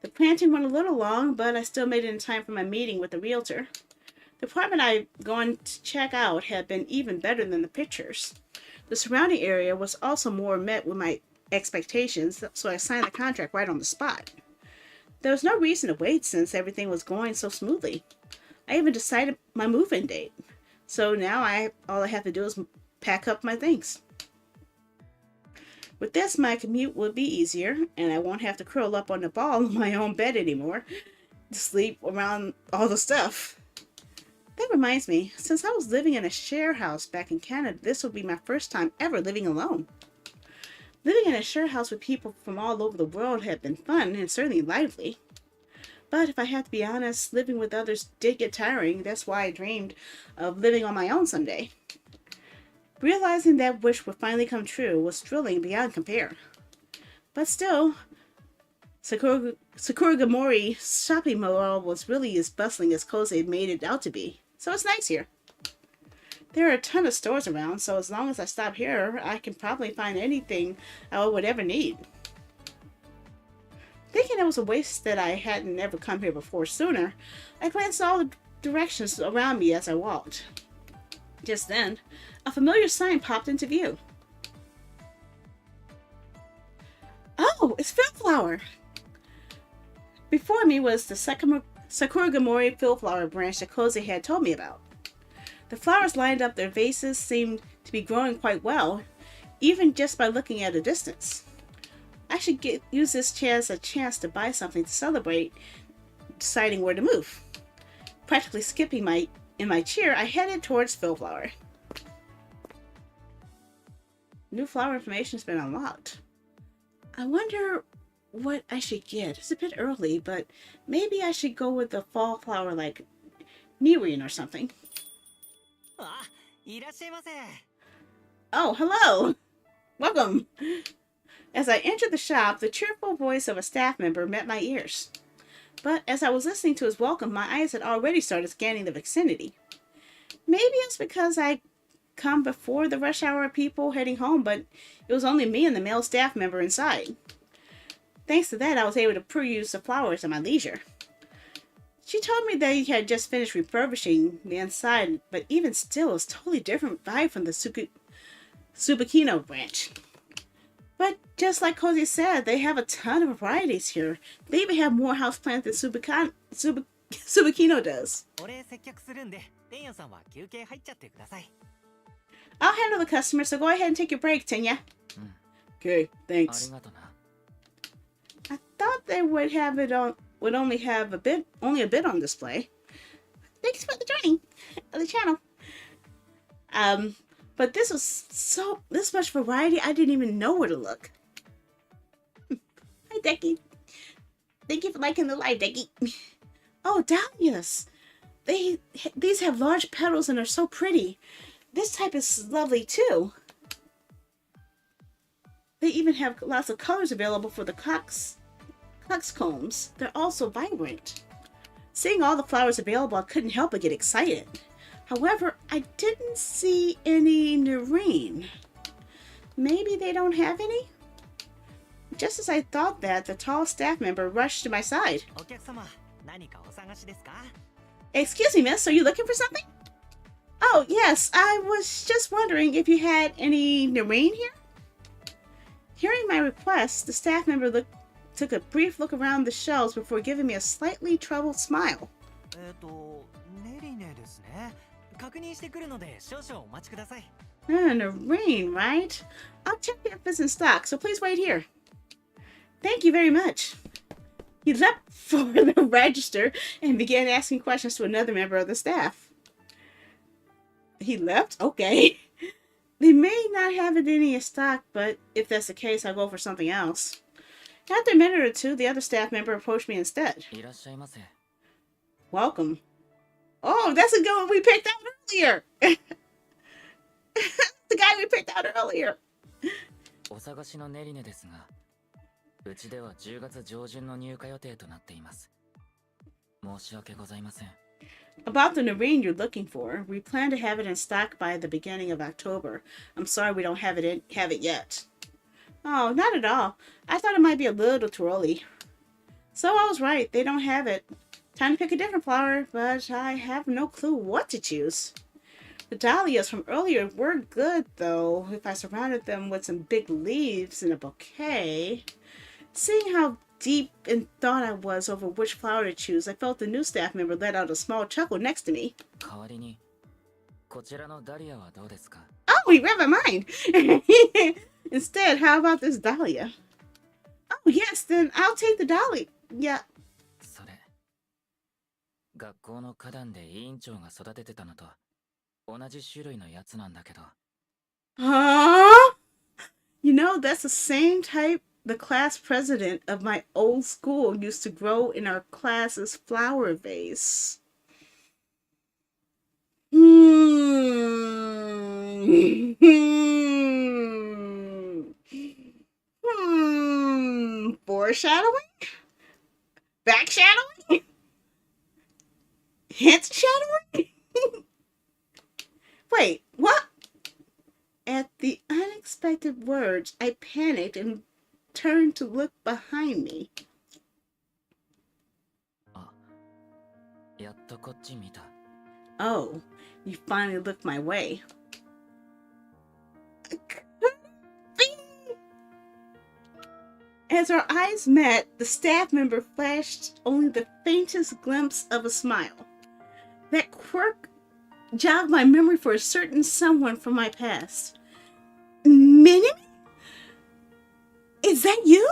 The planting went a little long, but I still made it in time for my meeting with the realtor. The apartment I'd gone to check out had been even better than the pictures. The surrounding area was also more met with my expectations, so I signed the contract right on the spot. There was no reason to wait since everything was going so smoothly. I even decided my move-in date. So now all I have to do is pack up my things. With this, my commute would be easier, and I won't have to curl up on the ball in my own bed anymore to sleep around all the stuff. That reminds me, since I was living in a share house back in Canada, this would be my first time ever living alone. Living in a share house with people from all over the world had been fun and certainly lively. But if I have to be honest, living with others did get tiring. That's why I dreamed of living on my own someday. Realizing that wish would finally come true was thrilling beyond compare. But still, Sakuragomori shopping mall was really as bustling as Kose made it out to be. So it's nice here. There are a ton of stores around, so as long as I stop here, I can probably find anything I would ever need. Thinking it was a waste that I hadn't ever come here before sooner, I glanced all the directions around me as I walked. Just then, a familiar sign popped into view. Oh, it's Fillflower! Before me was the Sakuragomori Fillflower branch that Kose had told me about. The flowers lined up their vases seemed to be growing quite well, even just by looking at a distance. I should use this as a chance to buy something to celebrate, deciding where to move. Practically skipping in my chair, I headed towards Fillflower. New flower information has been unlocked. I wonder what I should get. It's a bit early, but maybe I should go with the fall flower like Nirin or something. Oh, hello! Welcome! As I entered the shop, the cheerful voice of a staff member met my ears. But as I was listening to his welcome, my eyes had already started scanning the vicinity. Maybe it's because I come before the rush hour of people heading home, but it was only me and the male staff member inside. Thanks to that, I was able to peruse the flowers at my leisure. She told me they had just finished refurbishing the inside, but even still, it was a totally different vibe from the Tsubakino branch. But just like Kose said, they have a ton of varieties here. They even have more houseplants than Tsubakino does. I'll handle the customer, so go ahead and take your break, Tenya. Okay, thanks. I thought they would only have a bit on display. Thanks for joining the channel. But this much variety, I didn't even know where to look. Hi, Decky. Thank you for liking the live, Decky. Oh, dahlias. These have large petals and are so pretty. This type is lovely too. They even have lots of colors available for the coxcombs. They're also vibrant. Seeing all the flowers available, I couldn't help but get excited. However, I didn't see any Nerine. Maybe they don't have any? Just as I thought that, the tall staff member rushed to my side. Excuse me, miss, are you looking for something? Oh, yes, I was just wondering if you had any Nerine here? Hearing my request, the staff member took a brief look around the shelves before giving me a slightly troubled smile. Nerine, right? I'll check if it's in stock, so please wait here. Thank you very much. He leapt for the register and began asking questions to another member of the staff. He left? Okay. They may not have it any in stock, but if that's the case, I'll go for something else. After a minute or two, the other staff member approached me instead. Welcome. Oh, that's the guy we picked out earlier. The guy we picked out earlier. About the Nerine you're looking for, we plan to have it in stock by the beginning of October. I'm sorry we don't have it yet. Oh, not at all. I thought it might be a little too early. So I was right, they don't have it. Time to pick a different flower, but I have no clue what to choose. The dahlias from earlier were good, though, if I surrounded them with some big leaves in a bouquet. Seeing how deep in thought I was over which flower to choose, I felt the new staff member let out a small chuckle next to me. Oh, he read my mind! Instead, how about this Dahlia? Oh, yes, then I'll take the Dahlia. Yeah. それ、学校の花壇で委員長が育ててたのと同じ種類のやつなんだけど。Huh? You know, that's the same type the class president of my old school used to grow in our class's flower vase. Foreshadowing? Backshadowing? Hint shadowing? Wait, what? At the unexpected words, I panicked and turned to look behind me. あ、やっとこっち見た。Oh, you finally looked my way. As our eyes met, the staff member flashed only the faintest glimpse of a smile. That quirk jogged my memory for a certain someone from my past. Minnie? Is that you?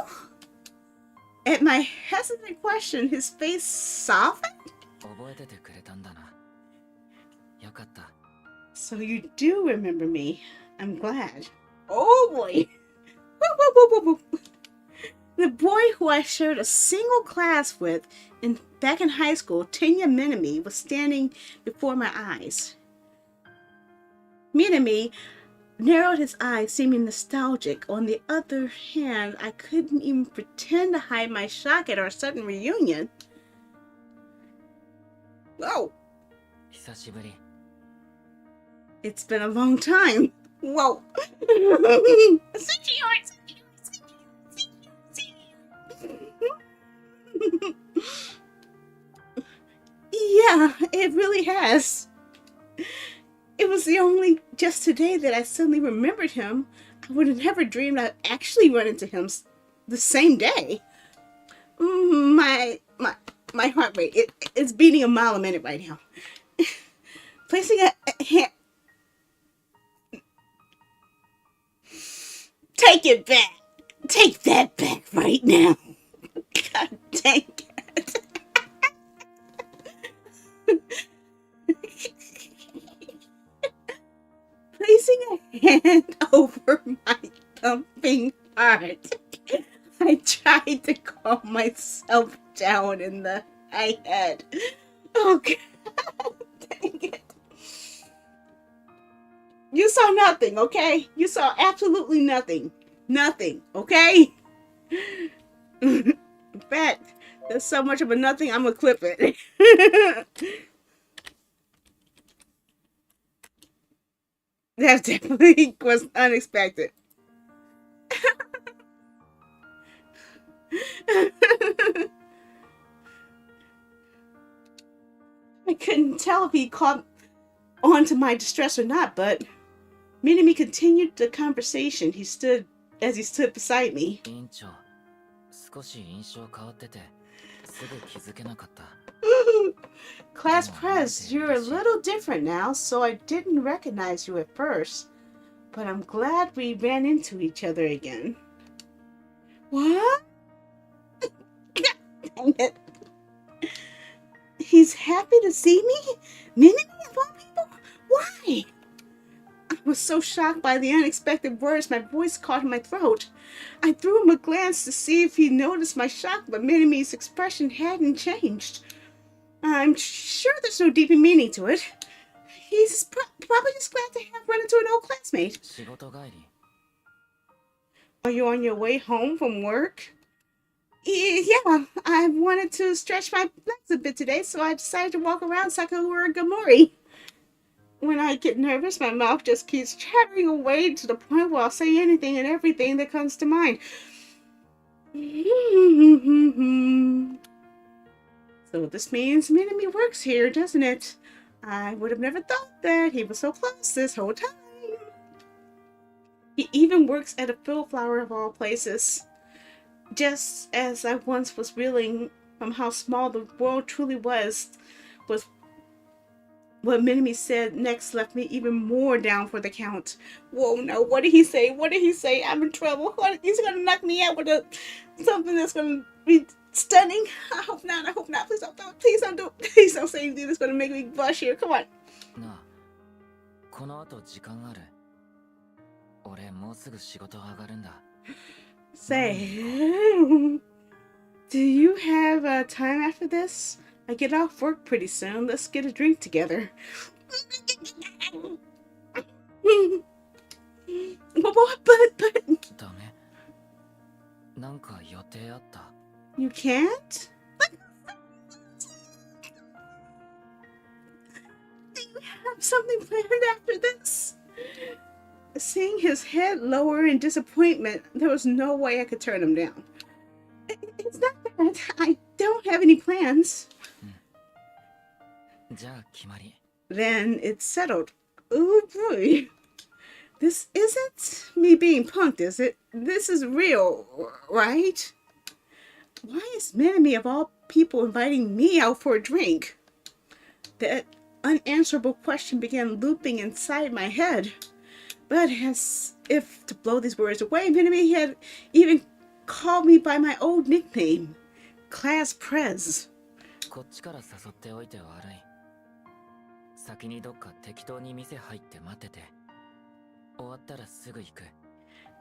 At my hesitant question, his face softened. 覚えててくれたんだな。よかった。 So you do remember me. I'm glad. Oh boy. Woo, woo, woo, woo, woo. The boy who I shared a single class with back in high school, Tenya Minami, was standing before my eyes. Minami narrowed his eyes, seeming nostalgic. On the other hand, I couldn't even pretend to hide my shock at our sudden reunion. Whoa! 久しぶり。 It's been a long time. Whoa! Yeah, it really has. It was only just today that I suddenly remembered him. I would have never dreamed I'd actually run into him the same day. My heart rate, it's beating a mile a minute right now. Placing a hand... Take it back. Take that back right now. God dang it. Placing a hand over my thumping heart, I tried to calm myself down in the head. Oh, God dang it. You saw nothing, okay? You saw absolutely nothing. Nothing, okay? In fact, there's so much of a nothing, I'm gonna clip it. That definitely was unexpected. I couldn't tell if he caught on to my distress or not, but Minami continued the conversation. As he stood beside me. 委員長、少し印象変わってて、すぐ気づけなかった。 Class Prez, you're a little different now, so I didn't recognize you at first. But I'm glad we ran into each other again. What? Dang it. He's happy to see me? Minami of all people? Why? I was so shocked by the unexpected words, my voice caught in my throat. I threw him a glance to see if he noticed my shock, but Minami's expression hadn't changed. I'm sure there's no deeper meaning to it. He's probably just glad to have run into an old classmate. 仕事帰り。 Are you on your way home from work? Yeah, I wanted to stretch my legs a bit today, so I decided to walk around Sakura Gamori. When I get nervous, my mouth just keeps chattering away to the point where I'll say anything and everything that comes to mind. So this means Minami works here, doesn't it? I would have never thought that he was so close this whole time. He even works at a field flower of all places. Just as I once was reeling from how small the world truly was What Minimi said next left me even more down for the count. Whoa, no, what did he say? What did he say? I'm in trouble. He's gonna knock me out with something that's gonna be stunning. I hope not. I hope not. Please don't do it. Please don't do it. Please don't say anything that's gonna make me blush here. Come on. なあ、この後時間ある？俺もうすぐ仕事上がるんだ。Say, do you have time after this? I get off work pretty soon. Let's get a drink together. But. ダメ。なんか予定あった？ You can't? Do you have something planned after this? Seeing his head lower in disappointment, there was no way I could turn him down. It's not that I don't have any plans. じゃあ決まり。 Then it's settled. Oh boy. This isn't me being punked, is it? This is real, right? Why is Minami of all people inviting me out for a drink? That unanswerable question began looping inside my head. But as if to blow these words away, Minami had even called me by my old nickname, Class Prez. こっちから誘っておいて悪い。先にどっか適当に店入って待ってて。終わったらすぐ行く。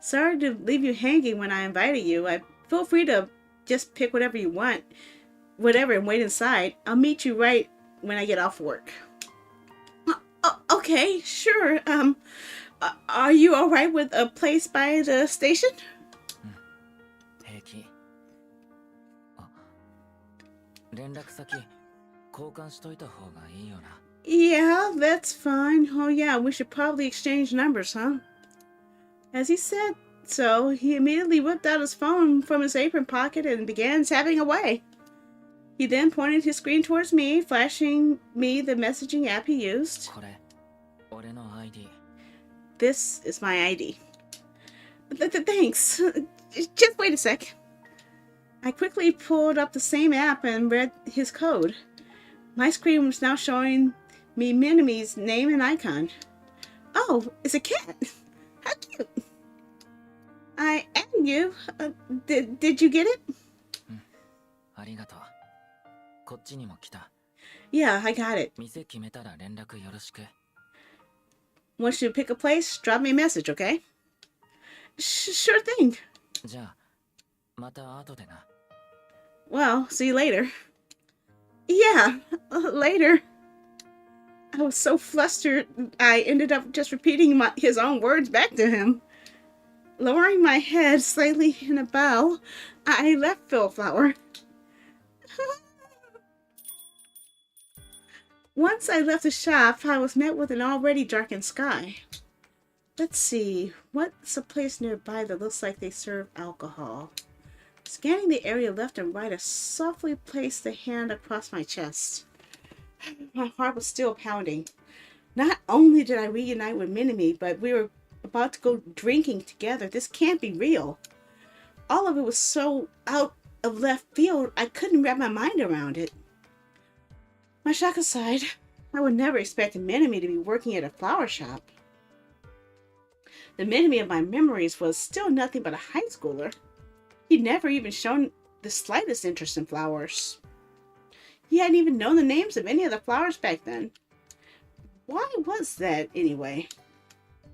Sorry to leave you hanging when I invited you. Feel free to just pick whatever you want, whatever, and wait inside. I'll meet you right when I get off work. Okay, sure. Are you all right with a place by the station? 平気。あ、連絡先交換しといた方がいいよな。 Yeah, that's fine. Oh yeah, we should probably exchange numbers, huh? As he said so, he immediately whipped out his phone from his apron pocket and began tapping away. He then pointed his screen towards me, flashing me the messaging app he used. これ、俺の ID。 This is my ID. Thanks. Just wait a sec. I quickly pulled up the same app and read his code. My screen was now showing me Minami's name and icon. Oh, it's a cat. How cute. I added you. Did you get it? ありがとう。こっちにも来た。 Yeah, I got it. 店決めたら連絡よろしく。 Once you pick a place, drop me a message, okay? Sure thing. じゃあ、また後でな。 Well, see you later. Yeah, later. I was so flustered, I ended up just repeating his own words back to him. Lowering my head slightly in a bow, I left Philflower. Once I left the shop, I was met with an already darkened sky. Let's see, what's a place nearby that looks like they serve alcohol? Scanning the area left and right, I softly placed the hand across my chest. My heart was still pounding. Not only did I reunite with Minami, but we were about to go drinking together. This can't be real. All of it was so out of left field, I couldn't wrap my mind around it. My shock aside, I would never expect Minami to be working at a flower shop. The Minami of my memories was still nothing but a high schooler. He'd never even shown the slightest interest in flowers. He hadn't even known the names of any of the flowers back then. Why was that, anyway?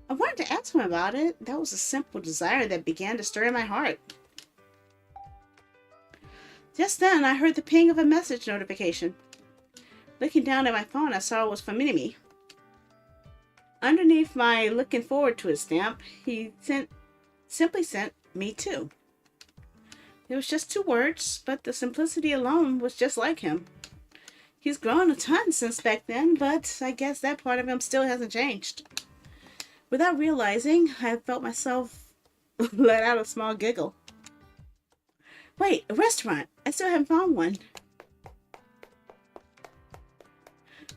I wanted to ask him about it. That was a simple desire that began to stir in my heart. Just then, I heard the ping of a message notification. Looking down at my phone, I saw it was from Minami. Underneath my looking forward to it stamp, he simply sent me too. It was just 2 words, but the simplicity alone was just like him. He's grown a ton since back then, but I guess that part of him still hasn't changed. Without realizing, I felt myself let out a small giggle. Wait, a restaurant! I still haven't found one.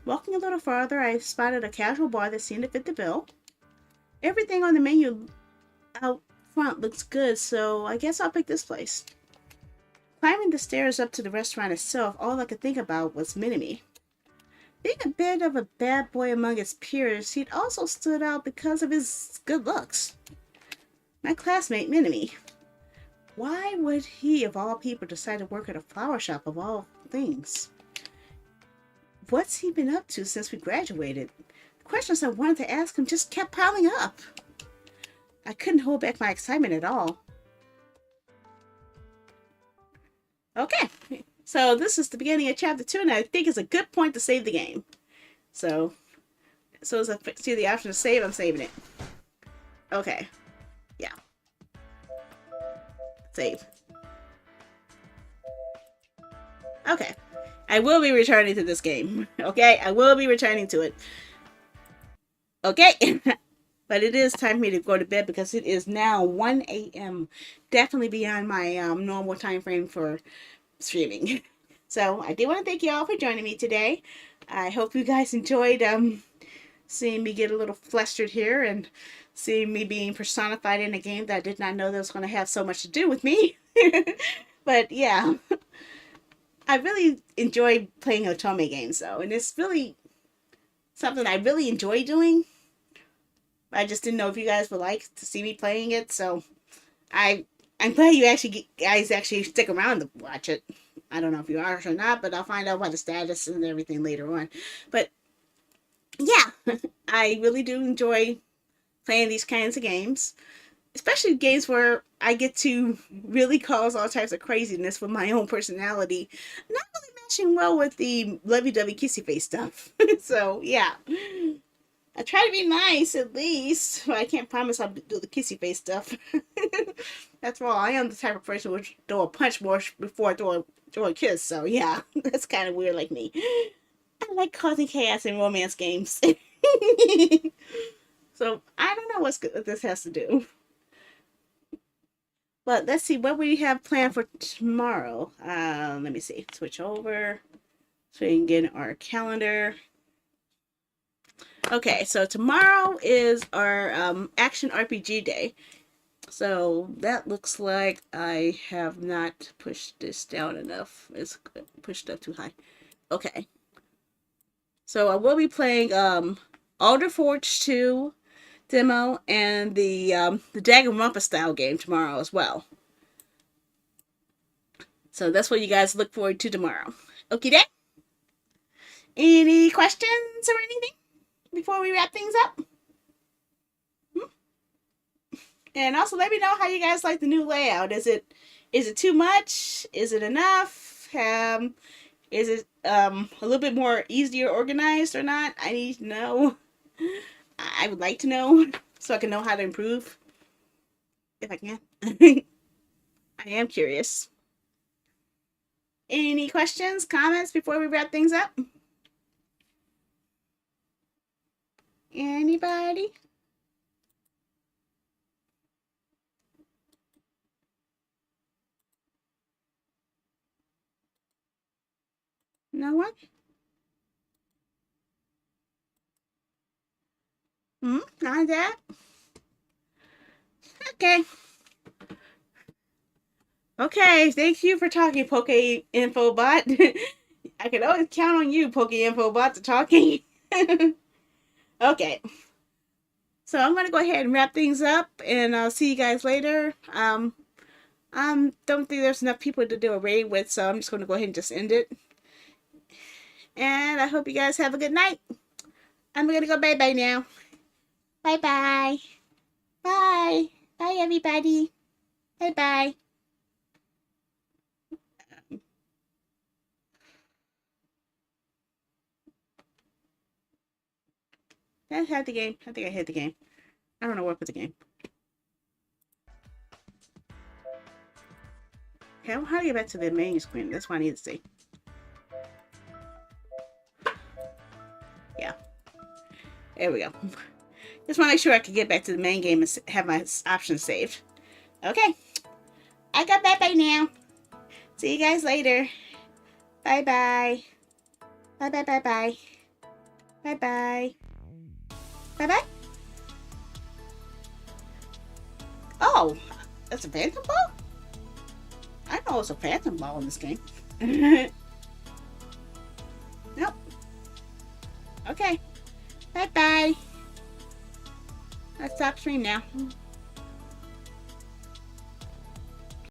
Walking a little farther, I spotted a casual bar that seemed to fit the bill. Everything on the menu out front looks good, so I guess I'll pick this place. Climbing the stairs up to the restaurant itself, all I could think about was Minami. Being a bit of a bad boy among his peers, he'd also stood out because of his good looks. My classmate Minami. Why would he, of all people, decide to work at a flower shop of all things? What's he been up to since we graduated? The questions I wanted to ask him just kept piling up. I couldn't hold back my excitement at all. Okay, so this is the beginning of chapter 2, and I think it's a good point to save the game. So as I see the option to save, I'm saving it. Okay, yeah. Save. Okay, I will be returning to this game. Okay, I will be returning to it. Okay, but it is time for me to go to bed because it is now 1 a.m. Definitely beyond my normal time frame for streaming. So I do want to thank you all for joining me today. I hope you guys enjoyed seeing me get a little flustered here and seeing me being personified in a game that I did not know that was going to have so much to do with me. But yeah, I really enjoy playing Otome games though, and it's really something I really enjoy doing. I just didn't know if you guys would like to see me playing it, so I'm glad you guys actually stick around to watch it. I don't know if you are or not, but I'll find out about the status and everything later on. But yeah, I really do enjoy playing these kinds of games, especially games where I get to really cause all types of craziness with my own personality. Not really matching well with the lovey-dovey kissy face stuff. So yeah, I try to be nice at least, but I can't promise I'll do the kissy face stuff. That's all. I am the type of person who would throw a punch more before I throw a kiss. So yeah, that's kind of weird like me. I like causing chaos in romance games. So I don't know what this has to do. But let's see what we have planned for tomorrow. Let me see. Switch over so we can get our calendar. Okay, so tomorrow is our action RPG day. So that looks like I have not pushed this down enough. It's pushed up too high. Okay. So I will be playing Alder Forge 2 demo and the Danganronpa style game tomorrow as well. So that's what you guys look forward to tomorrow. Okay, then? Any questions or anything before we wrap things up? And also let me know how you guys like the new layout. Is it too much? Is it enough? Is it a little bit more easier organized or not? I need to know. I would like to know so I can know how to improve if I can. I am curious. Any questions, comments before we wrap things up? Anybody? No one? Not that? Okay. Okay, thank you for talking, Poke Infobot. I can always count on you, Poke Infobot, to talking. Okay. So I'm gonna go ahead and wrap things up, and I'll see you guys later. Don't think there's enough people to do a raid with, so I'm just gonna go ahead and just end it. And I hope you guys have a good night. I'm gonna go bye-bye now. Bye-bye. Bye. Bye, everybody. Bye-bye. That had the game. I think I hit the game. I don't know what with the game. Okay, well, how do I get back to the main screen? That's what I need to see. Yeah. There we go. Just want to make sure I can get back to the main game and have my options saved. Okay. I got bye-bye now. See you guys later. Bye-bye. Bye-bye-bye-bye. Bye-bye. Bye-bye. Oh, that's a phantom ball? I know it's a phantom ball in this game. Nope. Okay. Bye bye. Let's stop stream now.